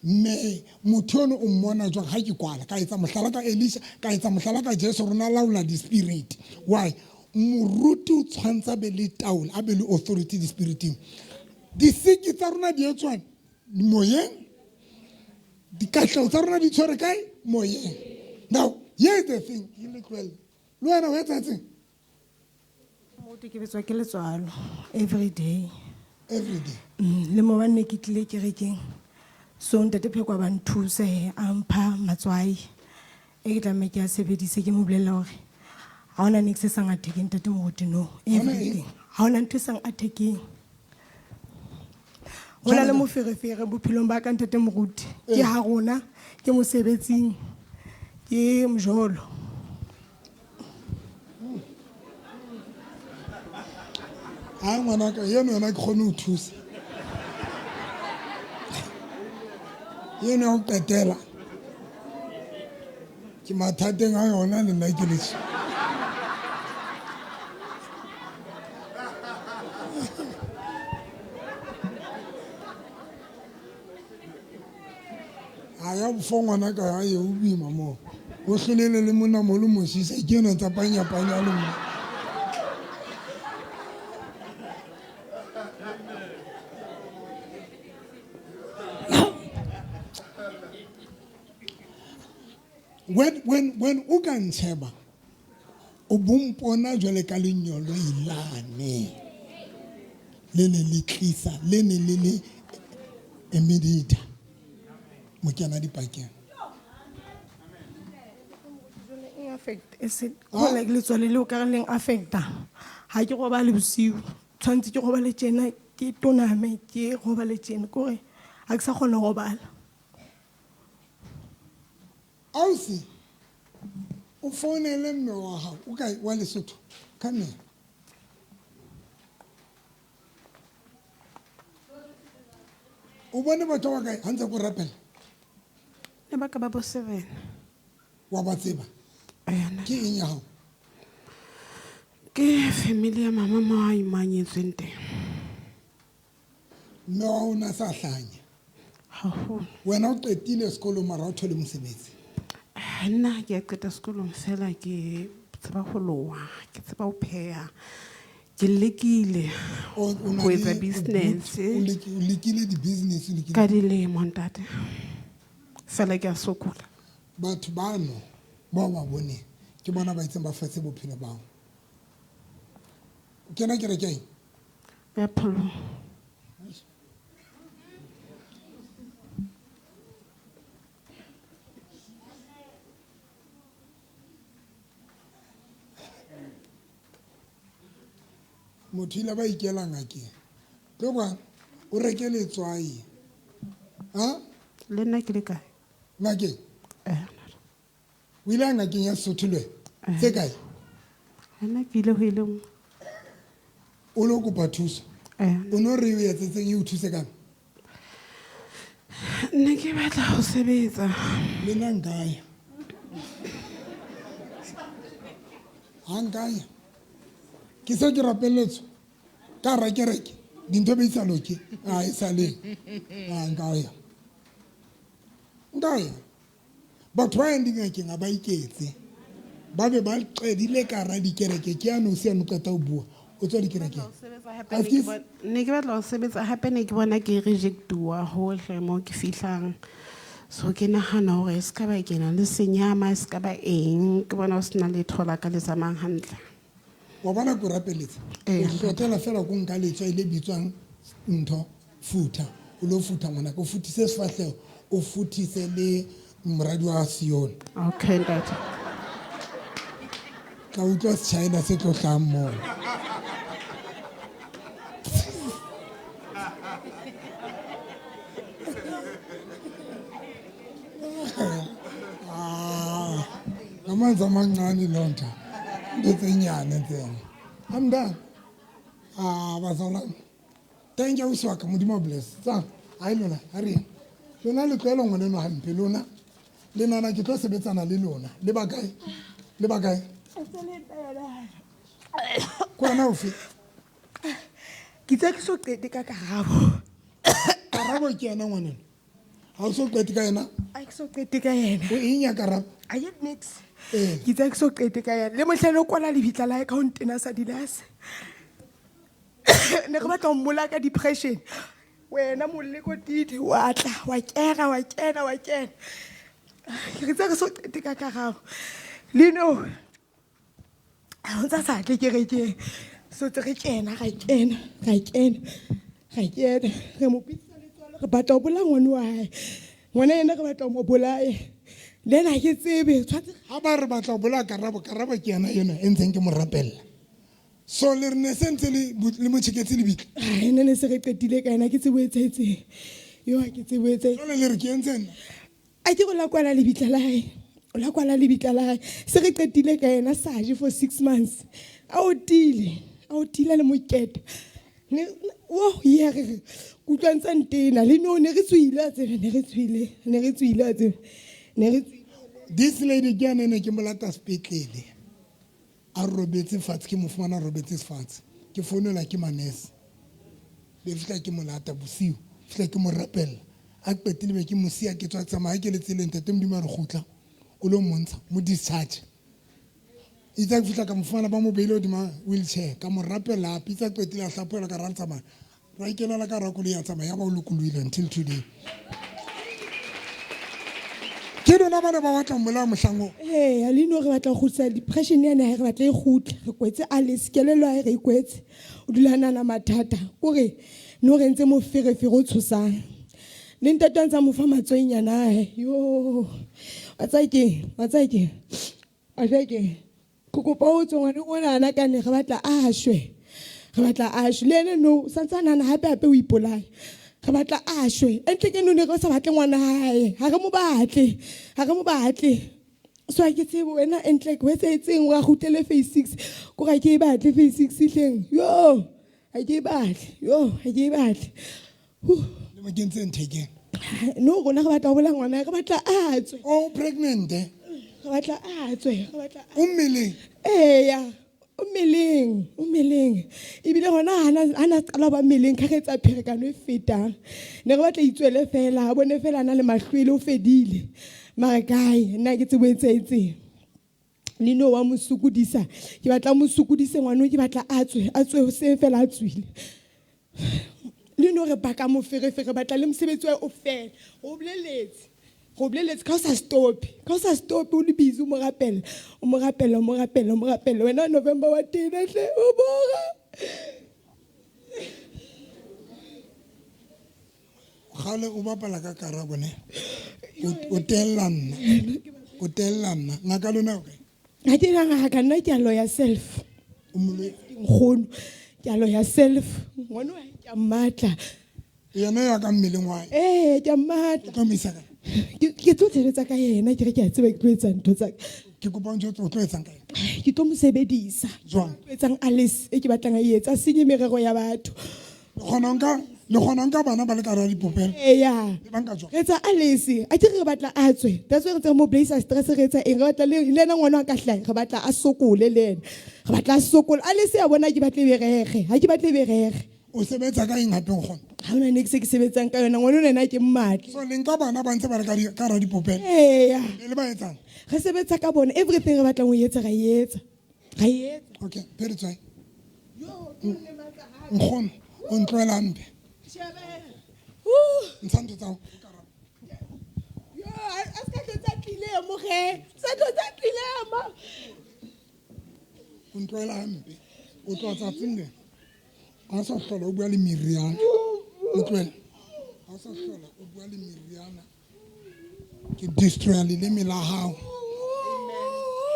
me motho ono o mmona jwa ha ke kwala ka etsa mohlala ka Elisha ka etsa mohlala ka Jesu rona laula the spirit. Why? Moruti o tshwantsa be le taolo a be le authority the spiriting. Di siki tsa rona di etswa moyeng. Di katlao tsa rona di tshwere kae moyeng. Now, here's the thing. You look well. Lo wena o etsa etseng? Ke betswa ke letswalo every day. Every day. Le mo bane ke tlile kerekeng. So ntate phekwa ba nthuse a mpha matswai. E ke tla me ke a sebedise ke mo bolella hore ha ona niks se sang athekeng ntate moruti no. Everything. Ha ona ntho sang athekeng. Ona le moferefere bophelong ba ka ntate moruti. Ke ha rona ke mosebetsing. Ke mjolo. Ha ngwana ka yena ke khone ho thusa. Yena o qetela. Ke mathateng a yona le nna ke le tshi. Aya bofo ngwana ka ya o bima mo. O hlolele le mona mo le mosisa ke yona tsa panya le mo. When o ka ntsheba o bompona jwale ka lenyolo ilane le le tlisa le le emedita mo kena dipakeng Affect is it like letswalo le o ka leng affecta ha ke go ba le bosiu tshwantse ke go ba le tsena ke toname ke go ba le tsena gore ha ke sa gona go bala ausi o fonele mme wa hao o ka wa Lesotho ka nne o bone batho ba kae hantse go rapela le ba ka ba bo 7 wa ba tseba ke eng ya hao ke family ya mama ma imanyetsweng teng mme wa ona sa hlanya haholo wena o qetile sekolo mara o thole mosebetsi nna ke a qeta sekolong fela ke tseba go loa ke tseba ho pheha ke lekile go etsa business o lekile di business ka dilemo ntate fela ke a sokola batho bano ba bone ke bona ba itseng ba fetse bophelo bao kena kerekeng ya pholo motho ile ba ikela ngakeng ke bana o reke letswai ha le nna ke le kae ngakeng o ile ngakeng ya Sothulwe tse kae nna ke ile ho ile o lo kopa thuso o no re o etsetseng e o thuse kana nne ke batla ho sebetsa le nna nkaya hangaya ke se ke rapelletso ka ra kereke dintho be isa loke a isa le ngaya batho ba yang dingakeng a ba iketse ba be ba qedile ka ra dikereke ke ano se ano qeta ho bua o tswa dikerekeng ne ke batla ho sebetsa hape ne ke bona ke rejectiwa hohle mo ke fihlang so ke nahana hore se ka ba kena le senyama se ka ba eng ke bona ho sena le thola ka le tsamang hantle wa bona go rapeletse o hlotela fela go nka letswa ile bitswang ntho futa o lo futa ngwana go futise sefahlego o futise le moradi wa Sion. Okay, ntate. Ka utlwa China se tlo hlahang moo. Amanzi amancane lonto. Into enyane ntsena. I'm done. Bazalwane. Thank you uswaka modimo bless. Tsa, hayi lona, hari. Lona le tlelo ngwane no hampe lona. Le nana ke tlo sebetsana le lona. Le bakae? Le bakae? Kwana ofe? Ke tsa ke so qete ka karabo. Karabo ke yana ngwane. Ha o so qete ka yena? A ke so qete ka yena. O inya karabo? I get next. Ke tsa ke so qete ka yena. Le mohlano kwala le bitla la account ena sa dilase. Ne re batla ho mmola ka depression. Wena molle ko tite wa tla wa kena. Ke tsa ke so qete ka karabo. Lino. A ntsa sa tle ke re so tse re kena re mo pitsa le tswalo re batla ho bola ngwana wa hae. Ngwana ena re batla ho mo bolaye. Lena ke tsebe tshwatse ha ba re batla ho bola karabo ke yana ena e ntseng ke mo rapella. So le rene sentse le mo tsheketse le bitla. Ai nene se re qetile ka ena ke tseboetsetse. Yo ke tseboetse. Jole le re ke entseng. A ke go la kwala le bitla la hae. O la kwala le bitla la hae. Se re qetile ka ena saje for 6 months. A o tile le mokete. Ne wo ye re kutlwa ntse ntena le no ne re tswile a tsebe. This lady ke yana ne ke molata spetlele. A robetse fatshe ke mo fumana robetse fatshe. Ke founela ke manese. Be fitla ke molata bosiu. Fitla ke mo rapella. A qetile be ke mo sia ke tswa tsamaya ke le tseleng tete modimo re gutla. O lo montsha mo discharge. Itsa fitla ka mo fumana ba mo beile hodima wheelchair ka mo rapella pitsa qetile a hlapela ka ra tsamaya. Ra ikela la ka ra ko le ya tsamaya ba o lokoloile until today. Ke rona bana ba batla mola mohlango. A le no re batla go gutsa depression ya ne re batla e gutla re kwetse a le skelelo a re kwetse o dulana na mathata o re no re ntse mo ferefere o tshosang le ntatantsa mo fa matswenyana yo watsake go kopa o tsongwane o nana ka ne re batla a shwe le ene no santsana na hape o ipolaya re batla a shwe entle ke no ne go sa batle ngwana hae ha re mo batle so a ke tsebo wena entle go etseng wa gutele phase 6 go ga ke batle phase 6 hleng yo ha ke batle Le mo kentse nthekeng. no gona re batla go bola ngwana re batla a tswe O pregnant eh? re batla a tswe O mmeleng. o meleng ebile gona hana qala ba meleng ka ge tsa pherekano e fetang ne re batla itswele fela a bone fela na le mahlwele o fedile mara kae nna ke tseboetsetse le no wa mosukudisa ke batla mosukudise ngwana ke batla a tswe se fela a tswile le no re baka mo ferefere batla le mosebetsi wa o fela o boleletse ka o sa stop o le busy o mo rapella wena November wa tena hle o bora Gale o bapala ka karabo ne. O tellana ngaka lona o kae? ga ke ngaka nna ke a lawyer self nkgono ke a lawyer self ngwana wa ke a matla yena ya ka mmeleng wa ke a matla ka misa ka ke tlo tsheletsa ka yena ke re ke a tseba ke tlo etsa ntho tsa ke kopa ntse o tlo etsang ka ke tlo mo sebedisa jwang etsang Alice e ke batlang a etsa senye merero ya batho le gona nka bana ba le ka ra dipopelo le banka jwang etsa Alice a ke re batla a tswe that's why re tsa mo blaze stress re etsa eng re batla le ena ngwana ka hlae re batla a sokole le ena re batla a sokole Alice ya bona ke batle berege ha ke batle berege o sebetsa ka eng hape go gona ha ona ne ke se ke sebetsang ka yona ngwana o nena ke mmatla so le nka bana ba ntse ba le ka ra dipopelo le ba etsang re sebetsa ka bona everything re batlang ho etsa ra etsa okay pheri tswa nkgono o ntloela mpe ntsanto tsa a ska tsa tlilemo sa tsa tlilemo o ntloela mpe o tloa tsatsing le a sa hlola o bua le meriana o tloela a sa hlola o bua le meriana ke destroya leleme la hao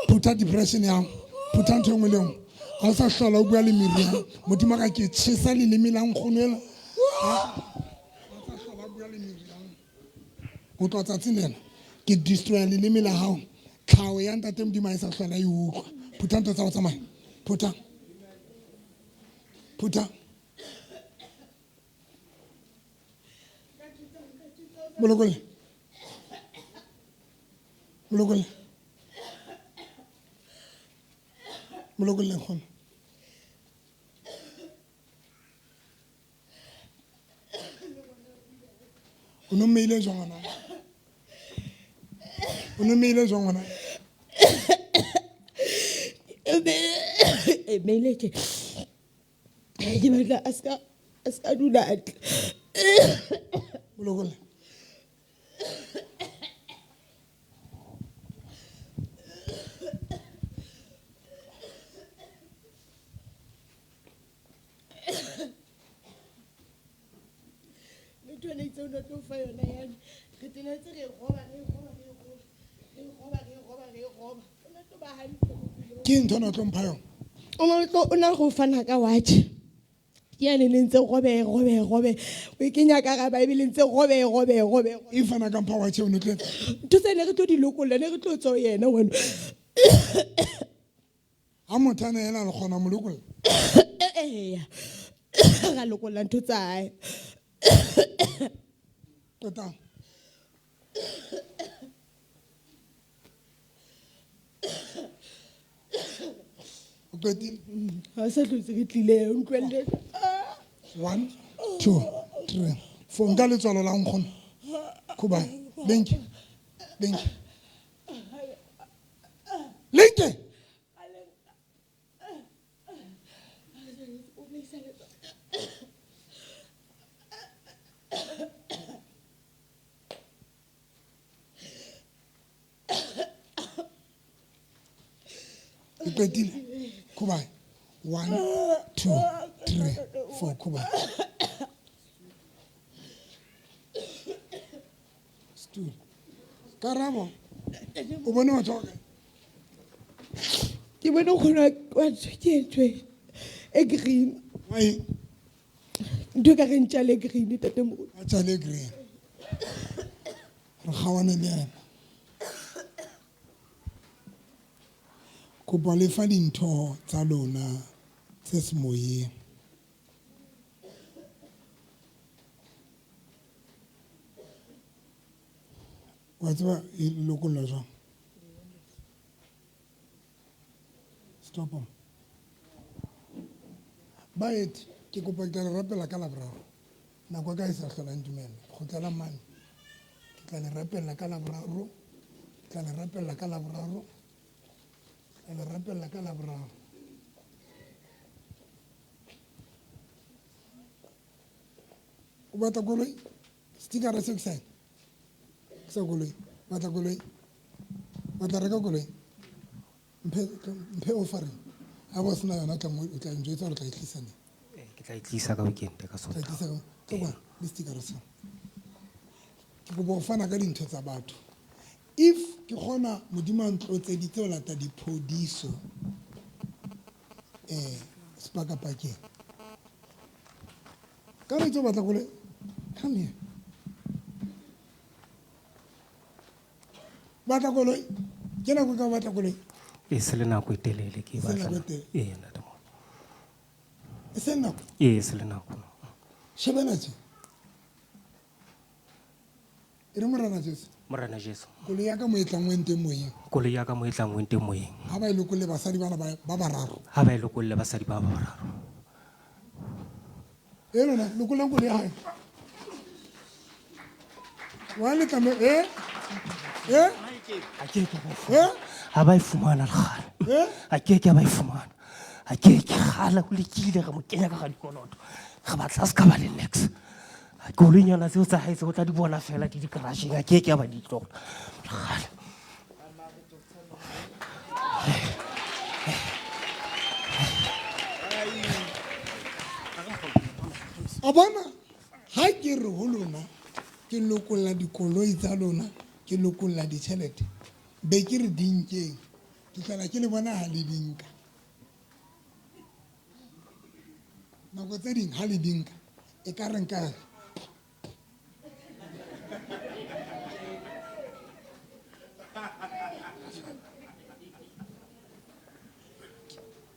phutha depression ya hao phutha ntho engwe le engwe ga o sa hlola o bua le meriana modimo ka ke tšhesa leleme la nkgonela go tloa tsatsing lena ke destroya leleme la hao tlhago ya ntate modimo a e sa hlola e utlwa phutha ntho tsa go tsamaya phutha Molokole nkgono o no mmeile jwang ngwana Meile ke batla a ska dula atle. Molokole ke ntho na tlo mpha yona O na go fana ka watch. Ya le ntse robe o e kenya ka ga Bible ntse robe. e fana ka mpha wa tšeo ne tle Ntho tse ne re tlo di lokolla ne re tlo tswa yena wena. ha motho a ne ena le kgona molokole Ga lokolla ntho tsa hae. qetang o qetile Ha sa tlotse ke tlile o ntlwelle. 1 2 3 4 nka letswalo la nkgono khubane lenke ke qetile khubane 1 2 3 4 khubane stool karabo o bone wa tswa Ke bone khona wa tswetse e green. wai Ntho ka re ntjale green tate mo. a tsale green re gawane le ena kopa le fa dintho tsa lona tse semoyeng wa tseba e lokolla jwang stop baeti ke kopa ke tla le rapela ka laboraro nako ka e sa hlolang dumela go tlela mane ke tla le rapella ka laboraro o batla koloi stikara se ke sa koloi batla koloi batla reka koloi mphe offereng a bo sena yona o tla njwetsa gore o tla e tlisa neng ke tla e tlisa ka weekend ka Sontaga le stikara seo ke kopa go fana ka dintho tsa batho if ke kgona modimo a ntlotseditse go lata diphodiso sepakapakeng ka re tse o batla kole come here batla koloi ke nako ka batla koloi e se le nako e telele ke batla e se nako e se le nako shebana tse e re morana Jesu koloi ya ka mo e tlang wente moyeng koloi ya ka mo e tlang wente moyeng ha ba ile kolle basadi bana ba bararo ha ba ile kolle basadi ba bararo e lona lokolang koloi ya hae wa le tame ha ba e fumana le gale a ke ba e fumana a ke gala go lekile ga mo kenya ka ga dikoloto ga ba tla se ka ba le next koloinyana tseo tsa gae tse o tla di bona fela di di-garageng a ke ba di tlogela gale a bona ha ke re ho lona ke lokolla dikoloi tsa lona ke lokolla ditšhelete be ke re dinkeng ke tlhola ke le bona ha le dinka nako tse ding ha le dinka e ka re nka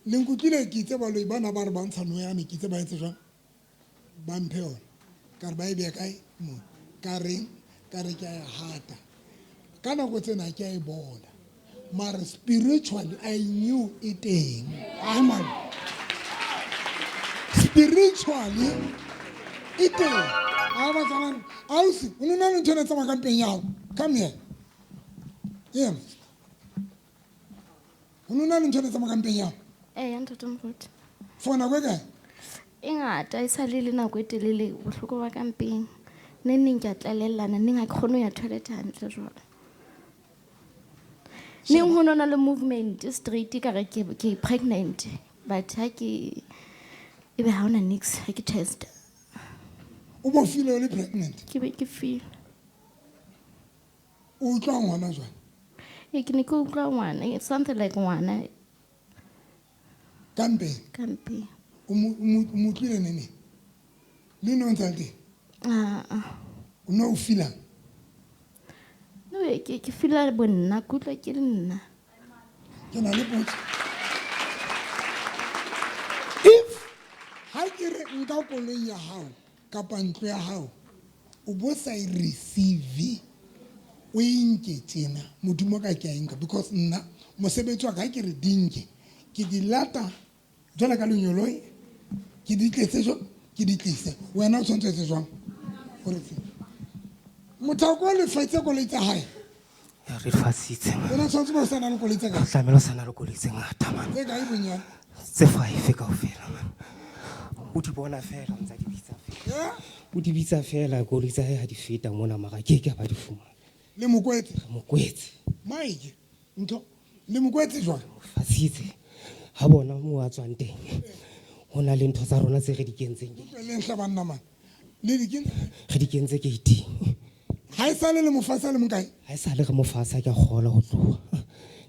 le nkutlwile ke itse baloi bana ba re bantsha no yame ke itse ba etse jwang ba mphe yona ka re ba e beya kae mo ka re ke a e hata ka nako tsena ke a e bona mara spiritually I knew e teng amen spiritually e teng a ba tsana ausi o nna le ntshone tsa makampeng ya come here yeah o nna le ntshone tsa makampeng ya ya ntate moruti for nako e kae e ngata e sa le le nako e telele bohloko ba kampeng ne neng ke a tlalellana neng ha ke kgone ho ya toilet hantle jwale neng ho nona le movement straight ka re ke pregnant but ha ke ebe ha ona nix ha ke test o bo feel o le pregnant ke be ke feel o tla ngwana jwale e ke ne ke utlwa ngwana it's something like ngwana kampe o mo tlile nene le no ntse o no o feel no ke feel bonna ke utlwa ke le nna ke na le potso if ha ke re nka koloi ya hao kapa ntlo ya hao o bo sa e receive o inke tsena modimo ka ke a inka because nna mosebetsi wa ka ke re dinke ke di lata jwale ka lenyoloi ke di tletse jo ke di tlise wena o tshwanetse tse jwang gore se mothako le faitse go letsa hae ya re fasitse wena tshwanetse ba sana le go letsa ka tlamelo sana le go letsa ngata man tse ga e bonyana tse 5 kaofela man o di bona fela ntse di bitsa fela o di bitsa fela go letsa ha di feta mona mara ke ba di fumana le mokwetse maike ntho le mokwetse jwang fasitse ha bona mo a tswang teng hona le ntho tsa rona tse re di kentseng le nhla banna man le di keng re di kentse ke iti ha e sale le mofasa le mokae ha e sale re mofasa ke gola go tloga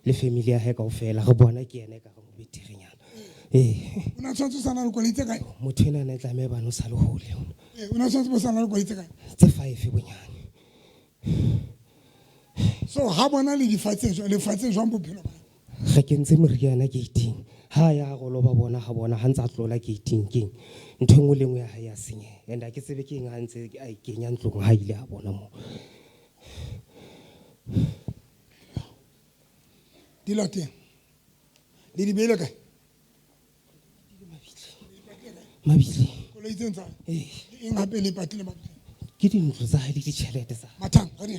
le family ya he kaofela re bona ke ene ka go beterenyana una tshwantse sana le kolitse kae motho ena ne tla me bana sa le hole una tshwantse bo sana le kolitse kae tse 5 bonyane so ha bona le difatse jwang bophelo ba re kentse meriana gating ha ya go lo ba bona ga bona ha ntse a tlola gating keng ntho engwe le engwe ya ha ya senye and a ke tsebe ke eng ha ntse a ikenya ntlong ha ile a bona mo dilate le di bele kae mabile go le itse ntsa eng hape le patile mabile ke dintlo tsa ha le ditšhelete tsa mathang ga di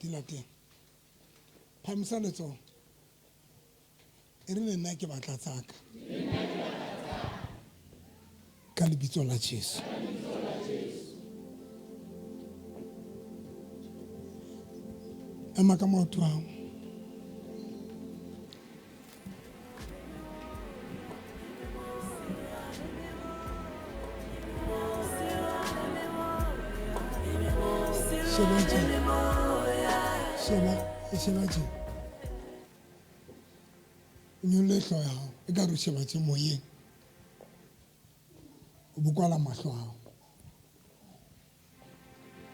dilate phamisa letsogo e re le nna ke batla tsaka ka lebitso la Jesu ema ka maoto a gago sheba je nyolle hlo ya gago e ka re sheba je moyeng o bokwala mahlo a gago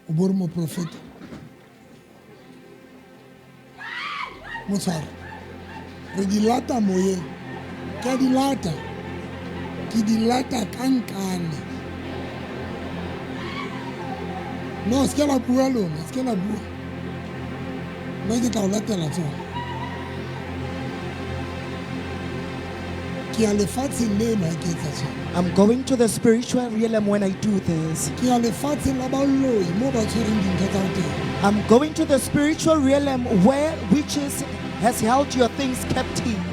o bo re moprofeta motshware re di lata moyeng ke di lata ka nkane no se ke la bua lona se ke la bua nna ke tla o latela tsona ke ya lefatsheng leno ha ke etsa tjena I'm going to the spiritual realm when I do this. ke ya lefatsheng la balloi mo ba tshwereng dintho tsa go teng I'm going to the spiritual realm where witches has held your things captive.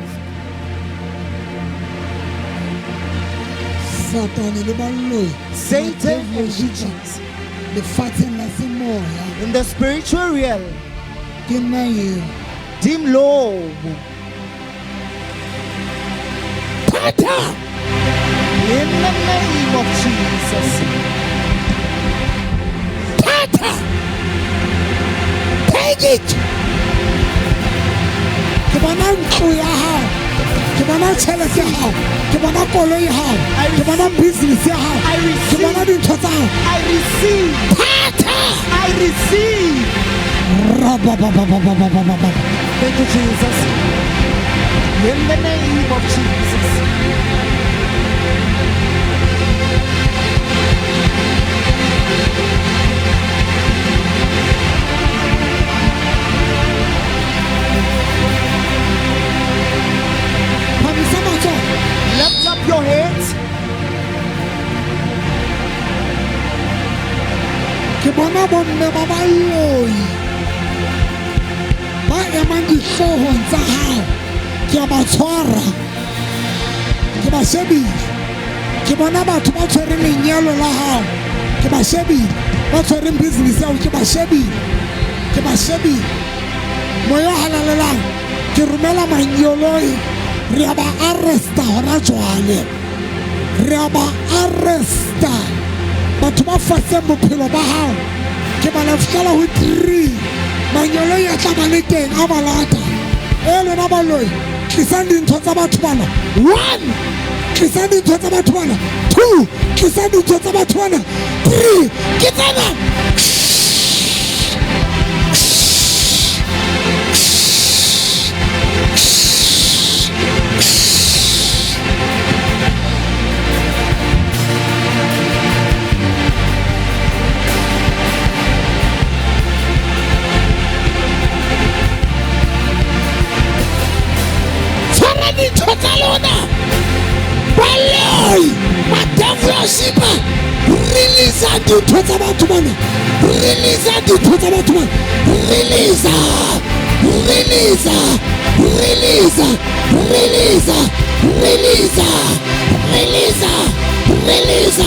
Satane le balloi Satan and witches lefatsheng la semoya in the spiritual realm. ke nna eo Dim low. Tata! In the name of Jesus. Tata! Take it! Ke bona ntlo ya hao, ke bona tšhelete ya hao, ke bona koloi ya hao, ke bona business ya hao, ke bona dintho tsa hao. I receive. Tata! I receive. Thank you, Jesus. In the name of Jesus. Lift up your heads. Ke bona bomme ba baloi ba emang dihloohong tsa hao, ke a ba tshwara, ke ba shebile. Ke bona batho ba tshwereng lenyalo la hao, ke ba shebile. Ba tshwereng business ya hao, ke ba shebile, ke ba shebile. Moya halalelang, ke romela manyoloi, re a ba arresta hona jwale, re a ba arresta. Batho ba faseng bophelo ba hao, ke ba lefihlela ho 3. Manyoloi a tla ba le teng a ba lata. Lona baloi, tlisang dintho tsa batho bana. 1, tlisang dintho tsa batho bana. 2, tlisang dintho tsa batho bana. 3, ke tsena. Baloi, madevil ya shipa, release dintho tsa batho bana, release dintho tsa batho bana, release, release, release, release, release, release, release.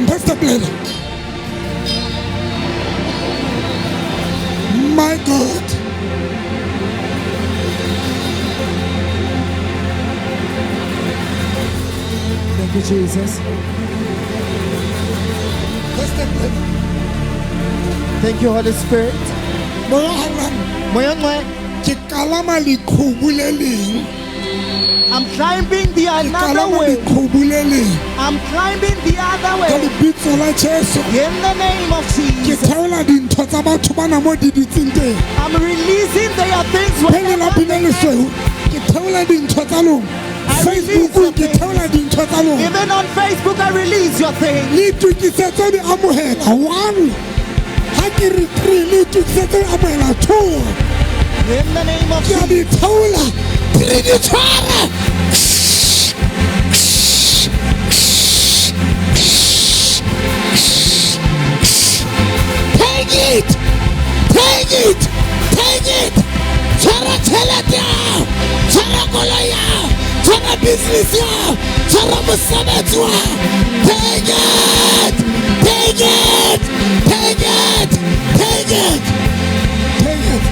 Pastor Blader. My God. Thank you, Jesus. Pastor Blader. Thank you, Holy Spirit. I'm climbing the another way. I'm climbing the other way. In the name of Jesus. I'm releasing their things when they are even on Facebook, I release your thing. In the name of Jesus. Take it! Take it! Take it! Tshwara tšhelete yao, tshwara koloi yao, tshwara business yao, tshwara mosebetsi wao. Take it! Take it! Take it! Take it! Take it!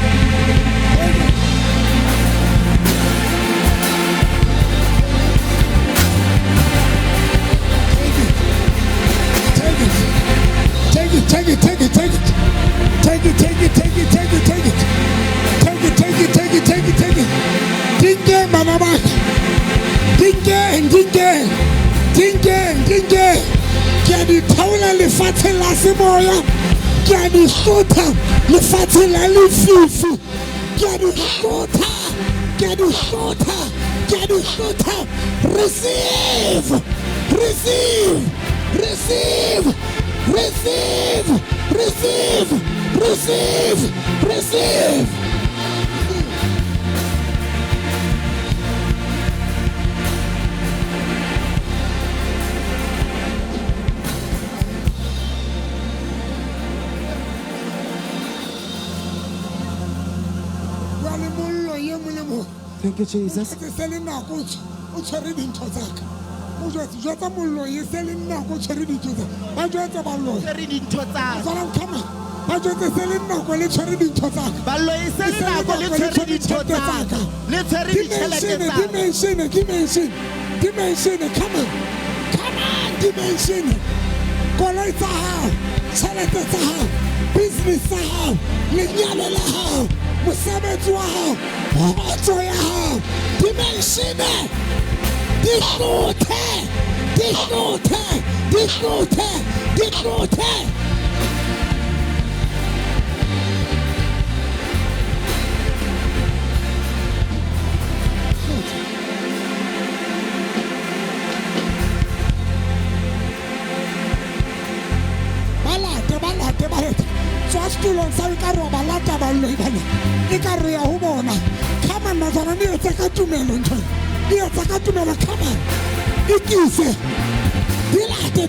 Take it, take it, take it, take it. Take it, take it, take it, take it, take it. Take it, take it, take it, take it, take it. Dinge, manaba. Dinge, dinge. Dinge, dinge. Ke di taula lefatshe la semoya. Ke di hlotha lefatshe la lefifi. Ke di hlotha. Ke di hlotha. Ke di hlotha. Receive. Receive. Receive. Receive, receive, receive, receive. Thank you, Jesus. Se le nako o tshwere dintho tsa ka. O jwetsa mollo ye se le nako o tshwere dintho tsa ka. Ba jwetsa ballo. Tshwere dintho tsa ka. Come on. Ba jwetsa se le nako le tshwere dintho tsa ka. Ballo e se le nako le tshwere dintho tsa ka. Le tshwere ditjhelete tsa ka. Dimension, come on, dimension. Koloi tsa hao, tjhelete tsa hao, business tsa hao, lenyalo la hao, mosebetsi wa hao, kgotso ya hao. Dimension, dihlothe. Tulong sa ikaro balata ba lo ibana ikaro ya ho bona kama mazana ni etsa ka tumelo ntho ni etsa ka tumelo kama ikise dilate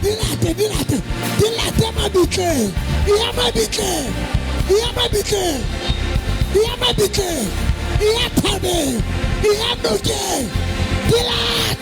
mabitle ya tabe ya noke dilate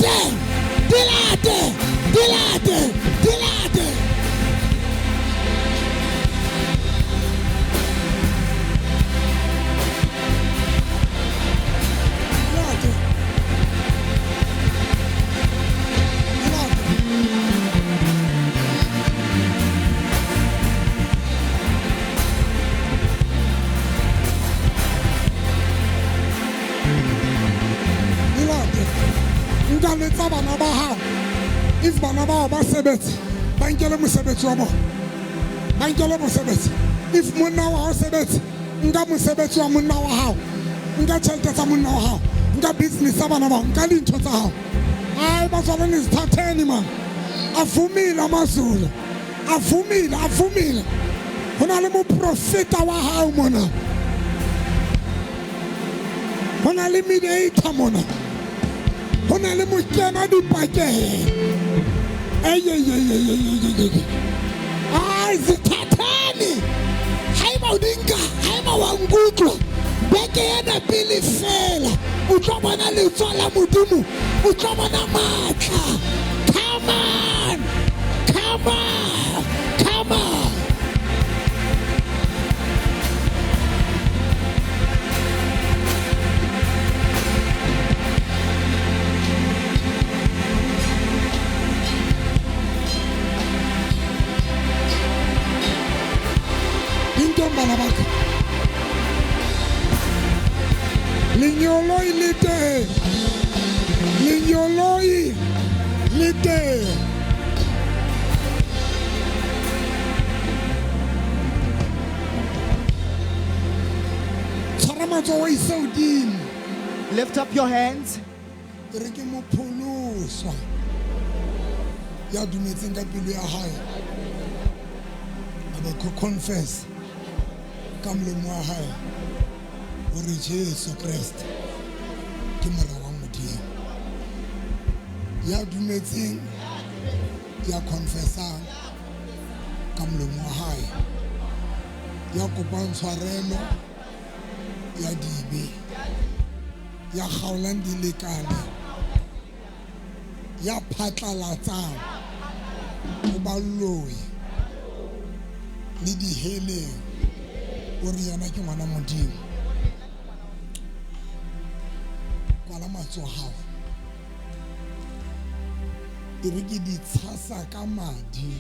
letsa bana ba hao if bana ba ba sebetse ba nkele mosebetsi wa bona ba nkele mosebetsi if monna wa hao sebetse nka mosebetsi wa monna wa hao nka tjhelete tsa monna wa hao nka business ya bana ba hao nka dintho tsa hao ai ba tswala ni sithatheni man avumile amazulu avumile hona le moprofeta wa hao mona hona le mediator mona hona le mokena dipakeng ai zithathani haeba udinka haeba wa ngutlwa beke yana pele fela o tlo bona letswa la modimo o tlo bona matla. Come on. Linyoloi lite. Lift up your hands. Ya dumetseng ka pelo ya hae a ba confess ka molemo wa hae hore Jesu Kriste ke mora wa Modimo. Ya dumetseng ya confessang ka molemo wa hae ya kopang tshwarelo ya dibe ya kgaolang dilekane ya phatlalatsang o balloi le diheleng o re yana ke ngwana Modimo. Kwala matsoho hao e re ke di tshasa ka madi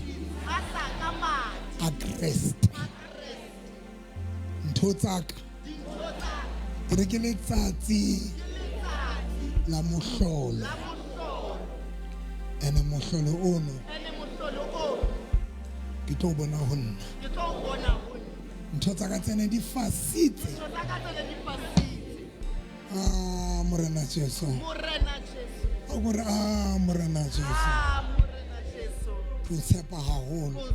a Kreste ntho tsaka e re ke letsatsi la mohlolo ene mohlolo ono ke tlo bona ho nna ntho tsaka tsene di fasitse Morena Jesu a gore Morena Jesu o tshepa haholo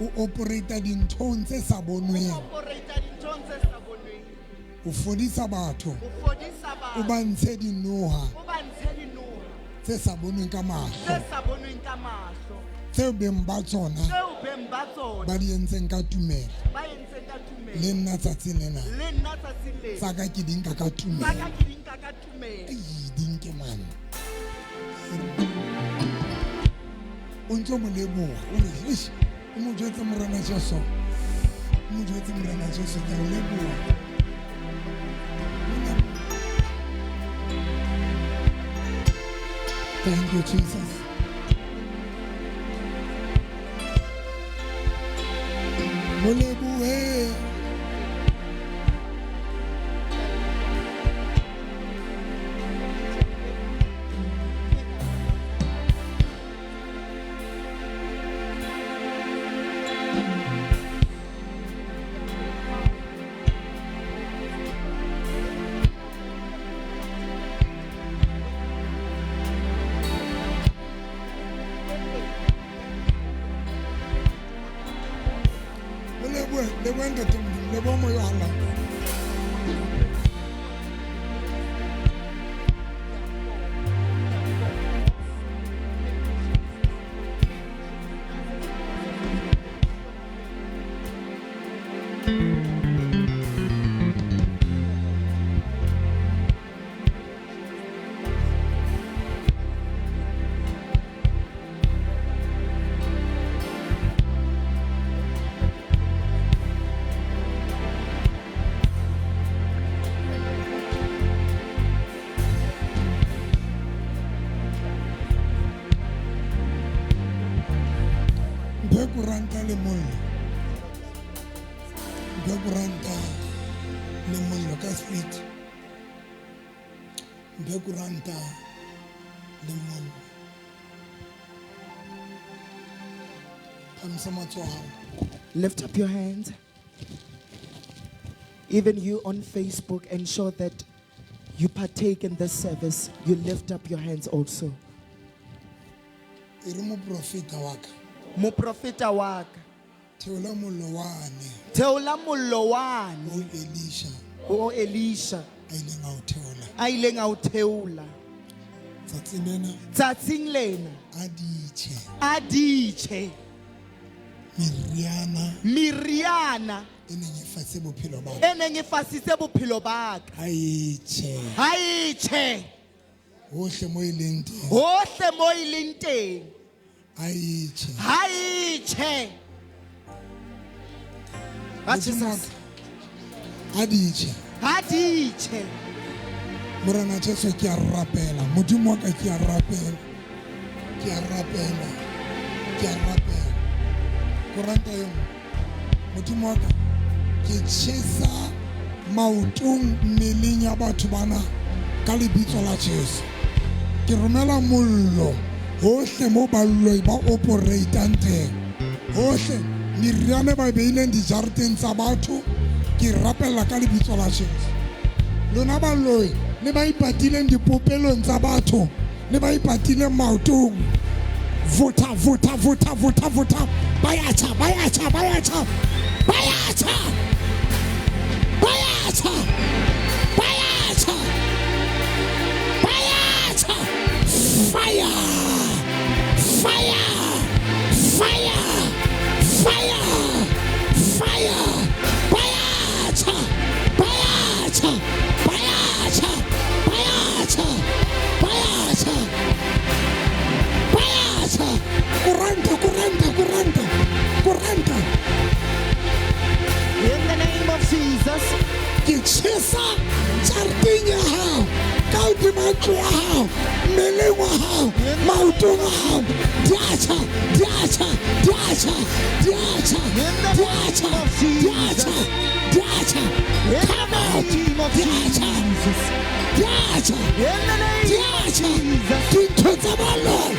o operate dinthong tse sa bonweng o fodisa batho o bantshe dinoha tse sa bonweng ka mahlo tseo beng ba tsona ba di entseng ka tumelo le nna tsatsing lena Le nna tsatsing lena. tsa ka ke di nka ka tumelo. Tsa ka ke di nka ka tumelo. Di nke man. O ntse o mo leboga o re eish o mo jwetse Morena Jesu. O mo jwetse Morena Jesu ke a o leboga. Thank you, Jesus. Mo leboge. Le buen que le vamos a hablar. Kuranta le mollo. Mpe kuranta le mollo ka spirit. Mpe kuranta le mollo. Phamisa matsoho a hao. Lift up your hands. Even you on Facebook, ensure that you partake in this service. You lift up your hands also. E re mo profeta wa ka. Mo profeta wa ka. Theola mollo wane. Theola mollo wane. O Elisha. O Elisha. A ileng a o theola. A ileng a o theola. Tsatsing lena. Tsatsing lena. A ditjhe. A ditjhe. Miriana. E neng e fasitse bophelo ba ka. E neng e fasitse bophelo ba ka. Ha itjhe. Ha itjhe. Hohle mo e leng teng. Hohle mo e leng teng. Ha itjhe. Ha itjhe. Ha Jesus. Ha ditjhe. Ha ditjhe. Morena Jesu ke a rapela. Modimo wa ka ke a rapela. Ke a rapela. Ke a rapela. Kuranta yo. Modimo wa ka ke tjhesa maotong mmeleng ya batho bana ka lebitso la Jesu. Ke romela mollo hohle mo balloi ba operatang teng. Hohle meriana ba beileng dijareteng tsa batho ke rapella ka lebitso la Jesu. Lona balloi le ba ipatileng dipopelong tsa batho le ba ipatileng maotong. Vota, vota, vota, vota, vota. Bayacha, bayacha, bayacha. Bayacha. Bayacha. Bayacha. Bayacha. Fire. Fire. Fire. Fire. Fire. Bayacha. Bayacha. Bayacha. Bayacha. Bayacha. Bayacha. Kuranta, kuranta, kuranta. Kuranta. In the name of Jesus. Ke tjhesa jareteng ya hao ka hodima ntlo ya hao mmeleng wa hao maotong a hao diatjha diatjha diatjha diatjha diatjha diatjha diatjha come out diatjha diatjha diatjha dintho tsa baloi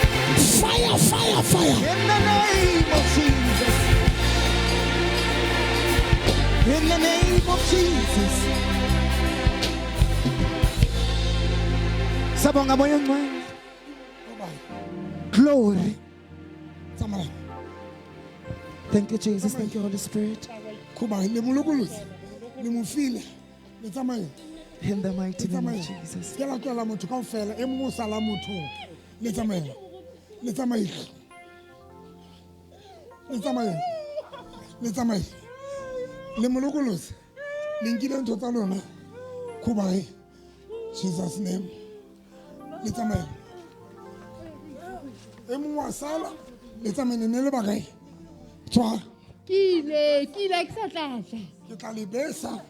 fire fire fire in the name of Jesus. In the name of Jesus. Sabonga moya ngcwele. Glory. Thank you, Jesus. Thank you, Holy Spirit. In the mighty name of Jesus. le molokolosi le nkile ntho tsa lona khubae Jesus name le tsamaye e mongwe wa sala le tsamaye ne le bakae tswa Ki ile ke sa tlatla. ke tla le besa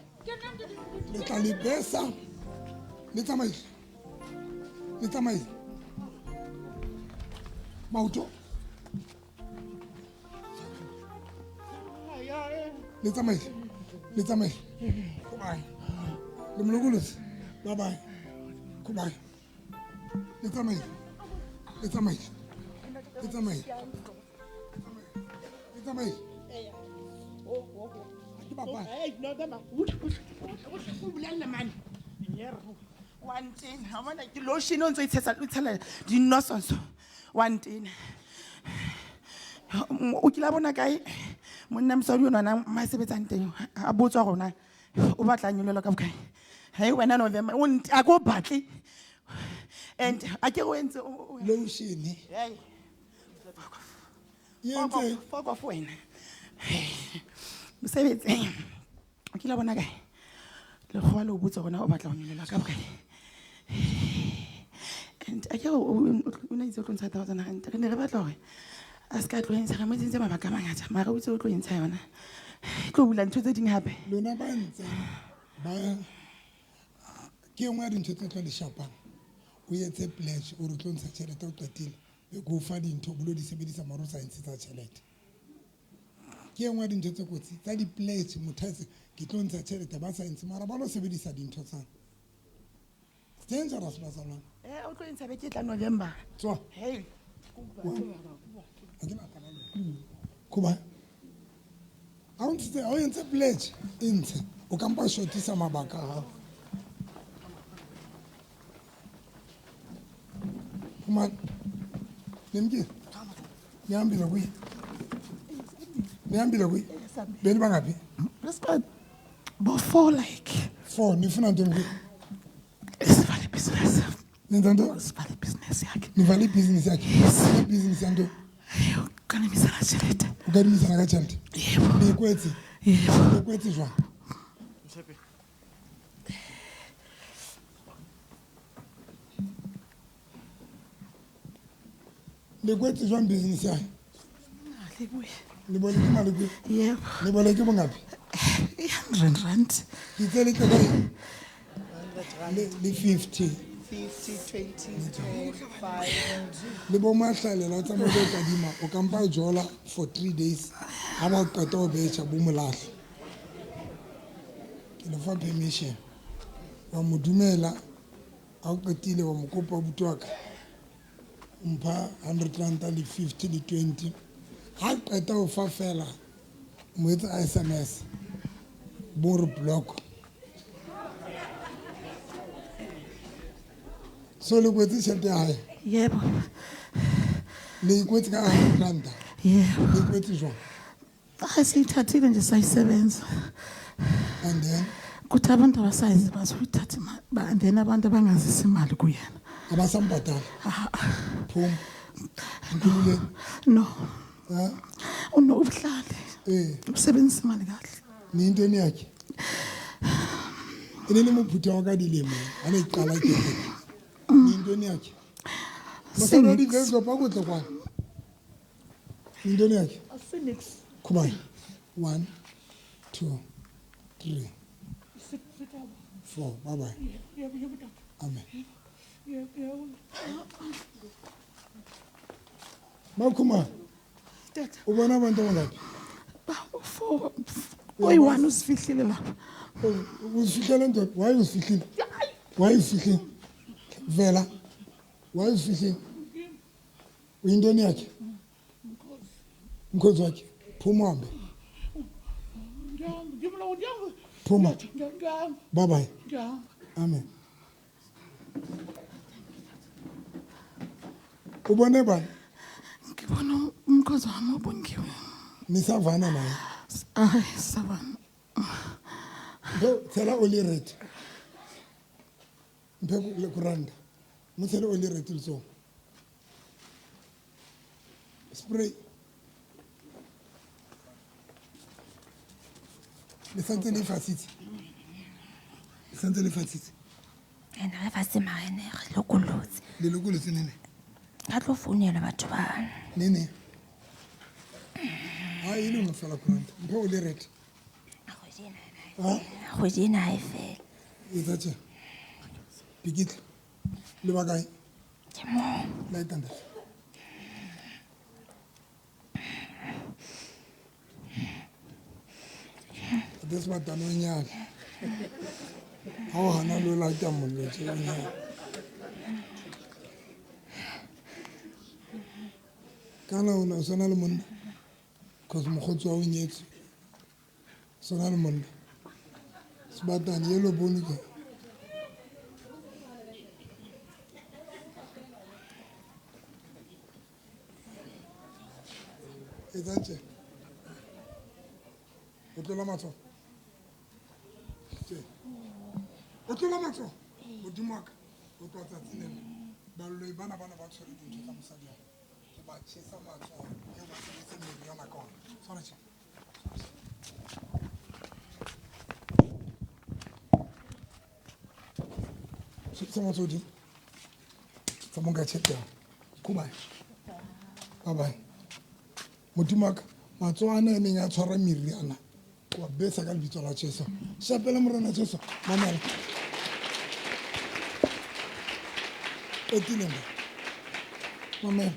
le tsamaye maoto le tsamaye khubae le molokolosi bye bye khubae le tsamaye ke lotion o ntse o itshela dinosonso one ten o kile a bona kae monna mosadi onana ma sebetsang teng a botswa gona o batla nyolelo ka bokae hai wena November a ko batle and a ke go entse lotion fuck off wena mosebetsi o kile a bona kae le goa le o botsa gona o batla go nyolela ka bokae and a ke o ne itse o tlo ntsha 1000 re ne re batla gore a se ka tlo entsha ga mo tsentse mabaka a mangata mara o itse o tlo entsha yona e tlo bula ntho tse ding gape lona ba ntse ba ke engwe ya dintho tse tlo di shapang o etse pledge o re tlo ntsha tšhelete o qetile be ko fa dintho bolo di sebedisa maro science tsa tšhelete ke engwe ya dintho tse kotsi tsa di-pledge motho etse ke tlo ntsha tšhelete ba science mara ba lo sebedisa dintho tsana dangerous ba sa lona o tlo entsha beke tla November tswa hey kuba a o ntse o entse pledge e ntshe o kampa shotisa mabaka a gago kuma nemke nihambile kuyi beni bangaphi bo-4 like 4 nifuna ntoni kuyi sivale business nenza nto sivale business yakhe nivale ibhizinisi yakhe ibhizinisi yanto ukadimisana tšhelete ukadimisana ka tšhelete bekwetse jwang le kwetse jwang business ya le bole ke mali ke le bole ke bongaphi 100 rand ke tsele ke le 50 le bo mahlalela o tsamaya o kadima o kampa o jola for 3 days ha ba o qeta o betšha bo molahle ke le fa permission wa mo dumela a o qetile wa mo kopa buti wa ka mpha 100 rand le 50 le 20 ha qeta o fa fela mo etsa SMS bo re block so le kwetse tšhelete ya hae yebo le ikwetse ka 100 rand yebo le ikwetse jwang a siyithathile nje sayisebenza and then kuthi abantu abasayizi bazoyithatha and then abantu abangazisa imali kuyena abasambhatala phuma ngilule no ha unobuhlali usebenzisa imali kahle ni intoni yakhe ile mophuta wa ka dilemo ana iqala ke ni intoni yakhe masana di vezo pa go tle kwana ni intoni yakhe Phoenix kuba 1 2 3 4 bye bye amen Makuma o bona abantu bangaphi oyi-1 usifihlile lapha usifihlele nto why usifihlile vela why usifihlile uyintoni yakhe mkhozi wakhe phuma hambe phuma bye bye amen ubone bani ngibona umkhozi wami obongiwe nisavana naye hayi savana tshela oli red mphe le kuranda mo tshele oli red le spray Le santse le fasitse. Le santse le fasitse. ene re fa semagene re lokolotse Le lokolotse nene. ka tlo founela batho ba Nene. Ah, il est fela kuranta. Mpo o le ready. kgwedi ena ga e fela Etsa tje. Pikitla. Le ba kae? ke mo La etanda. This what I know nyana. How hana lo la ka mollo tje nyana. Kana ona sona le monna. Cause mogotsi wa o nyetse. Sona le monna. Sebatane yelo bone ke. Etsa tje. O tlola matso. O tlola matso. Modimo wa ka. O tloa tsatsinela. Baloi bana ba tshwere dintho tsa mosadi wa. Ke ba tjhesa matso. Ke ba sebetse meriana ka ona. Tshwara tje. Sa matso di. Sa monga tjhete. Kubai. Bye. Modimo wa ka. Matso ana e neng a tshwara meriana. Wa besa ka lebitso la Jesu. Shapela morena Jesu. Mamela. Etile mo. Mamela.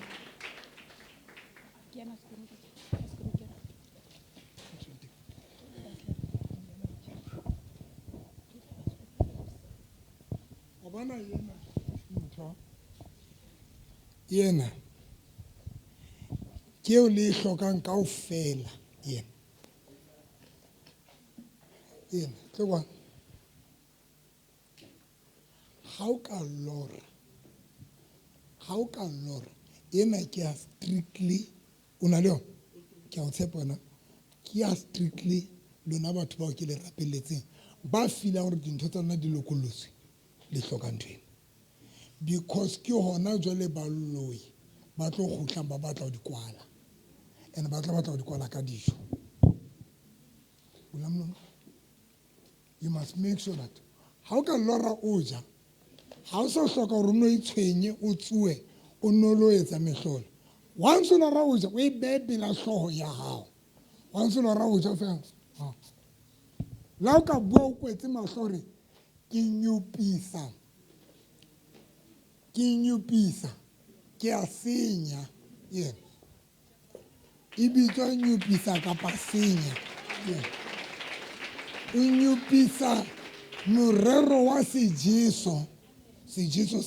Abana yena. Ntho. Yena. Ke o le hlokang kaofela yena. Yena, tlo kwa. How ka lora? Yena ke a strictly una le ke a o tshepa na. Ke a strictly lona batho ba o ke le rapelletseng. Ba fila hore dintho tsa nna di lokoloswe le hloka ntweng. Because ke hona jwale ba loi ba tlo khutlang ba batla ho di kwala. And ba tla batla ho di kwala ka dijo. You must make sure that how can Laura Oja, how so hloka hore no itshwenye o tsuwe o no lo etsa mehlolo. Once Laura Oja we bebe la hloho ya hao. Once Laura Oja fa. La ka bua o kwetse mahlore ke nyupisa. Ke a senya. Yeah. Ibitswa nyupisa ka pa senya. Yeah. Unyupisa morero wa sejeso seo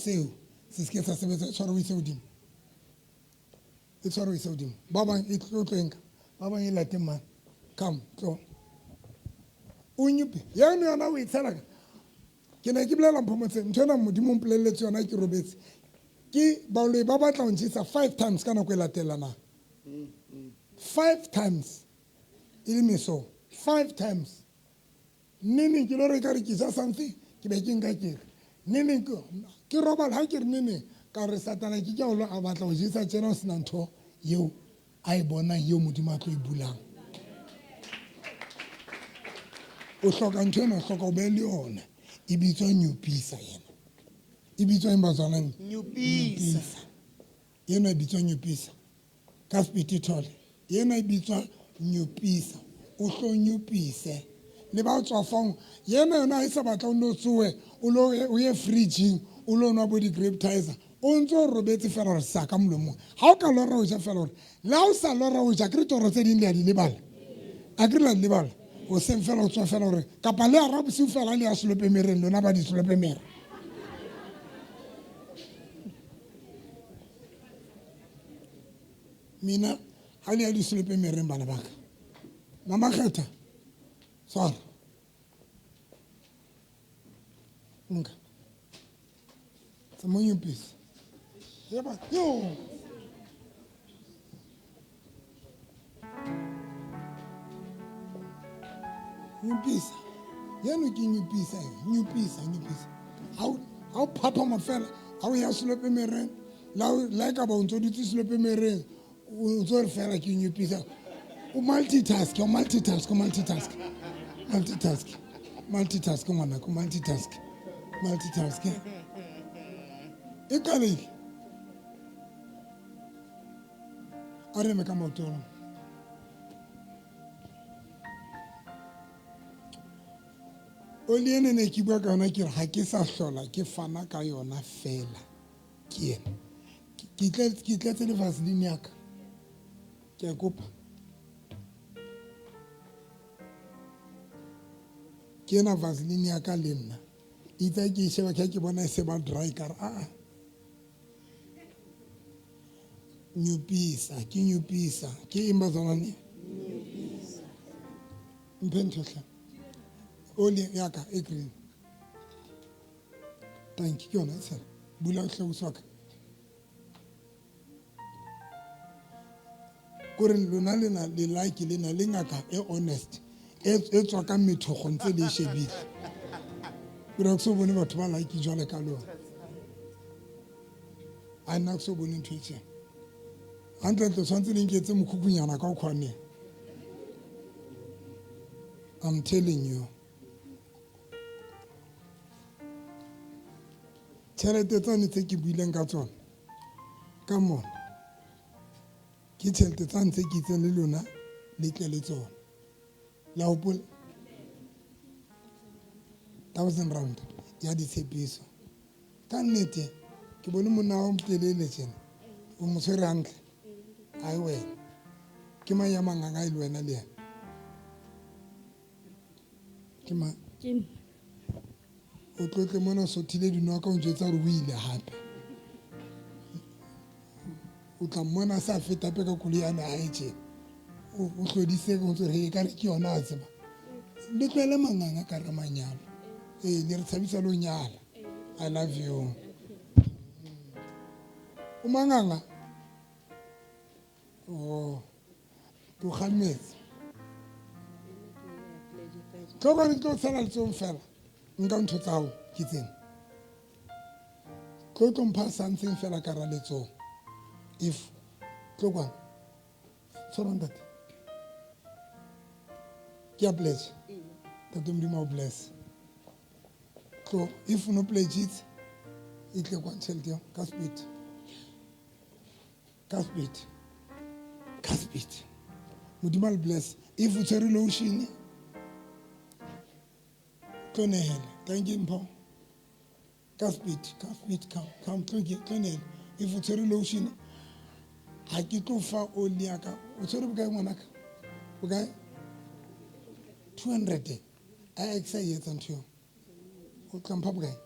se se ke sa sebetsa tshwaro o iseudimo ba bang e tlo tlenka ba bang e late man come tlo unyupi ya no yana o itsela ke ne ke bolela mpomotse ntona modimo mpoleletse yona ke robetse ke baloi ba batla ho ntshisa 5 times kana go latelana 5 times ile meso 5 times Nini ke lo re ka re ke sa something ke be ke nka ke nini ke robala ha ke re nini ka re satana ke o lo a batla ho jisa tsena o sena ntho yeo a e bonang yeo modimo a tlo e bulang o hloka ntho ena hloka o be le yona e bitswa nyupisa yena e bitswa embazwana nyupisa yena e bitswa nyupisa ka spiritual yena e bitswa nyupisa o hlo nyupise le ba tswa fong yena a isa batla o no tsuwe o ye fridging o lo nwa bo di grape tizer o ntso robetse fela re sa ka molomong ha o ka lora o ja fela hore la o sa lora o ja kre toro tse ding le a di lebala a kre la di lebala o seng fela o tswa fela hore kapa le arabu se fela le a slope mereng lona ba di slope mere mina ha le a di slope mereng bana baka mama kgetha Sorry. Nunca. Tamanho piso. Já bateu. Nyupisa. Yano ki nyupisa. How papa ma fela. How ya slope meren. La ka ba unto di slope meren. Unto fela ki nyupisa. multitask ngwana ko multitask e kalele a re me ka motoro o le ene ne ke bua ka yona ke re ga ke sa hlola ke fana ka yona fela ke ena ke tletse le vaseline yaka ke a kopa ke ena vaseline yaka le nna itse ke sheba ke bona e se ba dry ka re nyupisa ke imba zonane mpenthohla oli yaka e green thank you yona tsela bula uhloko swaka kore lona lena le like lena le ngaka e honest e tswa ka methogo ntse le shebile kore go so bone batho ba like jwale ka lona a nna go so bone ntho e tsheng hantle tshwantse le nketse mokhukunyana ka o kgwaneng I'm telling you tšhelete tsane tse ke buileng ka tsona ka mona ke tšhelete tsane tse ke itseng le lona le tle le tsona la hopola 1,000 rand ya ditshepiso ka nnete ke bone monna wa motelele tjena o mo tshwere hantle a e wena ke mang ya manganga e le wena le yena ke mang o tlotle mona o sothile dinoa ka o ntjwetsa gore o ile gape o tla mmona sa feta pe ka koloi ya nae tjena o tlodise o tsore e ka re ke yona a tseba le tlwele manganga ka re manyalo le re tshabisa le o nyala I love you o manganga ke o kgalmetse tlogore ke tlo tshela letsong fela nka ntho tsa gago ke tsene tlo tlompha santseng fela ka ra letsong if tlo kwana tshwarwantate ke a pledge tate modimo o bless tlo if no pledgetse e tle kwa tšhelete yao ka speed modimo a le bless if o tshwere lotion tlo nehela thank you mpho ka speed come tlo nehela if o tshwere lotion ga ke tlo fa oli yaka o tshwere bokae ngwanaka bokae 200 a exa e etsa ntho yo o tla mpha bokae